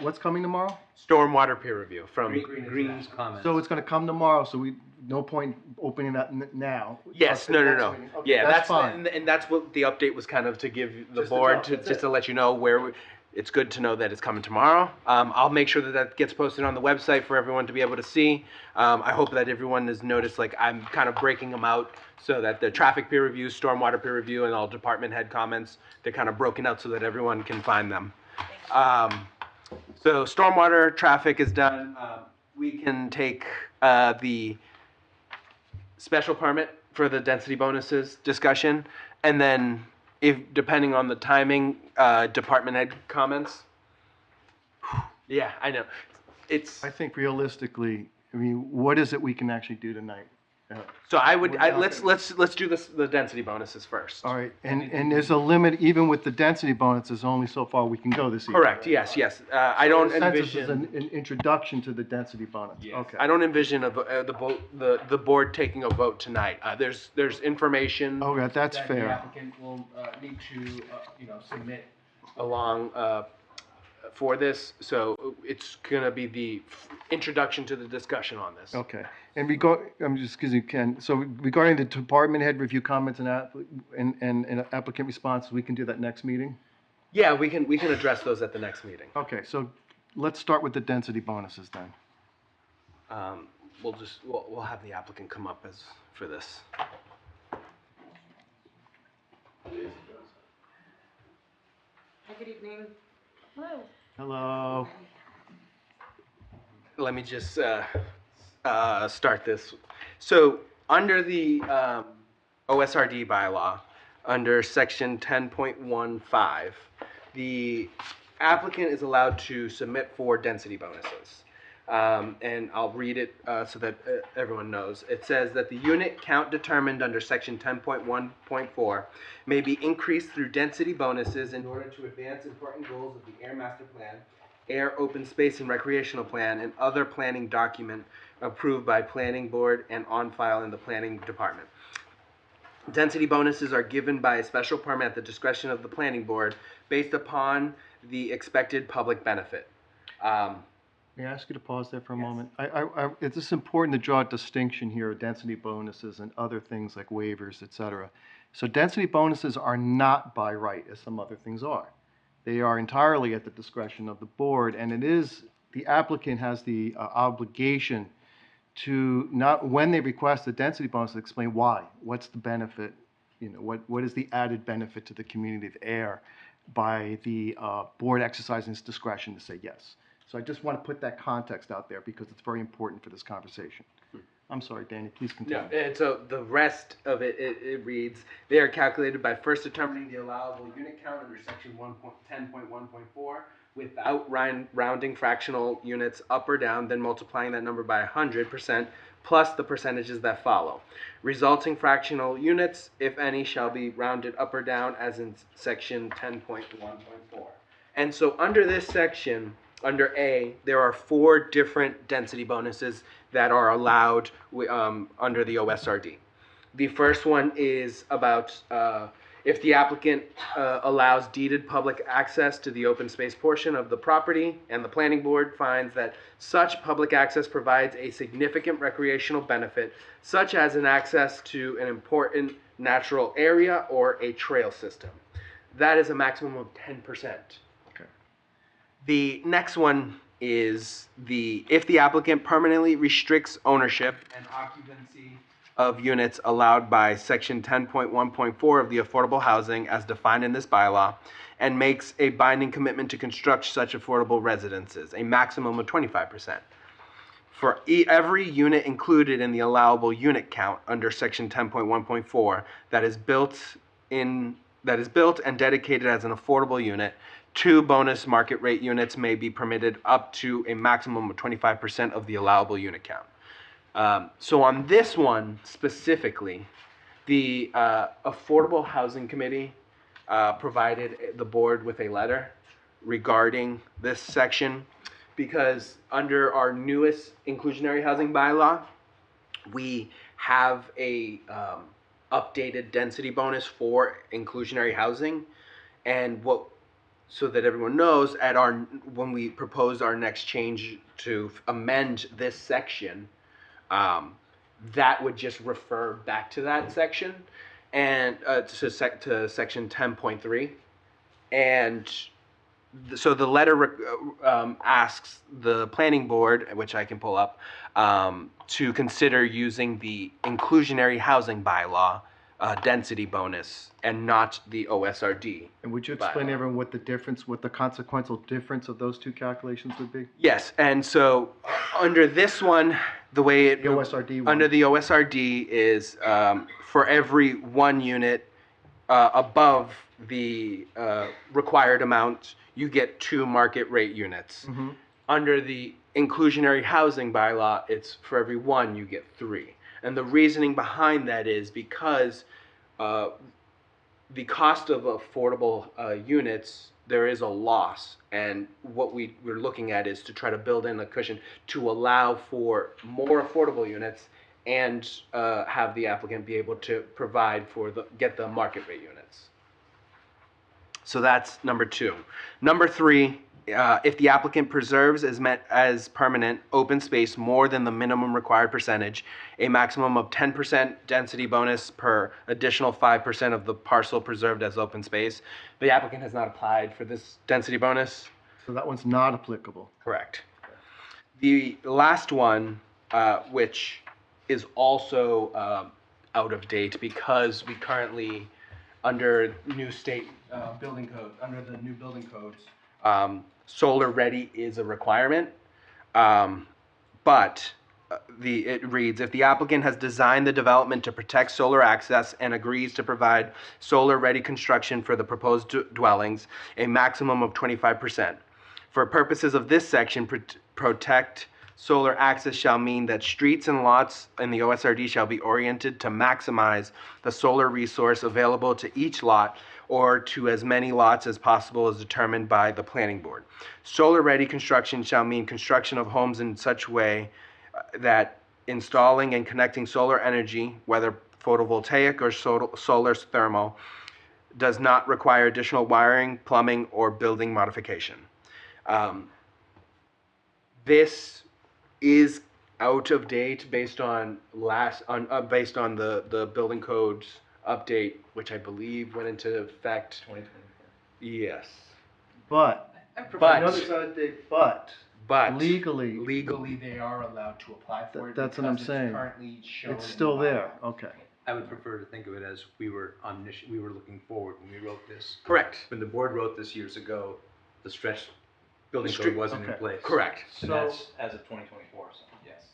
what's coming tomorrow? Stormwater peer review from Green's comments. So it's gonna come tomorrow, so no point opening that now. Yes, Up to the no. next meeting. Okay, Yeah, that's fine. and that's what the update was kind of to give the Just to board, tell- to that's just it. to let you know where it's good to know that it's coming tomorrow. I'll make sure that that gets posted on the website for everyone to be able to see. I hope that everyone has noticed, like, I'm kind of breaking them out so that the traffic peer review, stormwater peer review, and all department head comments, they're kind of broken out so that everyone can find them. So stormwater traffic is done. We can take the special permit for the density bonuses discussion, and then if, depending on the timing, department head comments. Yeah, I know. I think realistically, I mean, what is it we can actually do tonight? So We're not let's do the density bonuses first. All right, and there's a limit, even with the density bonus, there's only so far we can go this evening. Correct, yes. I don't In a sense, this is envision, an introduction to the density bonus. yes. Okay. I don't envision the board taking a vote tonight. There's information. Okay, that's that the fair. applicant will need to, submit along for this, so it's gonna be the introduction to the discussion on this. Okay, and I'm just, because you can, so regarding the department head review comments and applicant responses, we can do that next meeting? Yeah, we can address those at the next meeting. Okay, so let's start with the density bonuses then. We'll have the applicant come up for this. Hi, good evening. Hello. Hello. Let me just start this. So under the OSRD bylaw, under section 10.15, the applicant is allowed to submit for density bonuses. And I'll read it so that everyone knows. It says that the unit count determined under section 10.1.4 may be increased through density bonuses in order to advance important goals of the Air Master Plan, Air Open Space and Recreational Plan, and other planning document approved by Planning Board and on file in the Planning Department. Density bonuses are given by a special permit at the discretion of the Planning Board based upon the expected public benefit. May I ask you to pause there for a moment? It's just important to draw a distinction here of density bonuses and other things like waivers, et cetera. So density bonuses are not by right, as some other things are. They are entirely at the discretion of the board, and it is, the applicant has the obligation to not, when they request a density bonus, explain why. What's the benefit? What is the added benefit to the community of Ayer by the board exercising its discretion to say yes? So I just want to put that context out there because it's very important for this conversation. I'm sorry, Danny, please continue. No, and so the rest of it reads, they are calculated by first determining the allowable unit count under section 10.1.4 without rounding fractional units up or down, then multiplying that number by 100% plus the percentages that follow. Resulting fractional units, if any, shall be rounded up or down as in section 10.1.4. And so under this section, under A, there are 4 different density bonuses that are allowed under the OSRD. The first one is about if the applicant allows deeded public access to the open space portion of the property and the planning board finds that such public access provides a significant recreational benefit, such as an access to an important natural area or a trail system. That is a maximum of 10%. The next one is if the applicant permanently restricts ownership and occupancy of units allowed by section 10.1.4 of the Affordable Housing as defined in this bylaw and makes a binding commitment to construct such affordable residences, a maximum of 25%. For every unit included in the allowable unit count under section 10.1.4 that is built and dedicated as an affordable unit, 2 bonus market rate units may be permitted up to a maximum of 25% of the allowable unit count. So on this one specifically, the Affordable Housing Committee provided the board with a letter regarding this section because under our newest inclusionary housing bylaw, we have a updated density bonus for inclusionary housing, and so that everyone knows, when we proposed our next change to amend this section, that would just refer back to that section and to section 10.3. And so the letter asks the planning board, which I can pull up, to consider using the inclusionary housing bylaw density bonus and not the OSRD. And would you explain to everyone what the consequential difference of those 2 calculations would be? Yes, and so under this one, the way it... The OSRD one. Under the OSRD is for every 1 unit above the required amount, you get 2 market rate units. Mm-hmm. Under the inclusionary housing bylaw, it's for every 1 you get 3. And the reasoning behind that is because the cost of affordable units, there is a loss. And what we're looking at is to try to build in a cushion to allow for more affordable units and have the applicant be able to provide get the market rate units. So that's number 2. Number 3, if the applicant preserves as permanent open space more than the minimum required percentage, a maximum of 10% density bonus per additional 5% of the parcel preserved as open space. The applicant has not applied for this density bonus. So that one's not applicable. Correct. The last one, which is also out of date because we currently, under new state building code, under the new building codes, solar ready is a requirement, but it reads, if the applicant has designed the development to protect solar access and agrees to provide solar ready construction for the proposed dwellings, a maximum of 25%. For purposes of this section, protect solar access shall mean that streets and lots in the OSRD shall be oriented to maximize the solar resource available to each lot or to as many lots as possible as determined by the planning board. Solar-ready construction shall mean construction of homes in such way that installing and connecting solar energy, whether photovoltaic or solar thermal, does not require additional wiring, plumbing, or building modification. This is out of date based on the building codes update, which I believe went into effect 2024. Yes. But I know it's out of date, but but Legally, they are allowed to apply for it. that's what I'm because saying. It's currently shown It's in the still there, bylaw. okay. I would prefer to think of it as we were looking forward when we wrote this. Correct. When the board wrote this years ago, the stretch building Stri- code wasn't in okay. place. Correct. And that's as of 2024, so yes.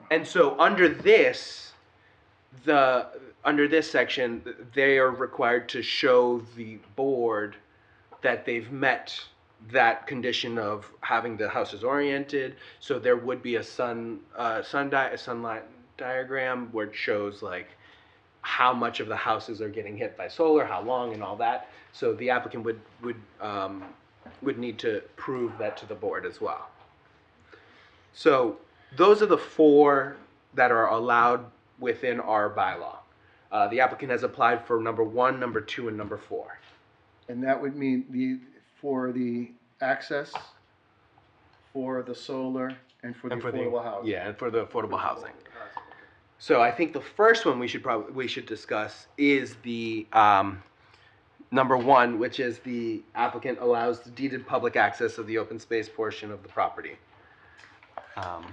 And so under this section, they are required to show the board that they've met that condition of having the houses oriented. So there would be a sunlight diagram where it shows like how much of the houses are getting hit by solar, how long, and all that. So the applicant would need to prove that to the board as well. So those are the 4 that are allowed within our bylaw. The applicant has applied for number 1, number 2, and number 4. And that would mean for the access, for the solar, and for the affordable housing. Yeah, and for the affordable housing. So I think the first one we should discuss is the number 1, which is the applicant allows the deeded public access of the open space portion of the property. I'll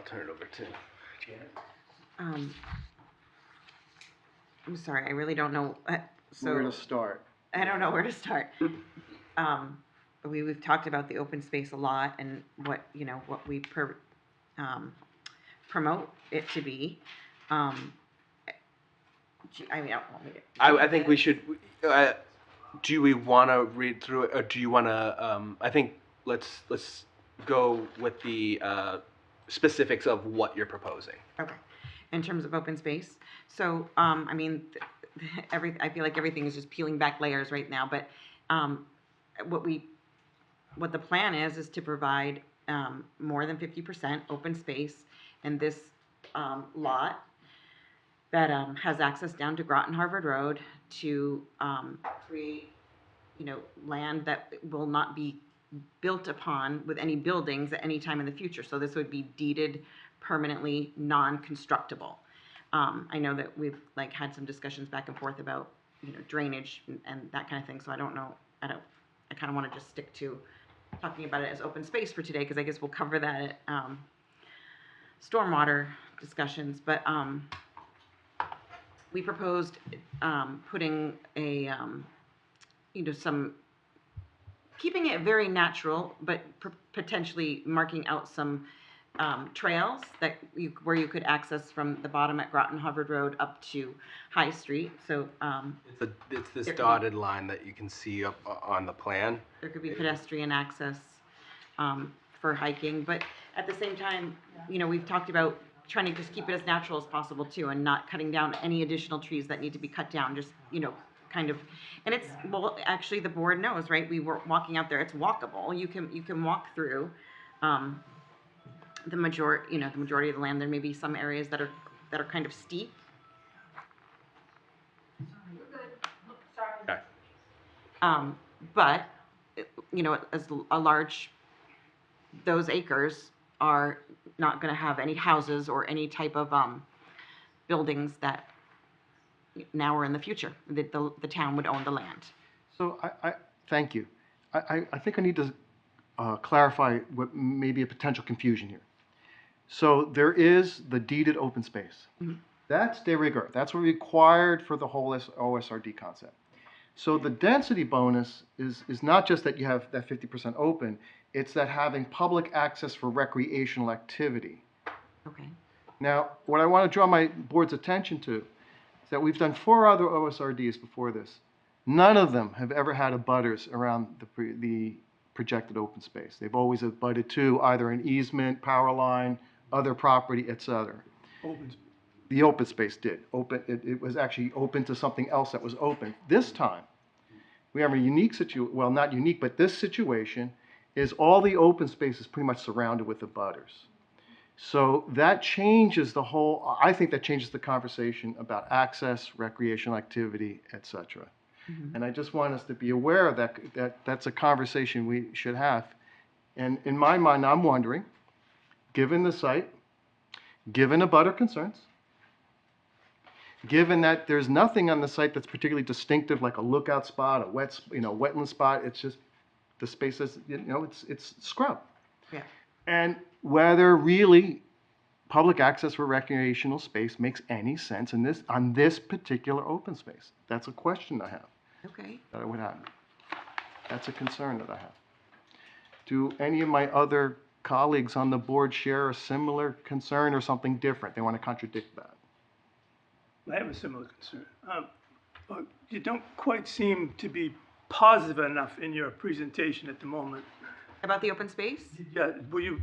turn it over to Janet. I'm sorry, I really don't know. Where to start? I don't know where to start. We've talked about the open space a lot and what we promote it to be. I mean, I don't want me to. I think we should. Do we want to read through it, or do you want to? I think let's go with the specifics of what you're proposing. Okay. In terms of open space, so I mean, I feel like everything is just peeling back layers right now. But what the plan is to provide more than 50% open space in this lot that has access down to Groton Harvard Road to create, land that will not be built upon with any buildings at any time in the future. So this would be deeded permanently non-constructible. I know that we've had some discussions back and forth about drainage and that kind of thing. So I don't know. I kind of want to just stick to talking about it as open space for today because I guess we'll cover that at stormwater discussions. But we proposed putting a keeping it very natural, but potentially marking out some trails where you could access from the bottom at Groton Harvard Road up to High Street. So it's this dotted line that you can see up on the plan. There could be pedestrian access for hiking, but at the same time, we've talked about trying to just keep it as natural as possible too, and not cutting down any additional trees that need to be cut down. Just kind of, and it's actually the board knows, right? We were walking out there; it's walkable. You can walk through. The majority of the land. There may be some areas that are kind of steep. Okay. But as those acres are not going to have any houses or any type of buildings that now or in the future the town would own the land. So I thank you. I think I need to clarify what may be a potential confusion here. So there is the deeded open space. Mm-hmm. That's de rigueur. That's what required for the whole OSRD concept. So the density bonus is not just that you have that 50% open, it's that having public access for recreational activity. Okay. Now, what I want to draw my board's attention to is that we've done 4 other OSRDs before this. None of them have ever had abutters around the projected open space. They've always abutted to either an easement, power line, other property, etc. The open space did. It was actually open to something else that was open. This time, we have a unique situation, well, not unique, but this situation is all the open space is pretty much surrounded with abutters. So that changes I think that changes the conversation about access, recreational activity, etc. Mm-hmm. And I just want us to be aware of that that's a conversation we should have. And in my mind, I'm wondering, given the site, given abutter concerns, given that there's nothing on the site that's particularly distinctive, like a lookout spot, a wetland spot, it's just, the space is, it's scrub. Yeah. And whether really public access for recreational space makes any sense on this particular open space. That's a question I have. Okay. That I would have. That's a concern that I have. Do any of my other colleagues on the board share a similar concern or something different? They want to contradict that. I have a similar concern. You don't quite seem to be positive enough in your presentation at the moment. About the open space? Yeah, are you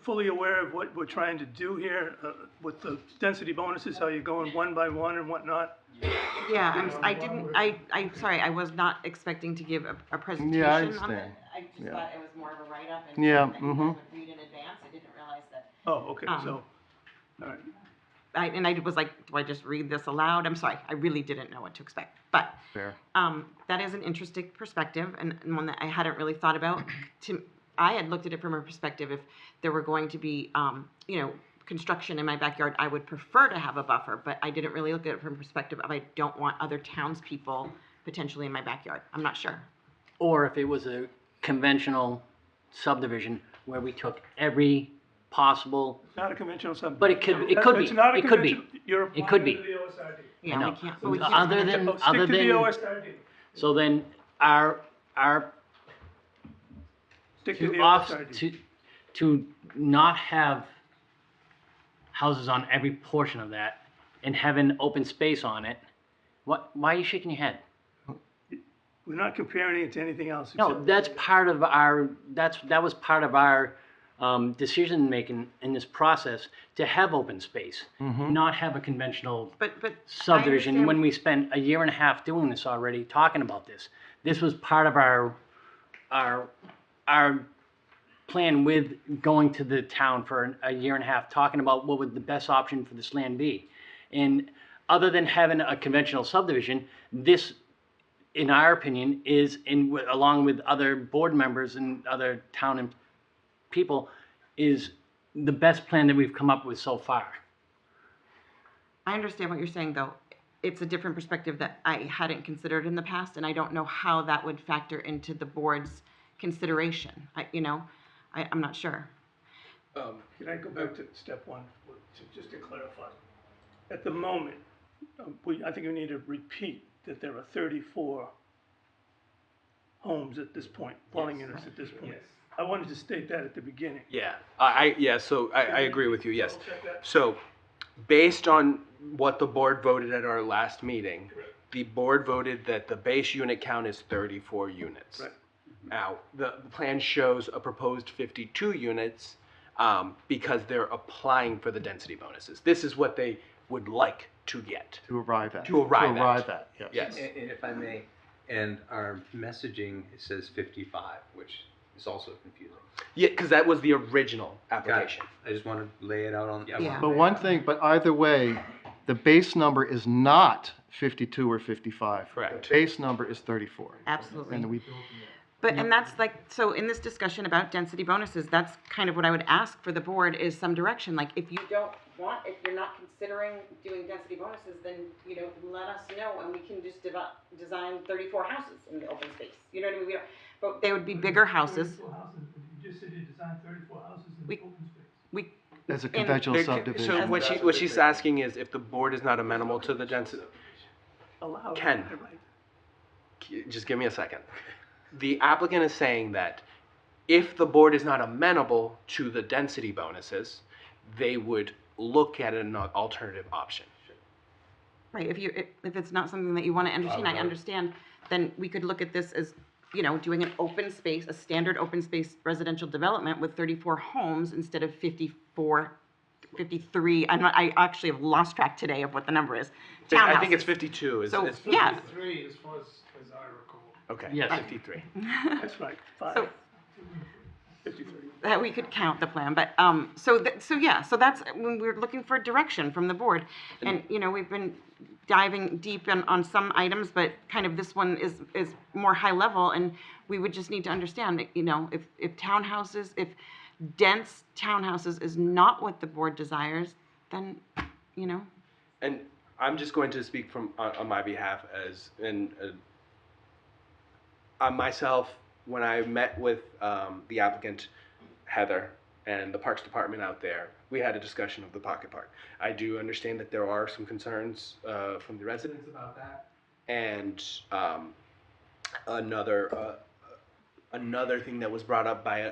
fully aware of what we're trying to do here with the density bonuses, how you're going one by one and whatnot? Yeah, I'm sorry, I was not expecting to give a presentation Yeah, I on it. understand. I just Yeah. thought it was more of a write-up and Yeah, something that you guys would read in advance. I didn't realize that. Oh, okay, so, all right. I was like, do I just read this aloud? I'm sorry, I really didn't know what to expect. But Fair. that is an interesting perspective and one that I hadn't really thought about. I had looked at it from a perspective if there were going to be, construction in my backyard, I would prefer to have a buffer, but I didn't really look at it from a perspective of I don't want other townspeople potentially in my backyard. I'm not sure. Or if it was a conventional subdivision where we took every possible, It's not a conventional subdivision. but it could be, It's not a it could be, conventional, you're it could be. applying to the OSRD. Yeah, I know. we can't. But we can't Other than, Stick other to the than, OSRD. so then our, Stick to the to OSRD. to not have houses on every portion of that and having open space on it, why are you shaking your head? We're not comparing it to anything else. No, except- that's part of our, that was part of our decision-making in this process, to have open space, not have a conventional But subdivision, understand- when we spent a year and a half doing this already, talking about this. This was part of our plan with going to the town for a year and a half, talking about what would the best option for this land be. And other than having a conventional subdivision, this, in our opinion, is, along with other board members and other town people, is the best plan that we've come up with so far. I understand what you're saying, though. It's a different perspective that I hadn't considered in the past, and I don't know how that would factor into the board's consideration. I'm not sure. Can I go back to step one, just to clarify? At the moment, I think we need to repeat that there are 34 homes at this point, dwelling units at this point. I wanted to state that at the beginning. Yeah, so I agree with you, yes. So, based on what the board voted at our last meeting, the board voted that the base unit count is 34 units. Right. Now, the plan shows a proposed 52 units because they're applying for the density bonuses. This is what they would like to get. To arrive at. To arrive at, yes. Yes. And if I may, and our messaging, it says 55, which is also confusing. Yeah, because that was the original application. I just want to lay it out on. Yeah. But either way, the base number is not 52 or 55. Correct. The base number is 34. Absolutely. And we And that's so in this discussion about density bonuses, that's kind of what I would ask for the board is some direction. Like, if you're not considering doing density bonuses, then, let us know and we can just design 34 houses in the open space. You know what I mean? But they would be bigger houses. 34 houses, but you just said you designed 34 houses in the open space. As a conventional subdivision. So what she's asking is if the board is not amenable to the density. Allowed. Ken, just give me a second. The applicant is saying that if the board is not amenable to the density bonuses, they would look at an alternative option. Right, if it's not something that you want to entertain, I understand, then we could look at this as, doing an open space, a standard open space residential development with 34 homes instead of 54, 53. I actually have lost track today of what the number is. I think it's 52. Yeah. 53 as far as I recall. Okay, Yes. 53. That's right, So- 53. That we could count the plan, but, so that's when we're looking for direction from the board. And, we've been diving deep on some items, but kind of this one is more high level, and we would just need to understand that, if townhouses, if dense townhouses is not what the board desires, then, And I'm just going to speak on my behalf on myself. When I met with the applicant, Heather, and the Parks Department out there, we had a discussion of the pocket park. I do understand that there are some concerns from the residents about that, and another thing that was brought up by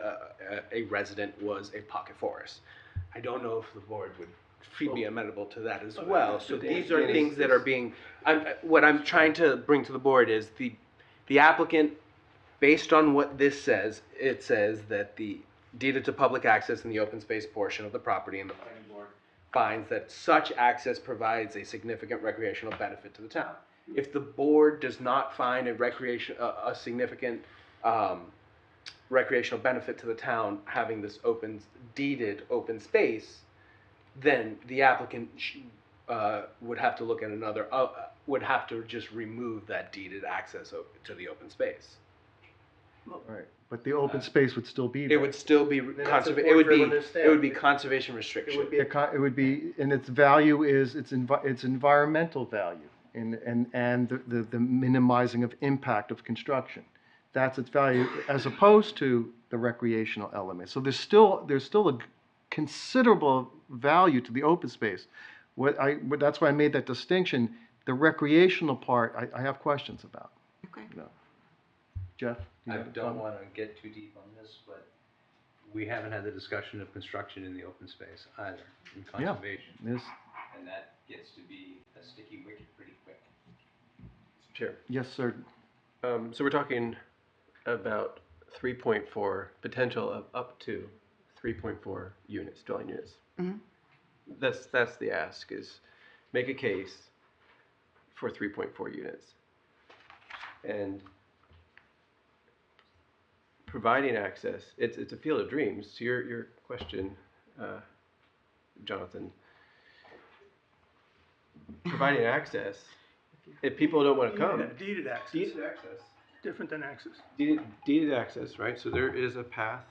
a resident was a pocket forest. I don't know if the board would be amenable to that as well. So these are things that are being. What I'm trying to bring to the board is the applicant, based on what this says, it says that the deeded to public access in the open space portion of the property, and the planning board finds that such access provides a significant recreational benefit to the town. If the board does not find a significant recreational benefit to the town having this deeded open space, then the applicant would have to look at would have to just remove that deeded access to the open space. Right, but the open space would still be there. It would still be it would be conservation restriction. It would be, and its value is its environmental value and the minimizing of impact of construction. That's its value as opposed to the recreational element. So there's still a considerable value to the open space. That's why I made that distinction. The recreational part, I have questions about. Okay. You know. Jeff? I don't want to get too deep on this, but we haven't had the discussion of construction in the open space either, in conservation. Yeah, and that gets to be a sticky wicket pretty quick. Chair. Yes, sir. So we're talking about 3.4, potential of up to 3.4 units, dwelling units. Mm-hmm. That's the ask, is make a case for 3.4 units. And providing access, it's a field of dreams. To your question, Jonathan, providing access, if people don't want to come. Deeded access. Deeded access. Different than access. Deeded access, right? So there is a path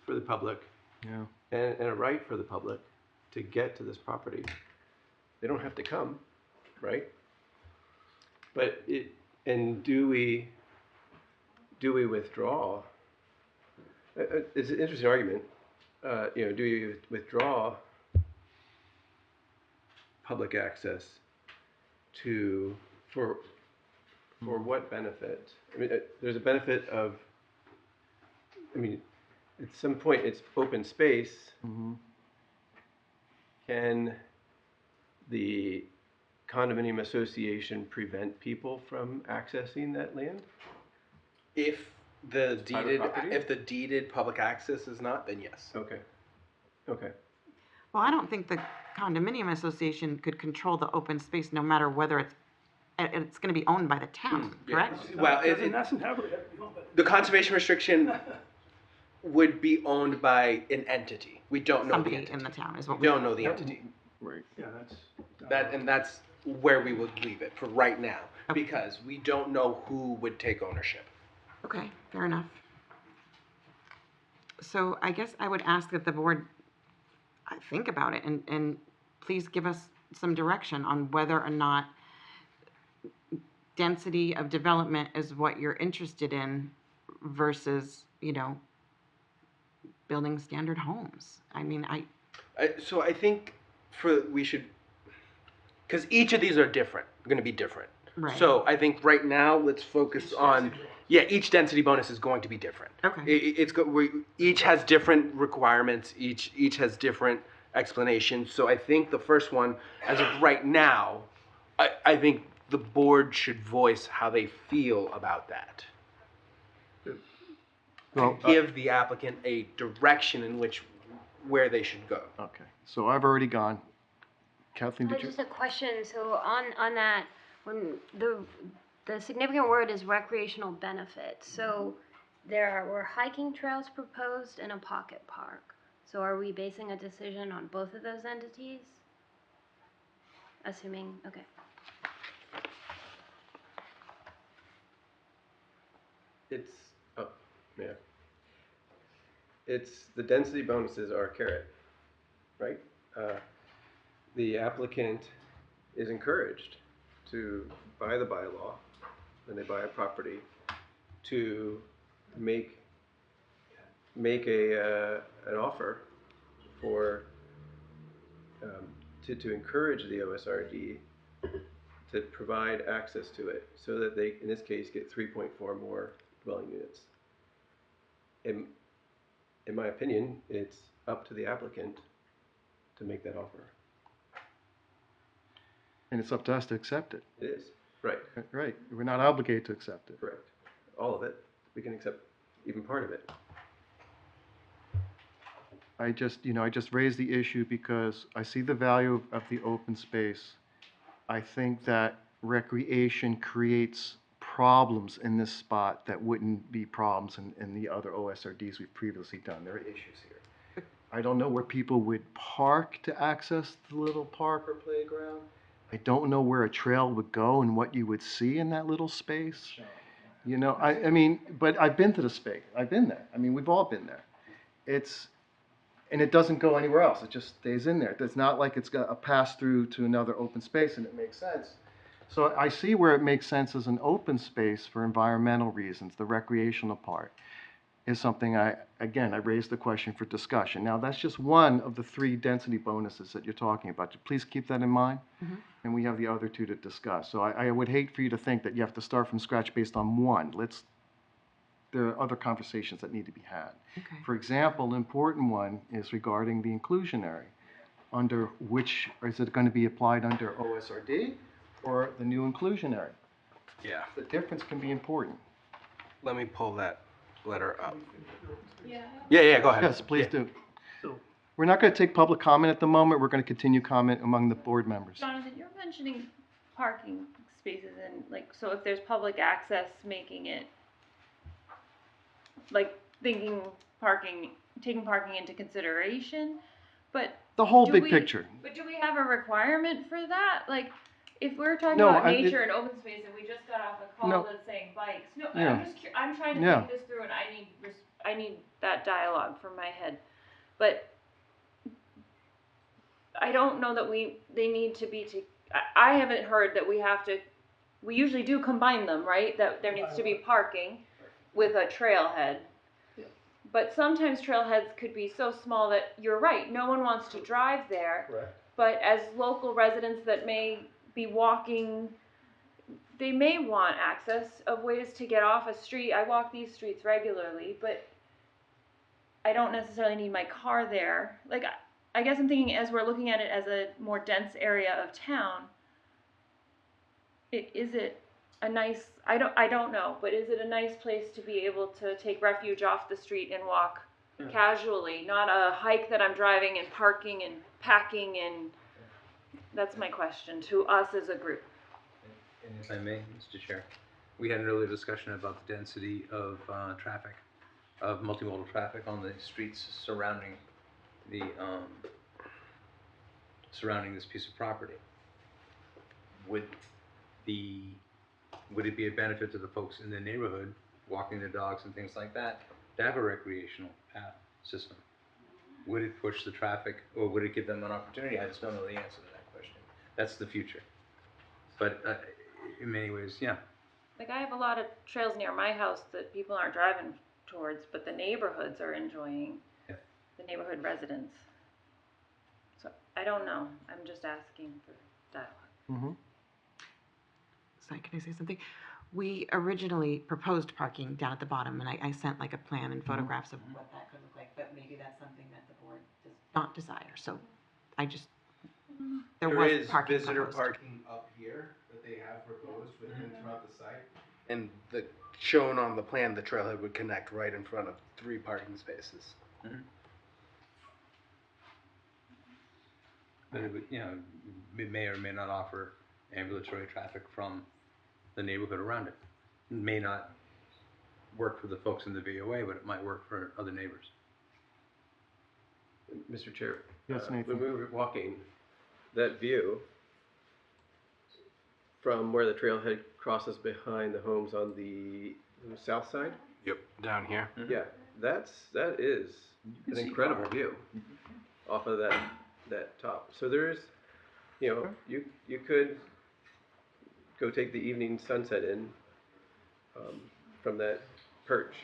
for the public, yeah, and a right for the public to get to this property. They don't have to come, right? But do we withdraw? It's an interesting argument. Do you withdraw public access for what benefit? I mean, there's a benefit of. I mean, at some point it's open space. Mm-hmm. Can the condominium association prevent people from accessing that land? If the deeded public access is not, then yes. Okay. Well, I don't think the condominium association could control the open space no matter whether it's going to be owned by the town, correct? Well, the conservation restriction would be owned by an entity. We don't know Somebody the entity. in the town is what we don't know the entity. Right. Yeah, that's where we would leave it for right now, because we don't know who would take ownership. Okay, fair enough. So I guess I would ask that the board think about it and please give us some direction on whether or not density of development is what you're interested in versus, building standard homes. I mean, So I think we should, because each of these are different, going to be different. Right. So I think right now let's focus on, each density bonus is going to be different. Okay. Each has different requirements. Each has different explanations. So I think the first one, as of right now, I think the board should voice how they feel about that. Well, give the applicant a direction in where they should go. Okay, so I've already gone. Kathleen, did you? Just a question. So on that, when the significant word is recreational benefit. So were hiking trails proposed and a pocket park. So are we basing a decision on both of those entities? Assuming, okay. It's the density bonuses are a carrot, right? The applicant is encouraged to, by the bylaw, when they buy a property, to make an offer for, to encourage the OSRD to provide access to it, so that they, in this case, get 3.4 more dwelling units. In my opinion, it's up to the applicant to make that offer. And it's up to us to accept it. It is, right. Right, we're not obligated to accept it. Correct. All of it. We can accept even part of it. I just raised the issue because I see the value of the open space. I think that recreation creates problems in this spot that wouldn't be problems in the other OSRDs we've previously done. There are issues here. I don't know where people would park to access the little park or playground. I don't know where a trail would go and what you would see in that little space. You know, I mean, but I've been to the space. I've been there. I mean, we've all been there. And it doesn't go anywhere else. It just stays in there. It's not like it's got a pass through to another open space and it makes sense. So I see where it makes sense as an open space for environmental reasons. The recreational part is something I raised the question for discussion. Now, that's just one of the 3 density bonuses that you're talking about. Please keep that in mind. Mhm. And we have the other 2 to discuss. So I would hate for you to think that you have to start from scratch based on one. There are other conversations that need to be had. Okay. For example, an important one is regarding the inclusionary. Under which, is it going to be applied under OSRD or the new inclusionary? Yeah. The difference can be important. Let me pull that letter up. Yeah. Yeah, go ahead. Yes, please Yeah. do. We're not going to take public comment at the moment. We're going to continue comment among the board members. Jonathan, you're mentioning parking spaces and like, so if there's public access, making it, like taking parking into consideration, but. The whole do big we- picture. But do we have a requirement for that? Like, if we're talking No, about I- nature and open space and we just got off a call No. that's saying bikes, no, Yeah. I'm trying to Yeah. think this through and I need that dialogue from my head. But I don't know that they need to be I haven't heard that we usually do combine them, right? That there needs to be parking with a trailhead. But sometimes trailheads could be so small that you're right, no one wants to drive there. Correct. But as local residents that may be walking, they may want access of ways to get off a street. I walk these streets regularly, but I don't necessarily need my car there. Like, I guess I'm thinking as we're looking at it as a more dense area of town, is it a nice, I don't know, but is it a nice place to be able to take refuge off the street and walk casually, not a hike that I'm driving and parking and packing, and that's my question to us as a group. And if I may, Mr. Chair, we had an earlier discussion about the density of traffic, of multimodal traffic on the streets surrounding the surrounding this piece of property. Would it be a benefit to the folks in the neighborhood walking their dogs and things like that to have a recreational path system? Would it push the traffic, or would it give them an opportunity? I just don't know the answer to that question. That's the future. But in many ways, yeah. Like, I have a lot of trails near my house that people aren't driving towards, but the neighborhoods are enjoying, the neighborhood residents. So I don't know. I'm just asking for dialogue. Mm-hmm. Sorry, can I say something? We originally proposed parking down at the bottom, and I sent like a plan and photographs of what that could look like, but maybe that's something that the board does not desire. So there was is parking visitor proposed. parking up here that they have proposed within throughout the site. And shown on the plan, the trailhead would connect right in front of 3 parking spaces. Mm-hmm. But it would, it may or may not offer ambulatory traffic from the neighborhood around it. It may not work for the folks in the VOA, but it might work for other neighbors. Mr. Chair. Yes, Nathan. When we were walking, that view from where the trailhead crosses behind the homes on the south side. Yep, down here. Mm-hmm. Yeah, that is an incredible view off of that top. So there is You know, you could go take the evening sunset in from that perch.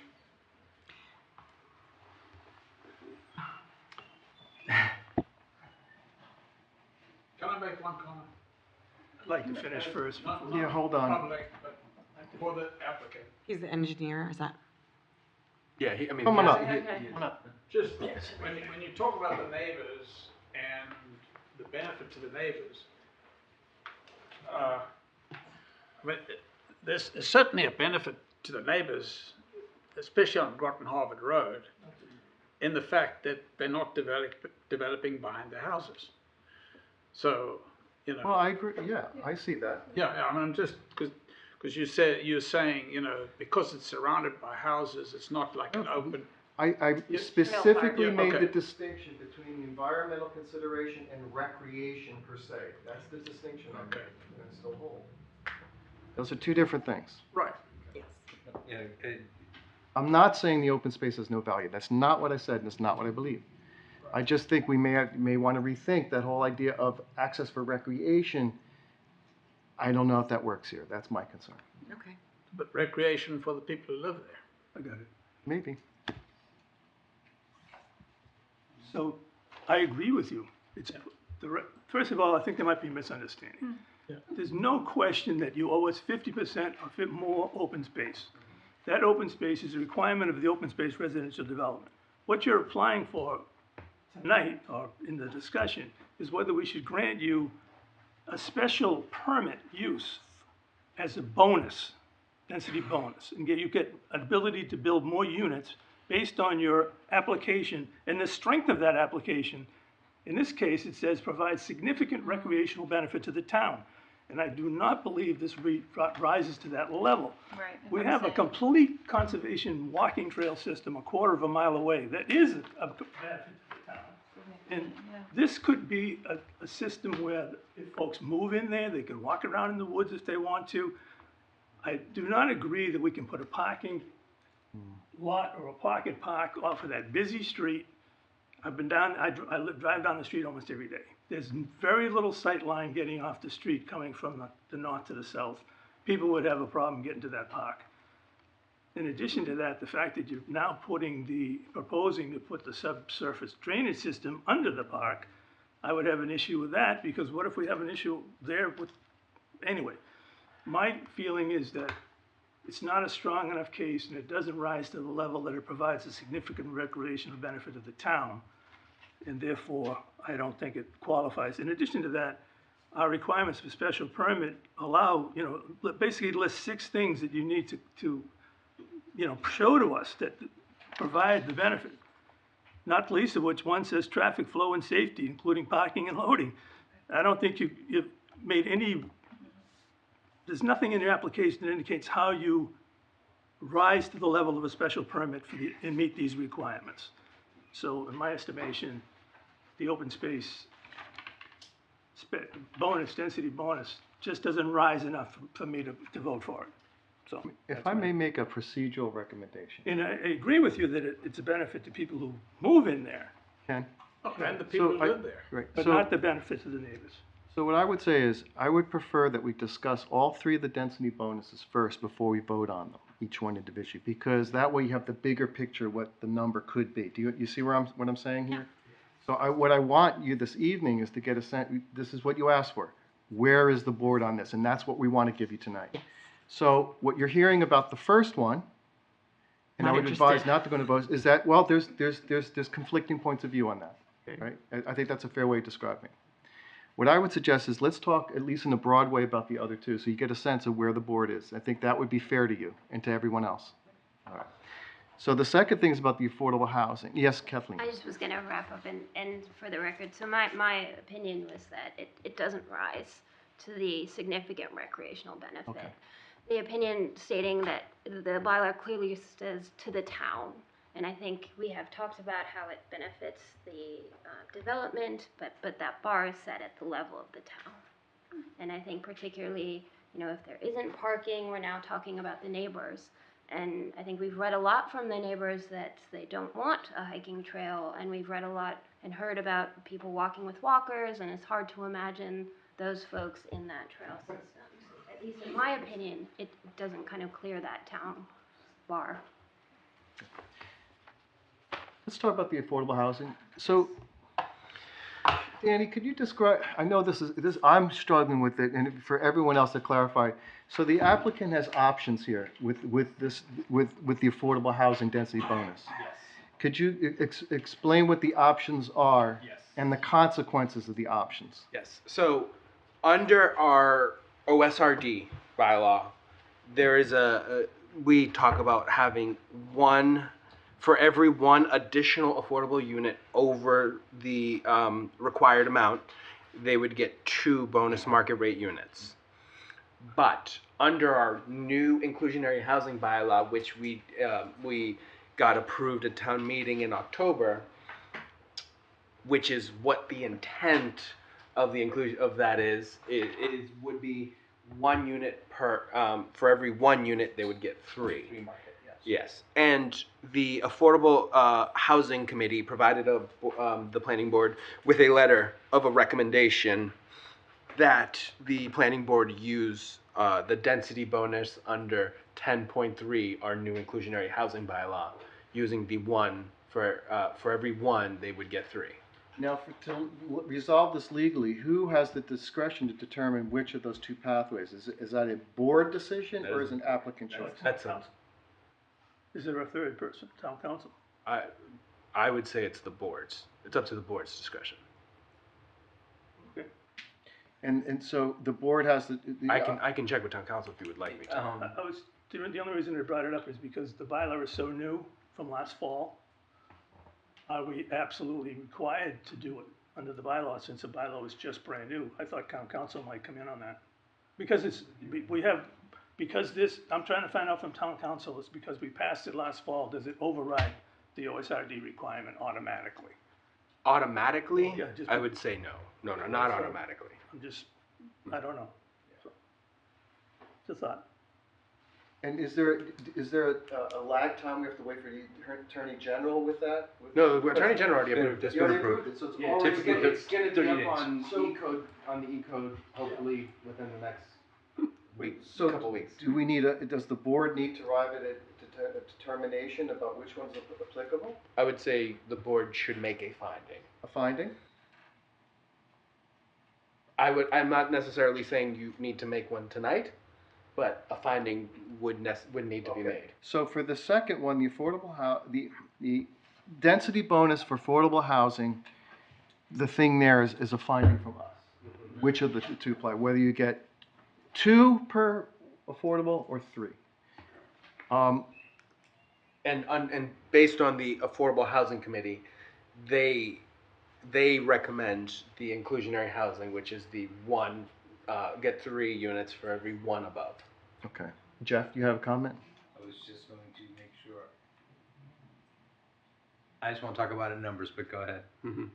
Can I make one comment? I'd like to finish first. Yeah, hold on. Public, but for the applicant. He's the engineer, is that? Yeah, I mean. Come on up. Come on up. Just, when you talk about the neighbors and the benefit to the neighbors, I mean, there's certainly a benefit to the neighbors, especially on Groton Harvard Road, in the fact that they're not developing behind their houses. So, you know. Well, I agree, yeah, I see that. Yeah, I mean, I'm just, because you're saying, you know, because it's surrounded by houses, it's not like an open. I specifically Yeah, made the okay. distinction between the environmental consideration and recreation per se. That's the distinction I made, and it still holds. Those are two different things. Right. Yeah, I'm not saying the open space has no value. That's not what I said, and it's not what I believe. I just think we may want to rethink that whole idea of access for recreation. I don't know if that works here. That's my concern. Okay. But recreation for the people who live there. I got it. Maybe. So, I agree with you. First of all, I think there might be a misunderstanding. There's no question that you owe us 50% or more open space. That open space is a requirement of the open space residential development. What you're applying for tonight, or in the discussion, is whether we should grant you a special permit use as a bonus, density bonus, and you get an ability to build more units based on your application and the strength of that application. In this case, it says provides significant recreational benefit to the town. And I do not believe this rises to that level. Right. We have a complete conservation walking trail system a quarter of a mile away that is a benefit to the town. And this could be a system where if folks move in there, they can walk around in the woods if they want to. I do not agree that we can put a parking lot or a pocket park off of that busy street. I've been down, I drive down the street almost every day. There's very little sight line getting off the street coming from the north to the south. People would have a problem getting to that park. In addition to that, the fact that you're now proposing to put the subsurface drainage system under the park, I would have an issue with that, because what if we have an issue there with, anyway. My feeling is that it's not a strong enough case and it doesn't rise to the level that it provides a significant recreational benefit of the town. And therefore, I don't think it qualifies. In addition to that, our requirements for special permit allow, basically list 6 things that you need to show to us that provide the benefit. Not least of which one says traffic flow and safety, including parking and loading. I don't think you've made any, there's nothing in your application that indicates how you rise to the level of a special permit and meet these requirements. So in my estimation, the open space density bonus, just doesn't rise enough for me to vote for it. So, If I may make a procedural recommendation. and I agree with you that it's a benefit to people who move in there. Ken? And the people who live there. Right. But So- not the benefit to the neighbors. So what I would say is, I would prefer that we discuss all 3 of the density bonuses first before we vote on them, each one individually, because that way you have the bigger picture, what the number could be. Do you see what I'm saying here? So what I want you this evening is to get a sense, this is what you asked for. Where is the board on this? And that's what we want to give you tonight. So what you're hearing about the first one, and I Not would advise interested. not to go to vote, is that, well, there's conflicting points of view on that, Okay. right? I think that's a fair way of describing it. What I would suggest is let's talk at least in a broad way about the other 2, so you get a sense of where the board is. I think that would be fair to you and to everyone else. All right. So the second thing is about the affordable housing. Yes, Kathleen? I just was gonna wrap up and for the record, so my opinion was that it doesn't rise to the significant recreational benefit. Okay. The opinion stating that the bylaw clearly says to the town, and I think we have talked about how it benefits the development, but that bar is set at the level of the town. And I think particularly, if there isn't parking, we're now talking about the neighbors. And I think we've read a lot from the neighbors that they don't want a hiking trail, and we've read a lot and heard about people walking with walkers, and it's hard to imagine those folks in that trail system. So at least in my opinion, it doesn't kind of clear that town bar. Let's talk about the affordable housing. So, Danny, could you describe, I know I'm struggling with it, and for everyone else to clarify. So the applicant has options here with the affordable housing density bonus. Yes. Could you explain what the options are? Yes. And the consequences of the options? Yes. So, under our OSRD bylaw, there is we talk about having for every one additional affordable unit over the required amount, they would get 2 bonus market rate units. But under our new inclusionary housing bylaw, which we got approved at town meeting in October, which is what the intent of the inclusion of that is, it would be 1 unit per for every 1 unit they would get 3. Free market, yes. Yes, and the Affordable Housing Committee provided the planning board with a letter of a recommendation that the planning board use the density bonus under 10.3, our new inclusionary housing bylaw, using the 1 for every 1 they would get 3. Now, to resolve this legally, who has the discretion to determine which of those 2 pathways? Is that a board decision or is it an applicant choice? That's a, Is there a third person, town council? I would say it's the board's. It's up to the board's discretion. Okay. And so the board has the I can check with town council if you would like me to. The only reason I brought it up is because the bylaw is so new from last fall. Are we absolutely required to do it under the bylaw since the bylaw is just brand new? I thought town council might come in on that. Because I'm trying to find out from town council, it's because we passed it last fall, does it override the OSRD requirement automatically? Automatically? Yeah, just- I would say no. No, not automatically. I don't know. Just a thought. And is there a lag time we have to wait for the Attorney General with that? No, the Attorney General already approved it. You already approved it, so it's already typically good. it's gonna be up on E-code, on the E-code, hopefully within the next couple weeks. Do we does the board need to arrive at a determination about which one's applicable? I would say the board should make a finding. A finding? I'm not necessarily saying you need to make one tonight, but a finding would need to be made. So for the second one, the density bonus for affordable housing, the thing there is a finding from us. Which of the 2 apply, whether you get 2 per affordable or 3. And based on the Affordable Housing Committee, they recommend the inclusionary housing, which is the 1 get 3 units for every 1 above. Okay. Jeff, you have a comment? I was just going to make sure. I just want to talk about it in numbers, but go ahead.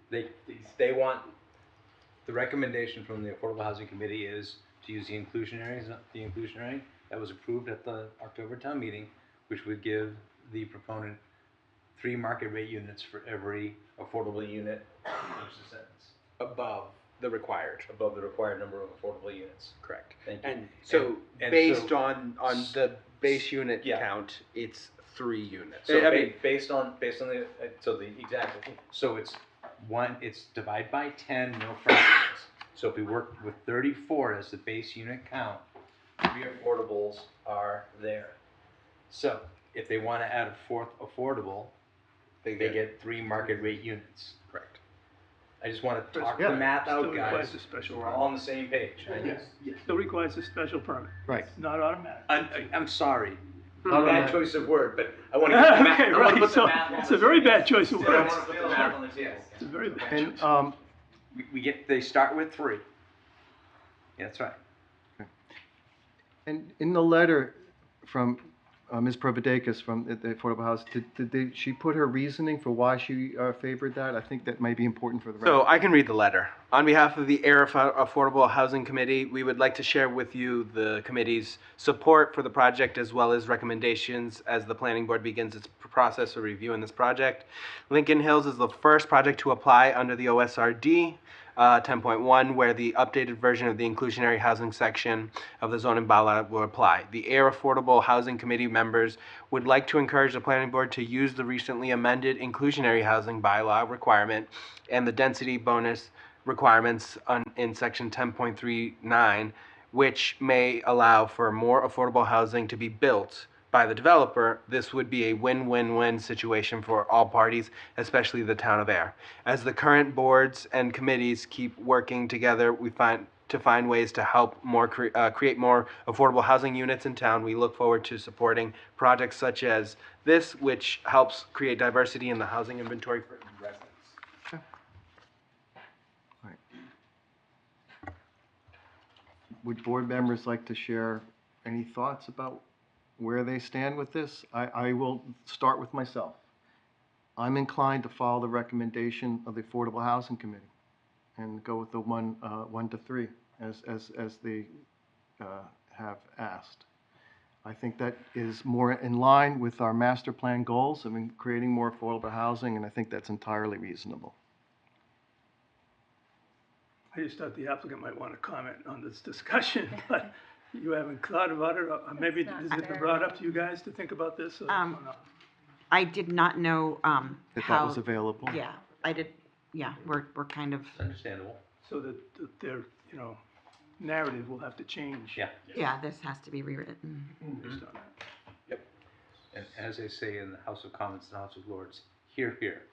They want, the recommendation from the Affordable Housing Committee is to use the inclusionary that was approved at the October town meeting, which would give the proponent 3 market rate units for every affordable unit. Above the required number of affordable units. Correct. Thank you. And so based on the base unit Yeah. count, it's 3 units. So based on the exact, so it's divide by 10, no fractions. So if we work with 34 as the base unit count, 3 affordables are there. So if they want to add a 4th affordable, they get 3 market rate units. Correct. I just want to talk Yeah. the math out, Still guys. requires a special We're all on the same page. Yes. Still requires a special permit. Right. It's not automatic. I'm sorry. Not Bad automatic. choice of word, but I want to get the math. Okay, I want to right, put the so math on it's the a very table. bad choice of I want words. to put the math on the table. It's a very bad And choice. They start with 3. Yeah, that's right. And in the letter from Ms. Providakis from the Affordable House, did she put her reasoning for why she favored that? I think that might be important for the record. So I can read the letter. On behalf of the Ayer Affordable Housing Committee, we would like to share with you the committee's support for the project as well as recommendations as the planning board begins its process of reviewing this project. Lincoln Hills is the first project to apply under the OSRD. 10.1, where the updated version of the inclusionary housing section of the zoning bylaw will apply. The Ayer Affordable Housing Committee members would like to encourage the planning board to use the recently amended inclusionary housing bylaw requirement and the density bonus requirements in section 10.39, which may allow for more affordable housing to be built by the developer. This would be a win-win-win situation for all parties, especially the town of Ayer. As the current boards and committees keep working together, we find ways to help create more affordable housing units in town. We look forward to supporting projects such as this, which helps create diversity in the housing inventory for residents. Would board members like to share any thoughts about where they stand with this? I will start with myself. I'm inclined to follow the recommendation of the Affordable Housing Committee and go with the 1 to 3 as they have asked. I think that is more in line with our master plan goals of creating more affordable housing, and I think that's entirely reasonable. I just thought the applicant might want to comment on this discussion, but you haven't thought about it, or maybe has it been brought up to you guys to think about this? Or not? I did not know, That was available. Yeah, I did, yeah, we're kind of. Understandable. So that their, narrative will have to change. Yeah. Yeah, this has to be rewritten. Based on that. Yep. And as they say in the House of Commons and House of Lords, hear, hear.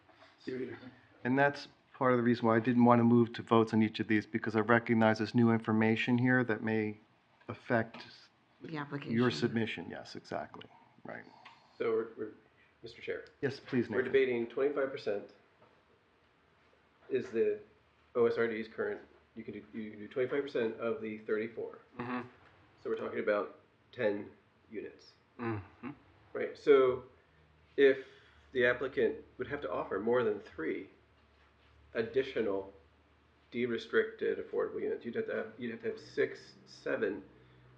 Hear, hear. And that's part of the reason why I didn't want to move to votes on each of these, because I recognize there's new information here that may affect The application. your submission. Yes, exactly. Right. So we're Mr. Chair. Yes, please, We're Nathan. debating 25% is the OSRD's current, you can do 25% of the 34. Mm-hmm. So we're talking about 10 units. Mm-hmm. Right, so if the applicant would have to offer more than 3 additional de-restricted affordable units, you'd have to have 6, 7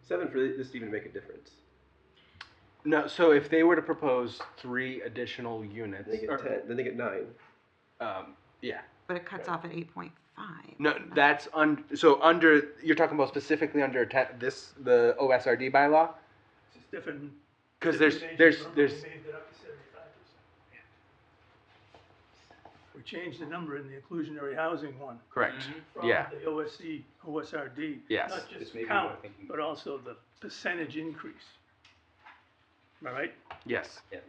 for this to even make a difference. No, so if they were to propose 3 additional units, Then they get 10, then they get 9. Yeah. But it cuts off at 8.5. No, that's under. You're talking about specifically under the OSRD bylaw. It's just different. Because different there's nations moved it up to 75%. We changed the number in the inclusionary housing one. Correct. From Yeah. the OSC, OSRD. Yes. Not just This may be count, what I'm thinking. but also the percentage increase. Am I right? Yes. Yeah.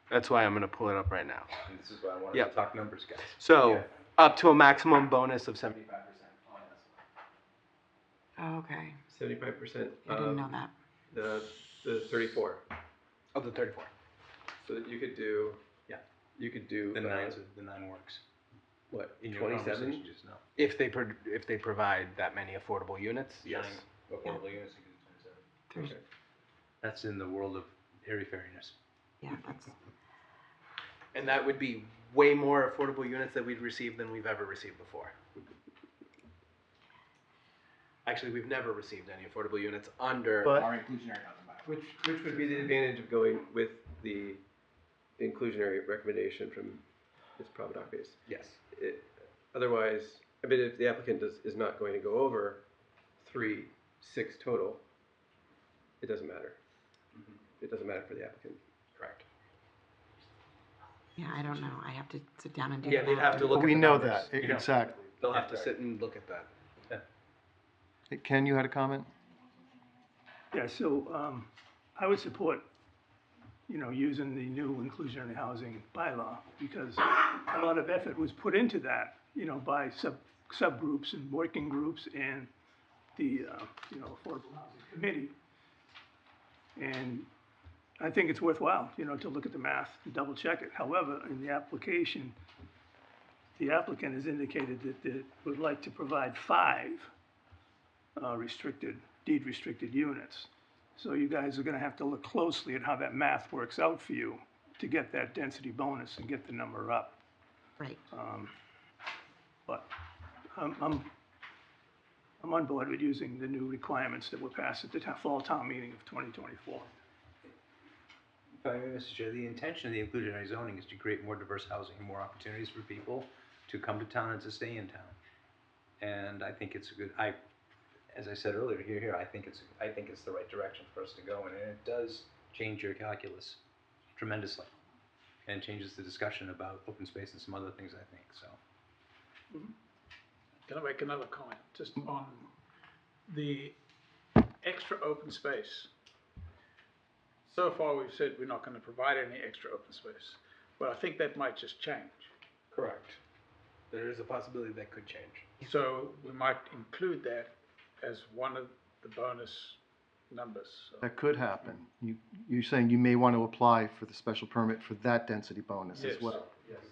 That's why I'm going to pull it up right now. And this is why I wanted Yep. to talk numbers, guys. So Yeah. up to a maximum bonus of 75%. Oh, okay. 75% I didn't know that. the 34. Of the 34. So that you could do. Yeah. You could do. The 9 works. What? In your 27. conversation just now. If they provide that many affordable units, yes. 9 affordable units, you can do 27. Okay. That's in the world of airy-fairiness. Yeah, that's. And that would be way more affordable units that we'd receive than we've ever received before. Actually, we've never received any affordable units under our inclusionary housing bylaw. Which would be the advantage of going with the inclusionary recommendation from its Providoc base. Yes. Otherwise, I mean, if the applicant is not going to go over 3, 6 total, it doesn't matter. It doesn't matter for the applicant. Correct. Yeah, I don't know. I have to sit down and do Yeah, that. they'd have to look at We the know numbers. that, You know, exactly. They'll have to sit and look at that. Ken, you had a comment? Yeah, so I would support, using the new inclusionary housing bylaw, because a lot of effort was put into that, by subgroups and working groups and the, Affordable Housing Committee. And I think it's worthwhile, to look at the math and double check it. However, in the application, the applicant has indicated that they would like to provide 5 deed-restricted units. So you guys are gonna have to look closely at how that math works out for you to get that density bonus and get the number up. Right. But I'm on board with using the new requirements that were passed at the fall town meeting of 2024. If I may, Mr. Chair, the intention of the inclusionary zoning is to create more diverse housing and more opportunities for people to come to town and to stay in town. And I think it's a good, as I said earlier, I think it's the right direction for us to go in, and it does change your calculus tremendously. And changes the discussion about open space and some other things, I think, so. Can I make another comment, just on the extra open space? So far, we've said we're not gonna provide any extra open space, but I think that might just change. Correct. There is a possibility that could change. So we might include that as one of the bonus numbers. So That could happen. You're saying you may want to apply for the special permit for that density bonus as Yes. well? Yes.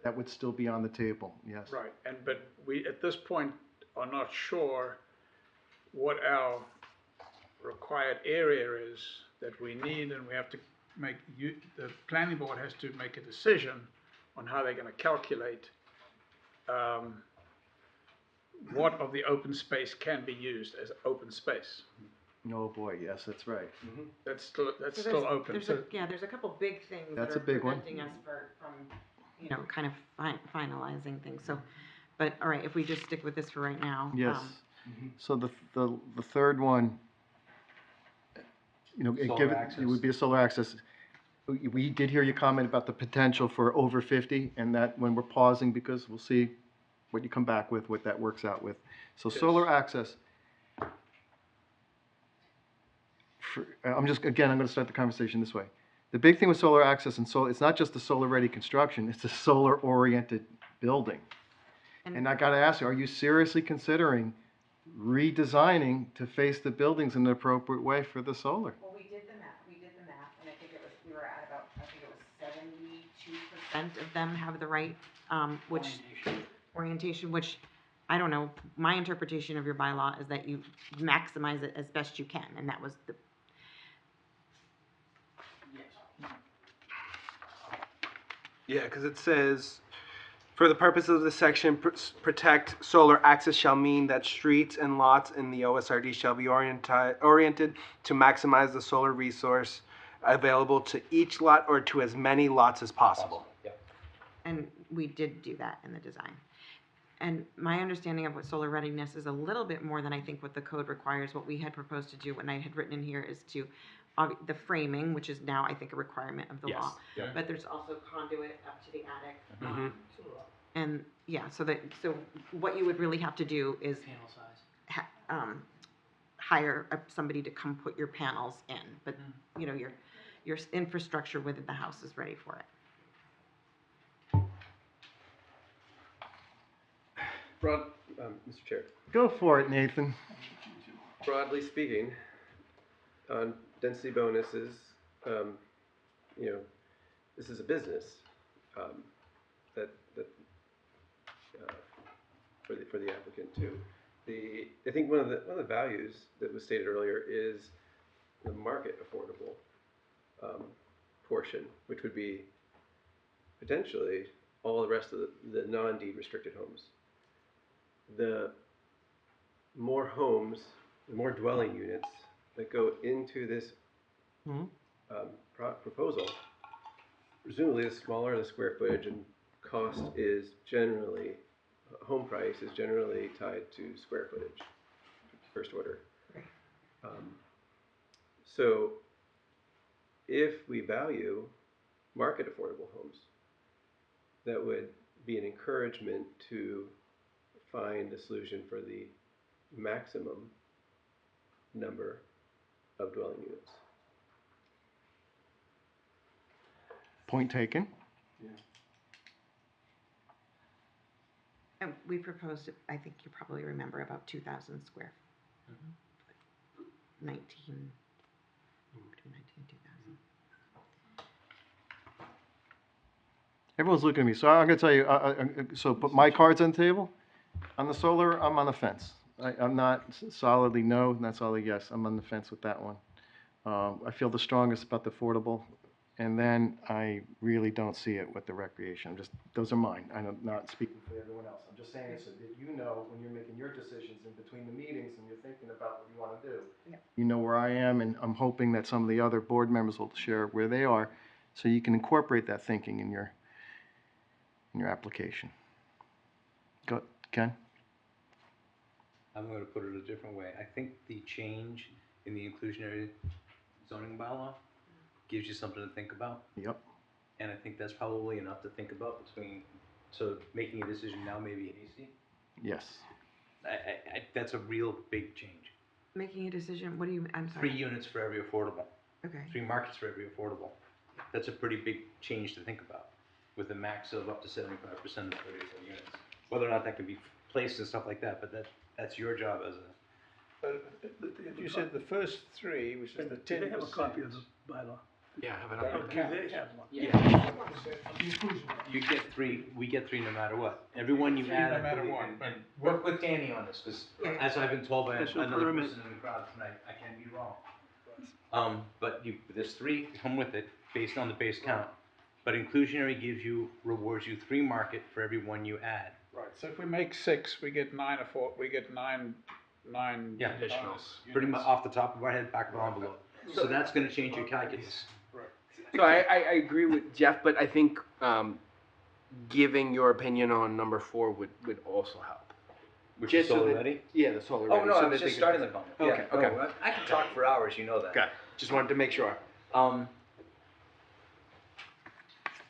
That would still be on the table, yes. Right, but we, at this point, are not sure what our required area is that we need, and we have to the planning board has to make a decision on how they're gonna calculate what of the open space can be used as open space. Oh, boy, yes, that's right. That's still So still open. There's a couple big things That's that a are big one. preventing us from, kind of finalizing things, so, but, all right, if we just stick with this for right now. Yes. So the third one, it would be a solar access. We did hear your comment about the potential for over 50, and that when we're pausing, because we'll see what you come back with, what that works out with. So solar access. I'm gonna start the conversation this way. The big thing with solar access and solar, it's not just the solar-ready construction, it's a solar-oriented building. And I gotta ask you, are you seriously considering redesigning to face the buildings in an appropriate way for the solar? Well, we did the math, and I think we were at about, 72% of them have the right, orientation, which, I don't know, my interpretation of your bylaw is that you maximize it as best you can, and that was the. Yeah, because it says, for the purposes of this section, protect solar access shall mean that streets and lots in the OSRD shall be oriented to maximize the solar resource available to each lot or to as many lots as possible. And we did do that in the design. And my understanding of what solar readiness is a little bit more than I think what the code requires. What we had proposed to do, what I had written in here, is to, the framing, which is now, I think, a requirement of the law. Yep. But there's also conduit up to the attic. Mhm. And, yeah, so what you would really have to do is Panel size. hire somebody to come put your panels in. But, your infrastructure within the house is ready for it. Mr. Chair, Go for it, Nathan. broadly speaking, on density bonuses, this is a business that for the applicant too. I think one of the values that was stated earlier is the market affordable portion, which would be potentially all the rest of the non-deed restricted homes. The more homes, the more dwelling units that go into this proposal, presumably the smaller the square footage, and cost is generally, home price is generally tied to square footage, first order. So if we value market affordable homes, that would be an encouragement to find a solution for the maximum number of dwelling units. Point taken. And we proposed, I think you probably remember, about 2,000 square. 19, between 19 and 2,000. Everyone's looking at me, so I'm gonna tell you, so put my cards on the table. On the solar, I'm on the fence. I'm not solidly no, not solidly yes. I'm on the fence with that one. I feel the strongest about the affordable, and then I really don't see it with the recreation. Those are mine. I'm not speaking for everyone else. I'm just saying so that you know when you're making your decisions in between the meetings and you're thinking about what you want to do. Yep. You know where I am, and I'm hoping that some of the other board members will share where they are, so you can incorporate that thinking in your application. Go, Ken? I'm gonna put it a different way. I think the change in the inclusionary zoning bylaw gives you something to think about. Yep. And I think that's probably enough to think about so making a decision now may be hasty. Yes. That's a real big change. Making a decision, what do you, I'm sorry. 3 units for every affordable. Okay. 3 markets for every affordable. That's a pretty big change to think about, with a max of up to 75% of 30 units. Whether or not that can be placed and stuff like that, but that's your job as a. But you said the first 3, which is the 10%. Do they have a copy of the bylaw? Yeah, I have it Oh, up do there. they have one? Yeah. You get 3, we get 3 no matter what. Everyone you Three add, no I matter believe, what, and work with Danny on this, because as I've been told by Special another permit. person in the crowd tonight, I can be wrong. But there's 3 come with it, based on the base count. But inclusionary rewards you 3 market for every 1 you add. Right, so if we make 6, we get 9 we get nine Yeah. bonus Pretty much units. off the top of our head, back of our envelope. So that's gonna change your calculus. So I agree with Jeff, but I think giving your opinion on number 4 would also help. Which Just is so solar that- ready? Yeah, the solar Oh, ready. no, so I that was they just can- starting the comment. Okay, Yeah, okay. no, I can talk for hours, you know that. Okay, just wanted to make sure.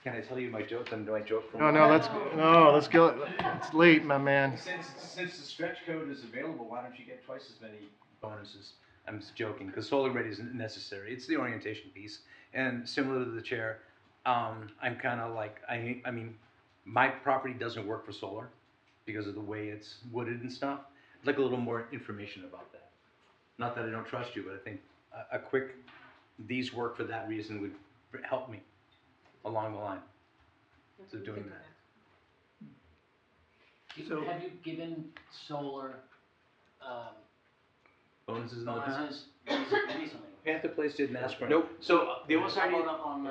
Can I tell you my joke? Do I joke from? Let's go. It's late, my man. Since the stretch code is available, why don't you get twice as many bonuses? I'm just joking, because solar ready isn't necessary. It's the orientation piece. And similar to the chair, I'm kind of like, I mean, my property doesn't work for solar because of the way it's wooded and stuff. I'd like a little more information about that. Not that I don't trust you, but I think a quick, these work for that reason would help me along the line to doing that. So- Have you given solar, Bonuses in the past? bonuses recently? Panther Place didn't ask for it. Nope. So they What's already, on,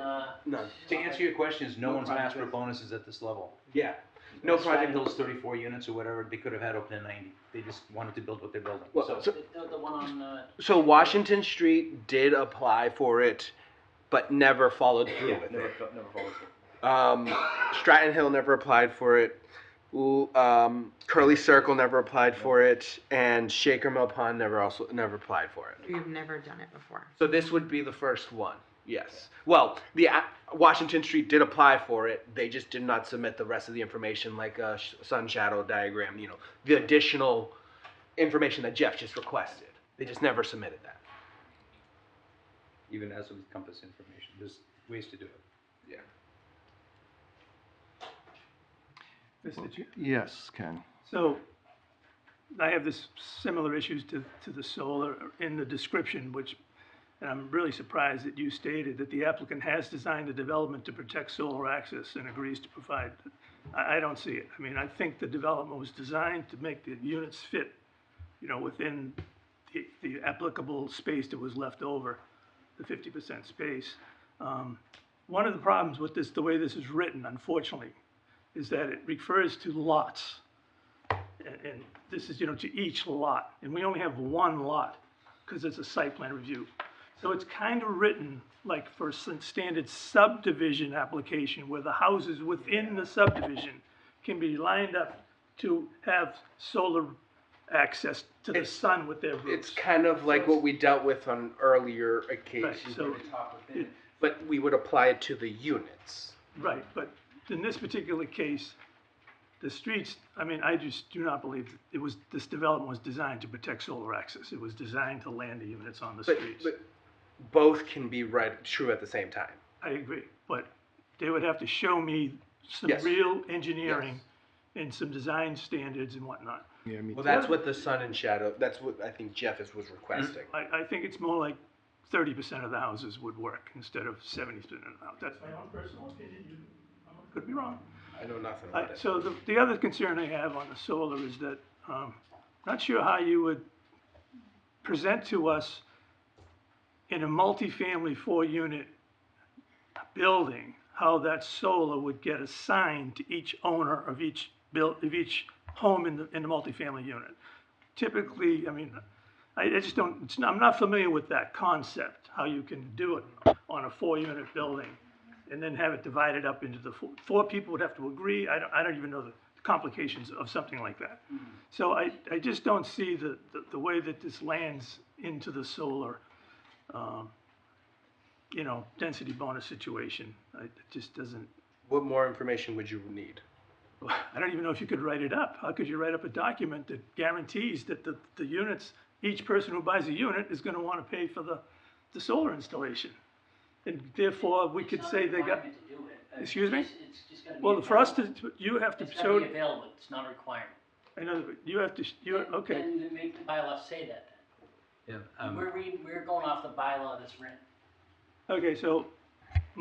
None. to answer your questions, no No one's asked for project. bonuses at this level. Yeah. No Stratton project. Hill's 34 units or whatever, they could have had open at 90. They just wanted to build what they're building. Well, So, so- The one on, So Washington Street did apply for it, but never followed through yeah, with never, it. never followed through. Stratton Hill never applied for it. Curly Circle never applied for it, and Shaker Mill Pond never applied for it. You've never done it before. So this would be the first one. Yes. Well, the Washington Street did apply for it. They just did not submit the rest of the information, like a sun shadow diagram. You know, the additional information that Jeff just requested. They just never submitted that. Even as with compass information, there's ways to do it. Yeah. Mr. Chair. Yes, Ken. So I have this similar issues to the solar in the description, which, and I'm really surprised that you stated that the applicant has designed the development to protect solar access and agrees to provide. I don't see it. I mean, I think the development was designed to make the units fit, you know, within the applicable space that was left over, the 50% space. One of the problems with this, the way this is written, unfortunately, is that it refers to lots. And this is, you know, to each lot. And we only have one lot because it's a site plan review. So it's kind of written like for a standard subdivision application where the houses within the subdivision can be lined up to have solar access to the sun with their roofs. It's kind of like what we dealt with on earlier occasions. Right, so But we would apply it to the units. Right, but in this particular case, the streets, I mean, I just do not believe that this development was designed to protect solar access. It was designed to land the units on the streets. But both can be true at the same time. I agree, but they would have to show me some Yes. real engineering and some design standards and whatnot. Yeah, me Well, too. that's what the sun and shadow, that's what I think Jeff was requesting. I think it's more like 30% of the houses would work instead of 70% of the houses. That's my own personal opinion. I could be wrong. I know nothing about it. So the other concern I have on the solar is that, not sure how you would present to us in a multifamily 4-unit building, how that solar would get assigned to each owner of each home in the multifamily unit. Typically, I mean, I just don't, I'm not familiar with that concept, how you can do it on a 4-unit building and then have it divided up into the four people would have to agree. I don't even know the complications of something like that. So I just don't see the way that this lands into the solar, you know, density bonus situation. It just doesn't, What more information would you need? I don't even know if you could write it up. How could you write up a document that guarantees that the units, each person who buys a unit is gonna wanna pay for the solar installation? And therefore, we could say they got, excuse me? It's just gonna be. Well, for us to, you have to It's show, gonna be available, it's not a requirement. I know, you have to, okay. Then make the bylaw say that Yeah, then. We're going off the bylaw that's written. Okay, so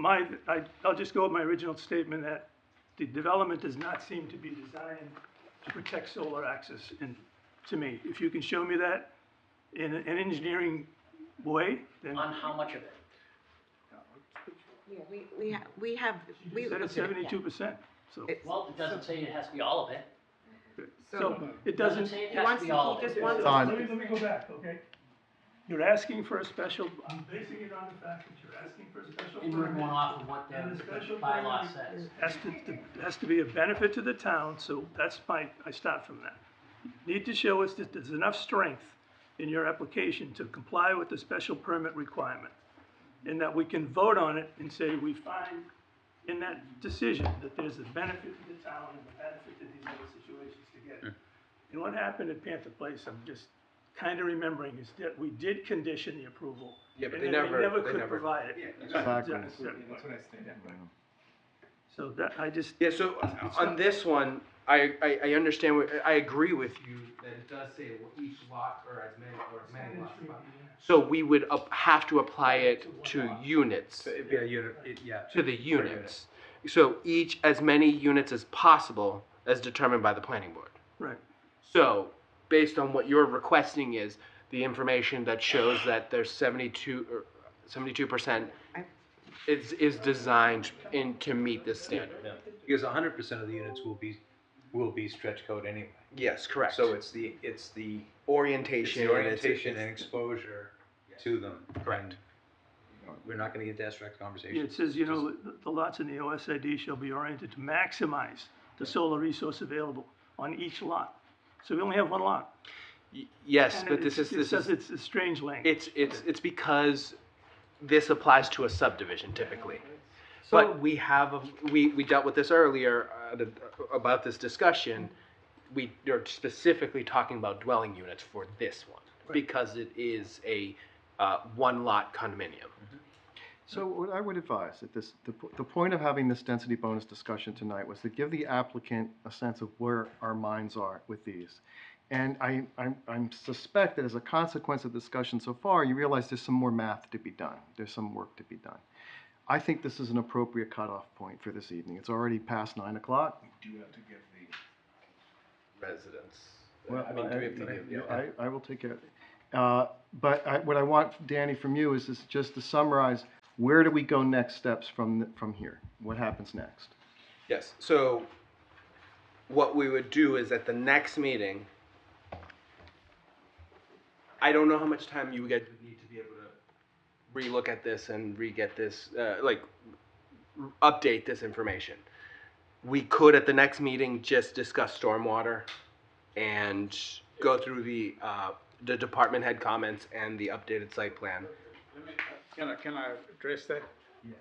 I'll just go with my original statement that the development does not seem to be designed to protect solar access, and to me, if you can show me that in an engineering way, then. On how much of it? Yeah, we have, we. Said it's 72%, so. Well, it doesn't say it has to be all of it. So it It doesn't. say it has to be all of it. Let me go back, okay? You're asking for a special, I'm basing it on the fact that you're asking for a special And we're permit. going off of what And the special bylaw permit says. has to be a benefit to the town, so that's I start from that. You need to show us that there's enough strength in your application to comply with the special permit requirement. And that we can vote on it and say, we find in that decision that there's a benefit to the town and a benefit to these other situations together. And what happened at Panther Place, I'm just kind of remembering, is that we did condition the approval. Yeah, but and they then never could provide it. Exactly. That's what I stated. So that, I just. Yeah, so on this one, I understand, I agree with you that it does say each lot or as many lots. So we would have to apply it to units, it'd be a unit, yeah. to the units. So as many units as possible as determined by the planning board. Right. So, based on what you're requesting is the information that shows that there's 72% is designed to meet this standard. Yeah. Because 100% of the units will be stretch code anyway. Yes, correct. So it's the Orientation. orientation and exposure to them. Correct. And we're not gonna get to abstract Yeah, conversation. it says, you know, the lots in the OSID shall be oriented to maximize the solar resource available on each lot. So we only have one lot. Yes, And but this is it's a strange language. it's because this applies to a subdivision typically. But we dealt with this earlier about this discussion. We are specifically talking about dwelling units for this one because it is a one lot condominium. So what I would advise, that the point of having this density bonus discussion tonight was to give the applicant a sense of where our minds are with these. And I suspect that as a consequence of the discussion so far, you realize there's some more math to be done. There's some work to be done. I think this is an appropriate cutoff point for this evening. It's already past 9 o'clock. Do you have to give the residents? Well, I mean, do we have to give? I will take care of it. But what I want, Danny, from you is just to summarize, where do we go next steps from here? What happens next? Yes, so what we would do is at the next meeting, I don't know how much time you guys would need to be able to relook at this and re-get this, update this information. We could at the next meeting just discuss stormwater and go through the department head comments and the updated site plan. Can I address that? Yeah.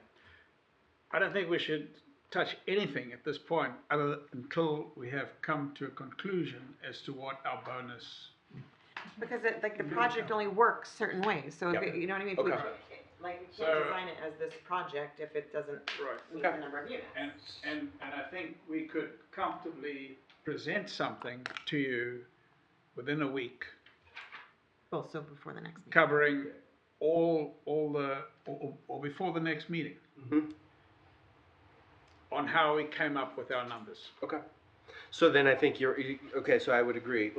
I don't think we should touch anything at this point until we have come to a conclusion as to what our bonus. Because the project only works certain ways, so if it, you know what I mean? If we, we can't design it as this project if it doesn't meet the number of units. And I think we could comfortably present something to you within a week. Well, so before the next meeting. Covering or before the next meeting. Mm-hmm. On how we came up with our numbers. Okay. So then I think okay, so I would agree.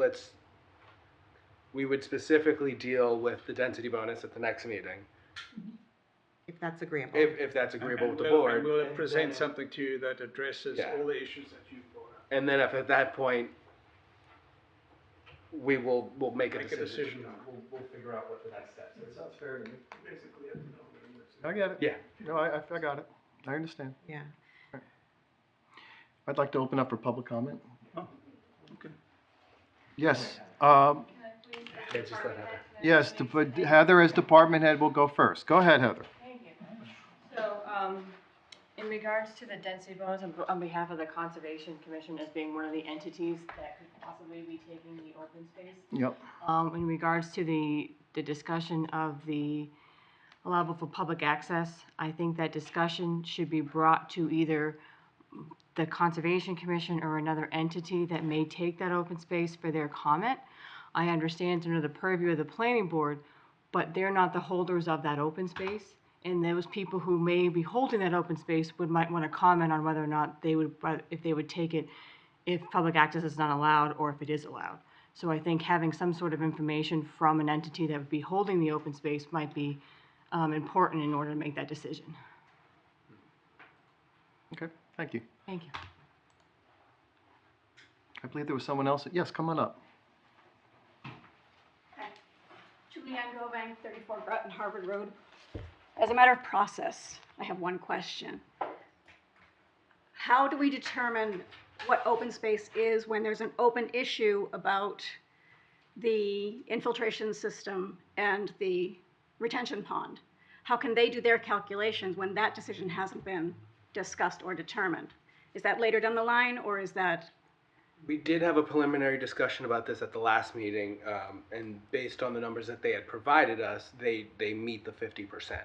We would specifically deal with the density bonus at the next meeting. If that's agreeable. If that's agreeable with the we'll, board. and we'll present something to you that addresses all the issues that you've brought up. And then if at that point, we'll make a decision. We'll figure out what the next steps are. That sounds fair to me. Basically, I know what it is. I get it. Yeah. No, I got it. I understand. Yeah. I'd like to open up for public comment. Oh, Yes, Yeah, just let Heather. yes, Heather as department head will go first. Go ahead, Heather. Thank you. So, in regards to the density bonus, on behalf of the Conservation Commission as being one of the entities that could possibly be taking the open space. Yep. In regards to the discussion of the allowable for public access, I think that discussion should be brought to either the Conservation Commission or another entity that may take that open space for their comment. I understand it's under the purview of the planning board, but they're not the holders of that open space. And those people who may be holding that open space might want to comment on whether or not they would, if they would take it if public access is not allowed or if it is allowed. So I think having some sort of information from an entity that would be holding the open space might be important in order to make that decision. Okay, thank you. Thank you. I believe there was someone else. Yes, come on up. Julianne Govang, 34 Groton Harvard Road. As a matter of process, I have one question. How do we determine what open space is when there's an open issue about the infiltration system and the retention pond? How can they do their calculations when that decision hasn't been discussed or determined? Is that later down the line, or is that? We did have a preliminary discussion about this at the last meeting, and based on the numbers that they had provided us, they meet the 50%.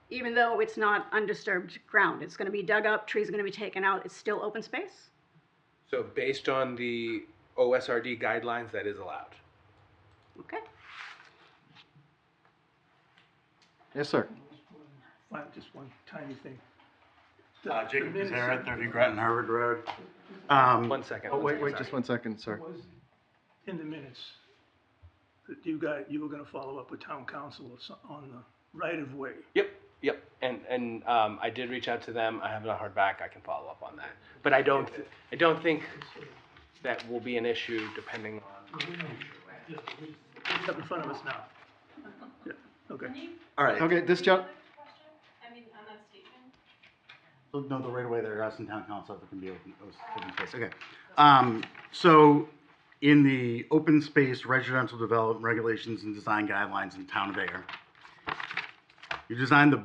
Even though it's not undisturbed ground, it's going to be dug up, trees are going to be taken out, it's still open space? So based on the OSRD guidelines, that is allowed. Okay. Yes, sir. Just one tiny thing. Jacob Kazera, 30 Groton Harvard Road. 1 second. Oh, wait, just 1 second, sir. Was in the minutes that you were gonna follow up with town council on the right of way. Yep. And I did reach out to them. I have not heard back. I can follow up on that. But I don't think that will be an issue depending on. It's up in front of us now. Yeah, okay. All right. Okay, this gentleman. I mean, on that statement. No, the right away they're asking town council if it can be open space. Okay. So in the open space residential development regulations and design guidelines in town of Ayer, you designed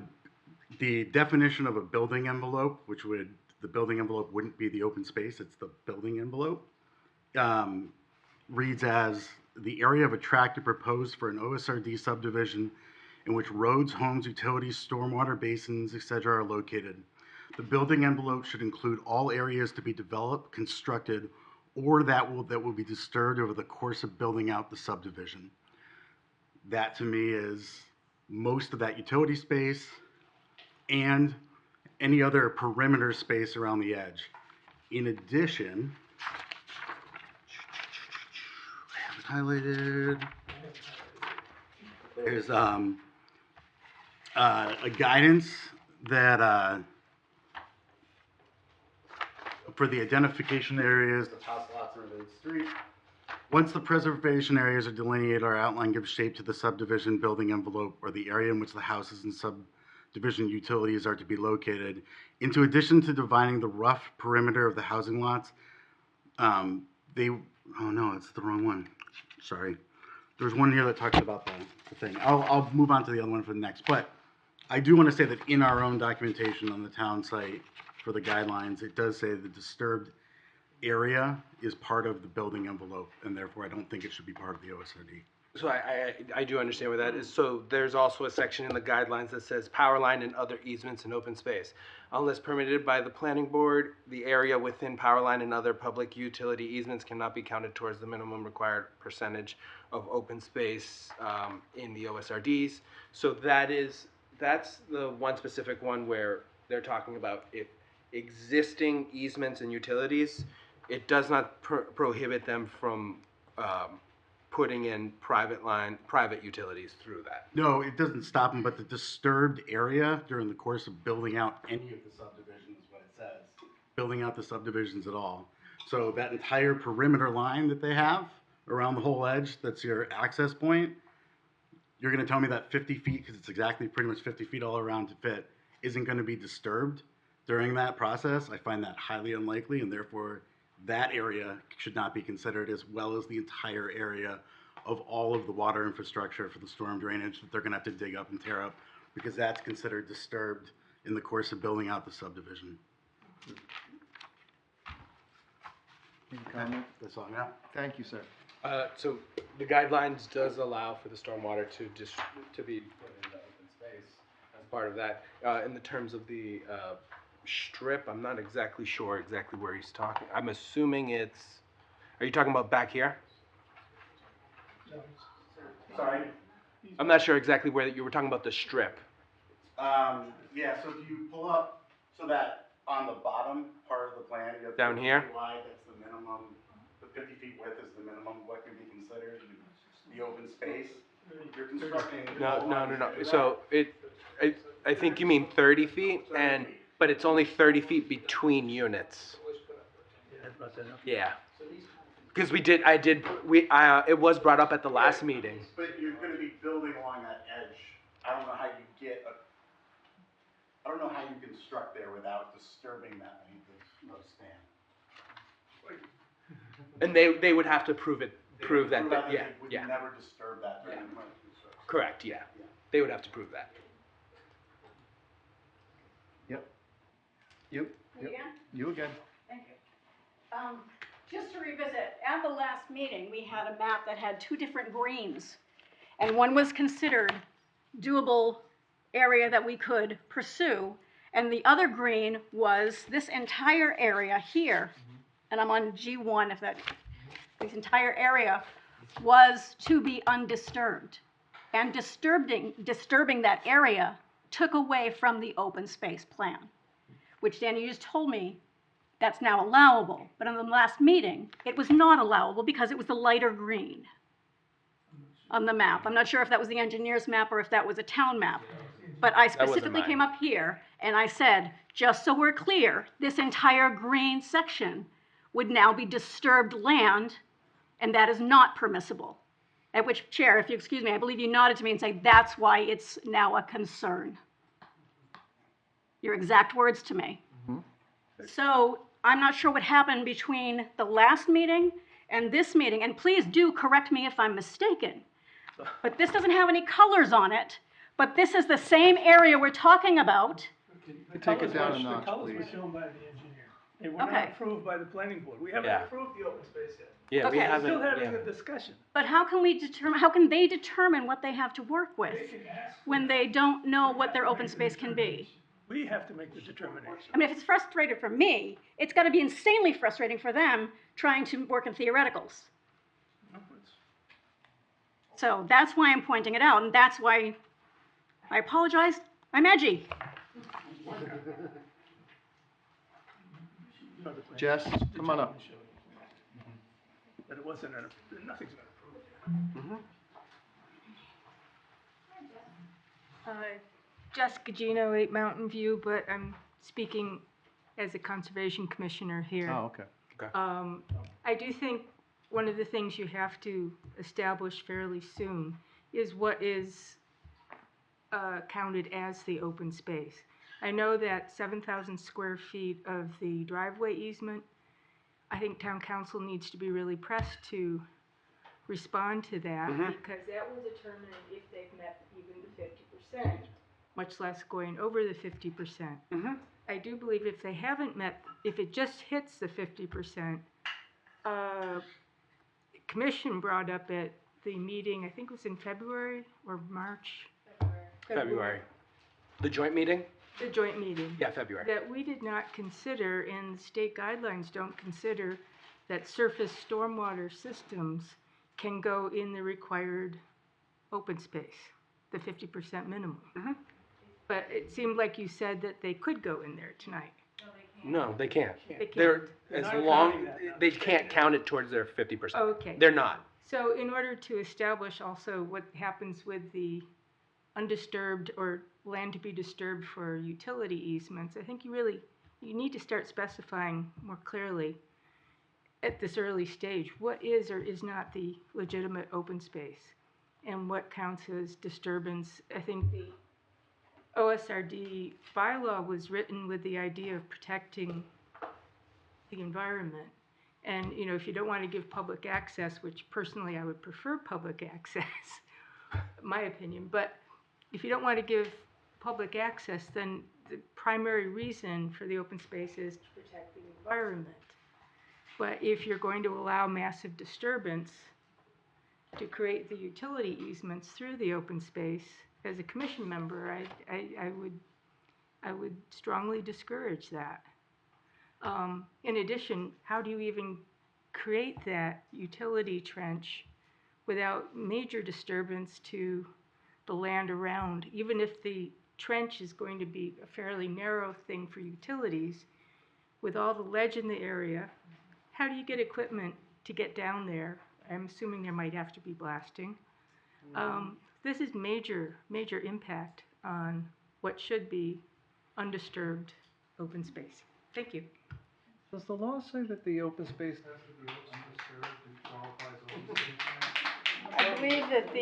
the definition of a building envelope, the building envelope wouldn't be the open space, it's the building envelope. Reads as the area of a tract proposed for an OSRD subdivision in which roads, homes, utilities, stormwater basins, etc. are located. The building envelope should include all areas to be developed, constructed, or that will be disturbed over the course of building out the subdivision. That to me is most of that utility space and any other perimeter space around the edge. In addition, I have it highlighted. There's a guidance that for the identification areas, the house lots are in the street. Once the preservation areas are delineated or outlined, give shape to the subdivision building envelope or the area in which the houses and subdivision utilities are to be located. Into addition to defining the rough perimeter of the housing lots, oh no, it's the wrong one. Sorry. There's one here that talks about the thing. I'll move on to the other one for the next. But I do want to say that in our own documentation on the town site for the guidelines, it does say the disturbed area is part of the building envelope, and therefore I don't think it should be part of the OSRD. So I do understand where that is. So there's also a section in the guidelines that says power line and other easements in open space. Unless permitted by the planning board, the area within power line and other public utility easements cannot be counted towards the minimum required percentage of open space in the OSRDs. So that's the one specific one where they're talking about if existing easements and utilities, it does not prohibit them from putting in private utilities through that. No, it doesn't stop them, but the disturbed area during the course of building out any of the subdivisions, what it says, building out the subdivisions at all. So that entire perimeter line that they have around the whole edge, that's your access point, you're going to tell me that 50 feet, because it's exactly pretty much 50 feet all around to fit, isn't going to be disturbed during that process? I find that highly unlikely, and therefore that area should not be considered, as well as the entire area of all of the water infrastructure for the storm drainage that they're gonna have to dig up and tear up, because that's considered disturbed in the course of building out the subdivision. Any comment? That's all, yeah. Thank you, sir. So the guidelines does allow for the stormwater to be put in the open space as part of that. In the terms of the strip, I'm not exactly sure exactly where he's talking. I'm assuming it's, are you talking about back here? Sorry? I'm not sure exactly where you were talking about the strip. Yeah, so if you pull up, so that on the bottom part of the plan, you have Down 50 here? feet wide, that's the minimum, the 50 feet width is the minimum, what can be considered the open space. You're constructing. No. So I think you mean 30 feet, but it's only 30 feet between units. Yeah. Because it was brought up at the last meeting. But you're gonna be building along that edge. I don't know how you construct there without disturbing that length of span. And they would have to prove that, They yeah, would yeah. never disturb that during the construction. Correct, yeah. They would have to prove that. Yep. You? Me again? You again. Thank you. Just to revisit, at the last meeting, we had a map that had two different greens. And one was considered doable area that we could pursue. And the other green was this entire area here. And I'm on G1, this entire area was to be undisturbed. And disturbing that area took away from the open space plan, which Danny, you just told me that's now allowable. But in the last meeting, it was not allowable because it was the lighter green on the map. I'm not sure if that was the engineer's map or if that was a town map. But I specifically came up here and I said, just so we're clear, this entire green section would now be disturbed land, and that is not permissible. At which, Chair, if you excuse me, I believe you nodded to me and said, that's why it's now a concern. Your exact words to me. So I'm not sure what happened between the last meeting and this meeting, and please do correct me if I'm mistaken. But this doesn't have any colors on it, but this is the same area we're talking about. Take it down a notch, The colors please. were shown by the engineer. They were not approved by the planning board. We haven't Yeah. approved the open space yet. Yeah, we Okay. haven't. Still having yeah. a discussion. But how can they determine what they have to work with when they don't know what their open space can be? We have to make the determination. I mean, if it's frustrating for me, it's got to be insanely frustrating for them trying to work in theoreticals. So that's why I'm pointing it out, and that's why I apologize. I'm edgy. Jess, come on up. But it wasn't, nothing's been approved. Jessica Gino, 8 Mountain View, but I'm speaking as a conservation commissioner here. Oh, okay. I do think one of the things you have to establish fairly soon is what is counted as the open space. I know that 7,000 square feet of the driveway easement, I think town council needs to be really pressed to respond to that, because that will determine if they've met even the 50%, much less going over the 50%. I do believe if they haven't met, if it just hits the 50%, commission brought up at the meeting, I think it was in February or March? February. The joint meeting? The joint meeting. Yeah, February. That we did not consider, and the state guidelines don't consider, that surface stormwater systems can go in the required open space, the 50% minimum. But it seemed like you said that they could go in there tonight. No, they can't. They can't. They're They're as not long counting that. they can't count it towards their 50%. Okay. They're not. So in order to establish also what happens with the undisturbed or land to be disturbed for utility easements, I think you need to start specifying more clearly at this early stage what is or is not the legitimate open space and what counts as disturbance. I think the OSRD bylaw was written with the idea of protecting the environment. And, you know, if you don't want to give public access, which personally I would prefer public access, my opinion, but if you don't want to give public access, then the primary reason for the open space is to protect the environment. But if you're going to allow massive disturbance to create the utility easements through the open space, as a commission member, I would strongly discourage that. In addition, how do you even create that utility trench without major disturbance to the land around? Even if the trench is going to be a fairly narrow thing for utilities, with all the ledge in the area, how do you get equipment to get down there? I'm assuming there might have to be blasting. This is major impact on what should be undisturbed open space. Thank you. Does the law say that the open space has to be undisturbed and qualifies as open space? I believe that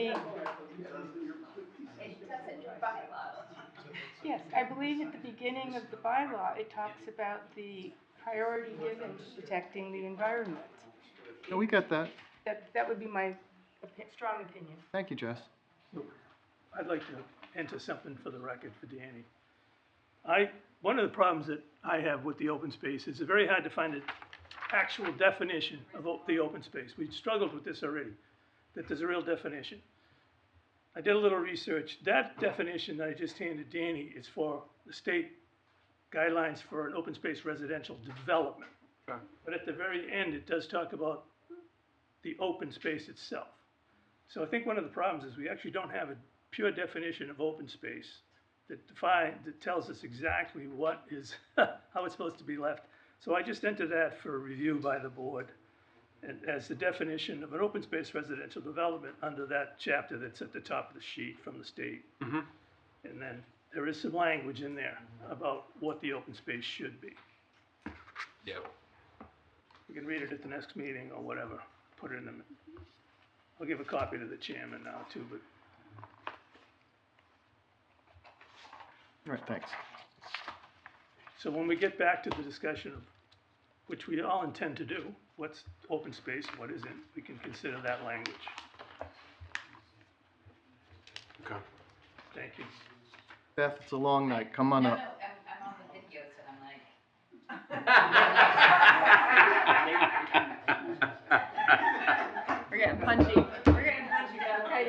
yes, I believe at the beginning of the bylaw, it talks about the priority given to protecting the environment. No, we got that. That would be my strong opinion. Thank you, Jess. I'd like to enter something for the record for Danny. One of the problems that I have with the open space is it's very hard to find an actual definition of the open space. We've struggled with this already, that there's a real definition. I did a little research. That definition that I just handed Danny is for the state guidelines for an open space residential development. Okay. But at the very end, it does talk about the open space itself. So I think one of the problems is we actually don't have a pure definition of open space that tells us exactly what is, how it's supposed to be left. So I just entered that for review by the board and as the definition of an open space residential development under that chapter that's at the top of the sheet from the state. Mm-hmm. And then there is some language in there about what the open space should be. Yeah. We can read it at the next meeting or whatever, put it in the, I'll give a copy to the chairman now too, but. All right, thanks. So when we get back to the discussion of, which we all intend to do, what's open space, what isn't, we can consider that language. Okay. Thank you. Beth, it's a long night. Come on up. I'm on the video, so I'm like. We're getting punchy.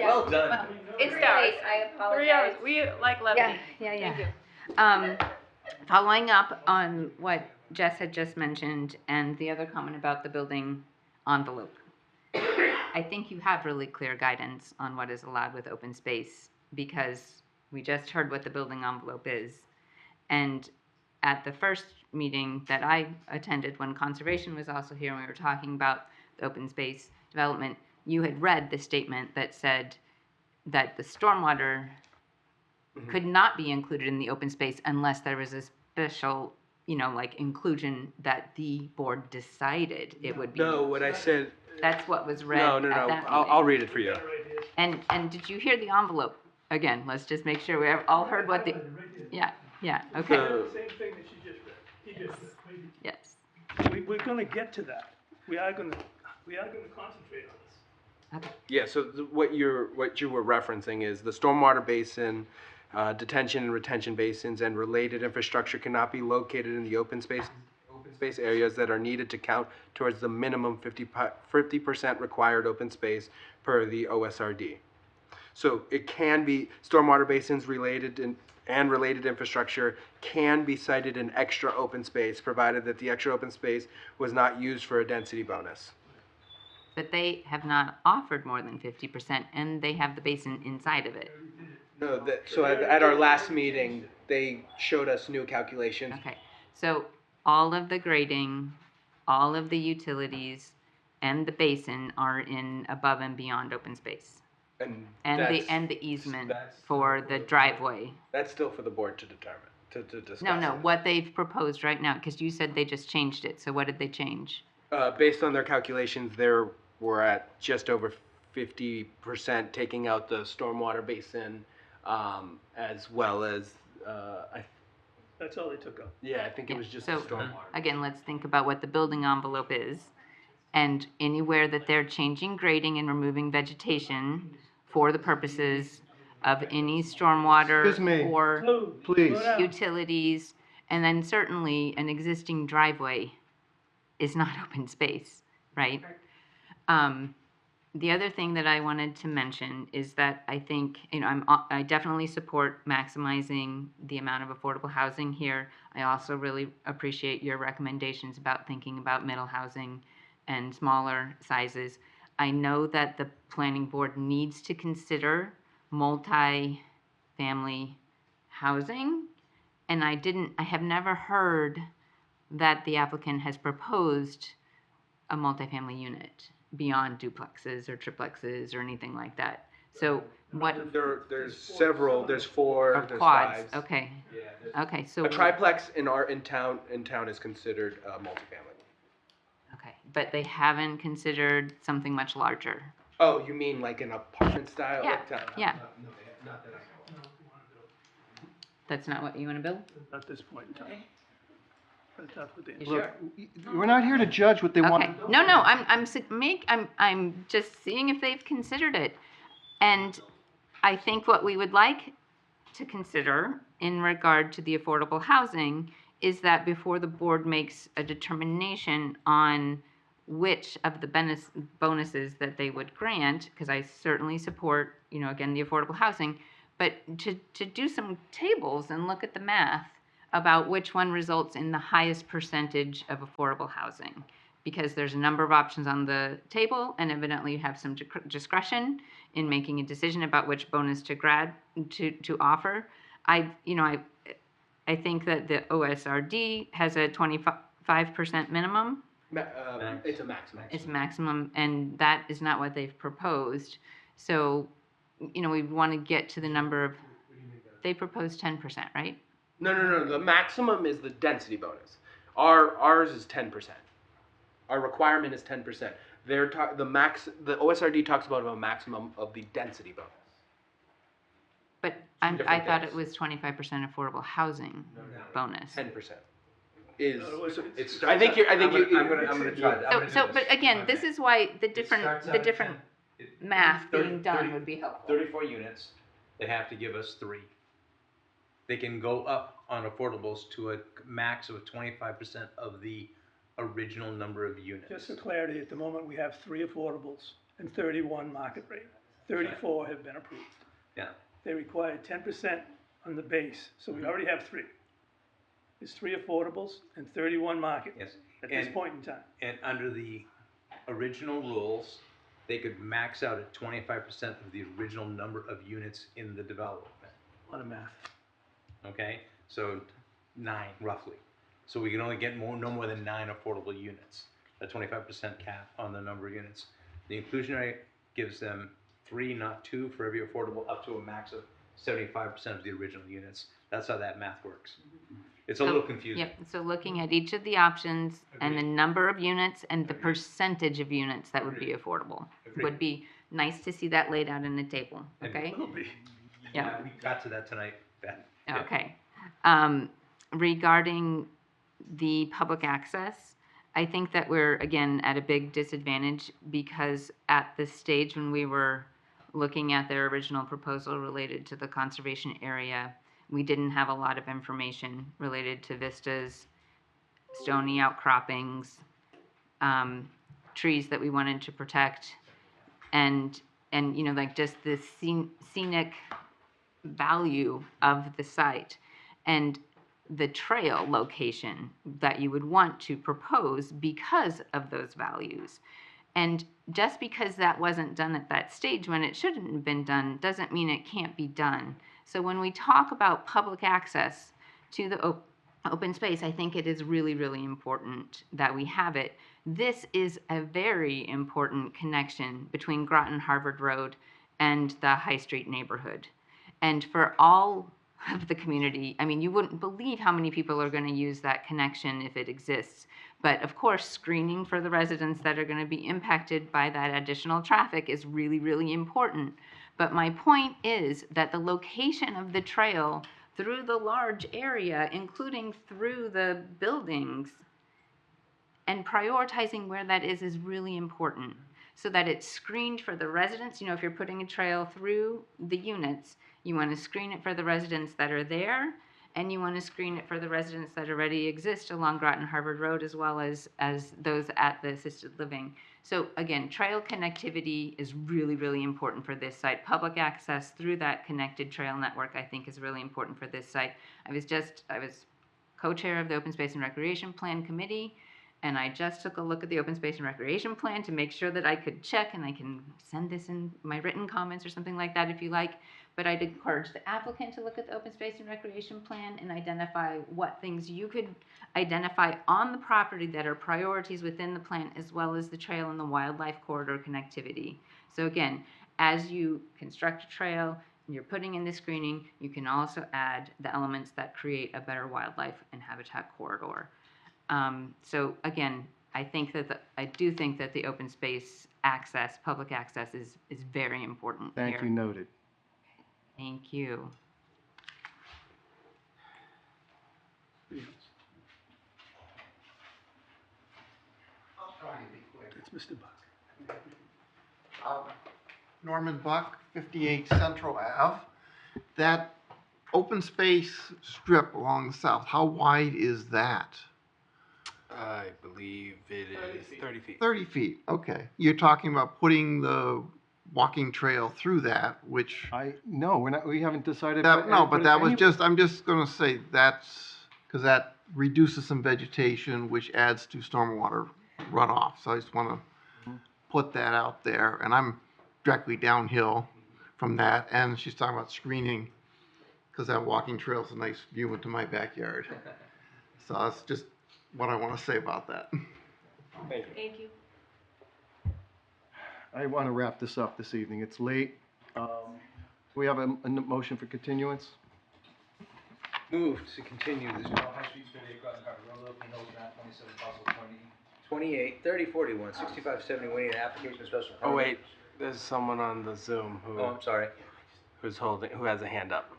Well done. It's Three late. hours, I apologize. 3 hours. We like levity. Yeah. Thank you. Following up on what Jess had just mentioned and the other comment about the building envelope. I think you have really clear guidance on what is allowed with open space because we just heard what the building envelope is. And at the first meeting that I attended when conservation was also here and we were talking about the open space development, you had read the statement that said that the stormwater could not be included in the open space unless there was a special, like inclusion that the board decided it would be. No, what I said. That's what was read No. at that I'll meeting. read it for you. And did you hear the envelope? Again, let's just make sure we have all heard what the, yeah, okay. The same thing that she just read, he just read. Yes. We're gonna get to that. We are gonna concentrate on this. Okay. Yeah, so what you were referencing is the stormwater basin, detention and retention basins, and related infrastructure cannot be located in the open space areas that are needed to count towards the minimum 50% required open space per the OSRD. So it can be stormwater basins and related infrastructure can be cited in extra open space, provided that the extra open space was not used for a density bonus. But they have not offered more than 50% and they have the basin inside of it. No, so at our last meeting, they showed us new calculations. Okay, so all of the grading, all of the utilities, and the basin are in above and beyond open space. And the easement for the driveway. That's still for the board to determine, to discuss. No, what they've proposed right now, because you said they just changed it, so what did they change? Based on their calculations, we're at just over 50%, taking out the stormwater basin, as well as, That's all they took up. I think it was just the So, stormwater. again, let's think about what the building envelope is, And anywhere that they're changing grading and removing vegetation for the purposes of any stormwater Excuse me, or please. utilities, and then certainly an existing driveway is not open space, right? The other thing that I wanted to mention is that I think, I definitely support maximizing the amount of affordable housing here. I also really appreciate your recommendations about thinking about middle housing and smaller sizes. I know that the planning board needs to consider multi-family housing, and I have never heard that the applicant has proposed a multifamily unit beyond duplexes or triplexes or anything like that. So what? There's several. There's 4. Or There's quads, 5. okay. Yeah. Okay, so. A triplex in town is considered multifamily. Okay, but they haven't considered something much larger. Oh, you mean like an apartment style? Yeah, Like yeah. No, not that I know. That's not what you want to build? At this point in time. That's not what they. Look, we're not here to judge what they want. Okay, no, I'm just seeing if they've considered it. And I think what we would like to consider in regard to the affordable housing is that before the board makes a determination on which of the bonuses that they would grant, because I certainly support, again, the affordable housing, but to do some tables and look at the math about which one results in the highest percentage of affordable housing. Because there's a number of options on the table, and evidently you have some discretion in making a decision about which bonus to offer. I think that the OSRD has a 25% minimum. It's a maximum. It's maximum, and that is not what they've proposed. So, we want to get to the number of, they proposed 10%, right? No. The maximum is the density bonus. Ours is 10%. Our requirement is 10%. The OSRD talks about a maximum of the density bonus. But I thought it was 25% affordable housing bonus. 10% I think you're. I'm gonna try that. But again, this is why the different math being done would be helpful. 34 units. They have to give us 3. They can go up on affordables to a max of 25% of the original number of units. Just for clarity, at the moment, we have 3 affordables and 31 market rate. 34 have been approved. Yeah. They require 10% on the base, so we already have 3. It's 3 affordables and 31 market. Yes. At this point in time. And under the original rules, they could max out at 25% of the original number of units in the development. A lot of math. Okay, so 9 roughly. So we can only get no more than 9 affordable units. A 25% cap on the number of units. The inclusionary gives them 3, not 2, for every affordable, up to a max of 75% of the original units. That's how that math works. It's a little confusing. Yep, so looking at each of the options and the number of units and the percentage of units that would be affordable. Would be nice to see that laid out in the table, okay? Yeah, we got to that tonight, Ben. Okay. Regarding the public access, I think that we're, again, at a big disadvantage because at the stage when we were looking at their original proposal related to the conservation area, we didn't have a lot of information related to vistas, stony outcroppings, trees that we wanted to protect, and just the scenic value of the site and the trail location that you would want to propose because of those values. And just because that wasn't done at that stage when it shouldn't have been done doesn't mean it can't be done. So when we talk about public access to the open space, I think it is really, really important that we have it. This is a very important connection between Groton Harvard Road and the High Street neighborhood. And for all of the community, I mean, you wouldn't believe how many people are going to use that connection if it exists. But of course, screening for the residents that are going to be impacted by that additional traffic is really, really important. But my point is that the location of the trail through the large area, including through the buildings, And prioritizing where that is really important, so that it's screened for the residents. You know, if you're putting a trail through the units, you want to screen it for the residents that are there, and you want to screen it for the residents that already exist along Groton Harvard Road, as well as those at the assisted living. So again, trail connectivity is really, really important for this site. Public access through that connected trail network, I think, is really important for this site. I was co-chair of the Open Space and Recreation Plan Committee, and I just took a look at the Open Space and Recreation Plan to make sure that I could check, and I can send this in my written comments or something like that if you like. But I'd encourage the applicant to look at the Open Space and Recreation Plan and identify what things you could identify on the property that are priorities within the plan, as well as the trail and the wildlife corridor connectivity. So again, as you construct a trail and you're putting in the screening, you can also add the elements that create a better wildlife and habitat corridor. So again, I do think that the open space access, public access is very important here. Thank you, noted. Thank you. I'll try to be quick. It's Mr. Buck. Norman Buck, 58 Central Ave. That open space strip along the south, how wide is that? I believe it is 30 feet. 30 feet, okay. You're talking about putting the walking trail through that, which... No, we haven't decided. No, but that was just, I'm just gonna say that's, because that reduces some vegetation, which adds to stormwater runoff. So I just wanna put that out there, and I'm directly downhill from that, and she's talking about screening, because that walking trail is a nice view into my backyard. So that's just what I want to say about that. Thank you. Thank you. I want to wrap this up this evening. It's late. We have a motion for continuance. Move to continue this High Street, 38 Groton Harvard Road, Open Hills, map 27, parcel 28, 30, 41, 65, 70, 180, application of special permit. Oh wait, there's someone on the Zoom who. Oh, I'm sorry. Who has a hand up.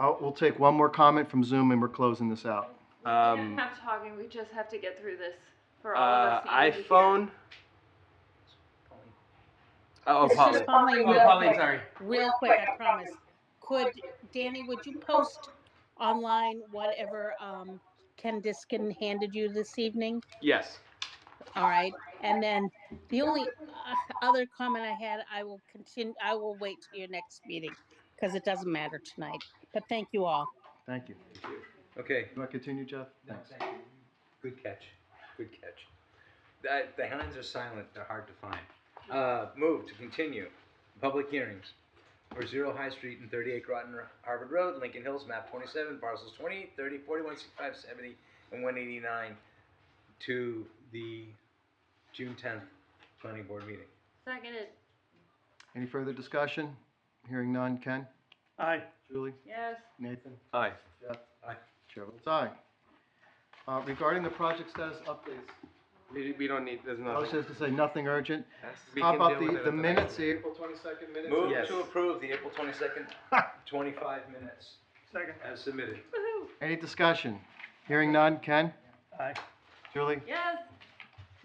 We'll take one more comment from Zoom and we're closing this out. We can't have talking, we just have to get through this for all of us. iPhone. Oh, Polly. Polly, sorry. Real quick, I promise. Danny, would you post online whatever Ken Diskin handed you this evening? Yes. All right. And then the only other comment I had, I will wait till your next meeting because it doesn't matter tonight. But thank you all. Thank you. Okay. You want to continue, Jeff? No, thank you. Good catch. Good catch. The hands are silent. They're hard to find. Move to continue. Public hearings for 0 High Street and 38 Groton Harvard Road, Lincoln Hills, map 27, parcels 28, 30, 41, 65, 70, and 189 to the June 10th planning board meeting. Seconded. Any further discussion? Hearing none. Ken? Aye. Julie? Yes. Nathan? Aye. Jeff? Aye. Chair votes aye. Regarding the project status updates, We don't need, there's I was nothing. just going to say nothing urgent. We How can about deal with it the at the minutes, next the April 22nd minutes? Move Yes. to approve the April 22nd, 25 minutes Second. as submitted. Woohoo. Any discussion? Hearing none. Ken? Aye. Julie? Yes.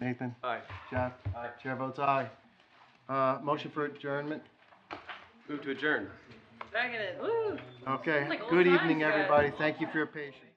Nathan? Aye. Jeff? Aye. Chair votes aye. Motion for adjournment? Move to adjourn. Seconded. Woo. Okay. Sounds like old Good times, evening, guys. everybody. Thank you for your patience.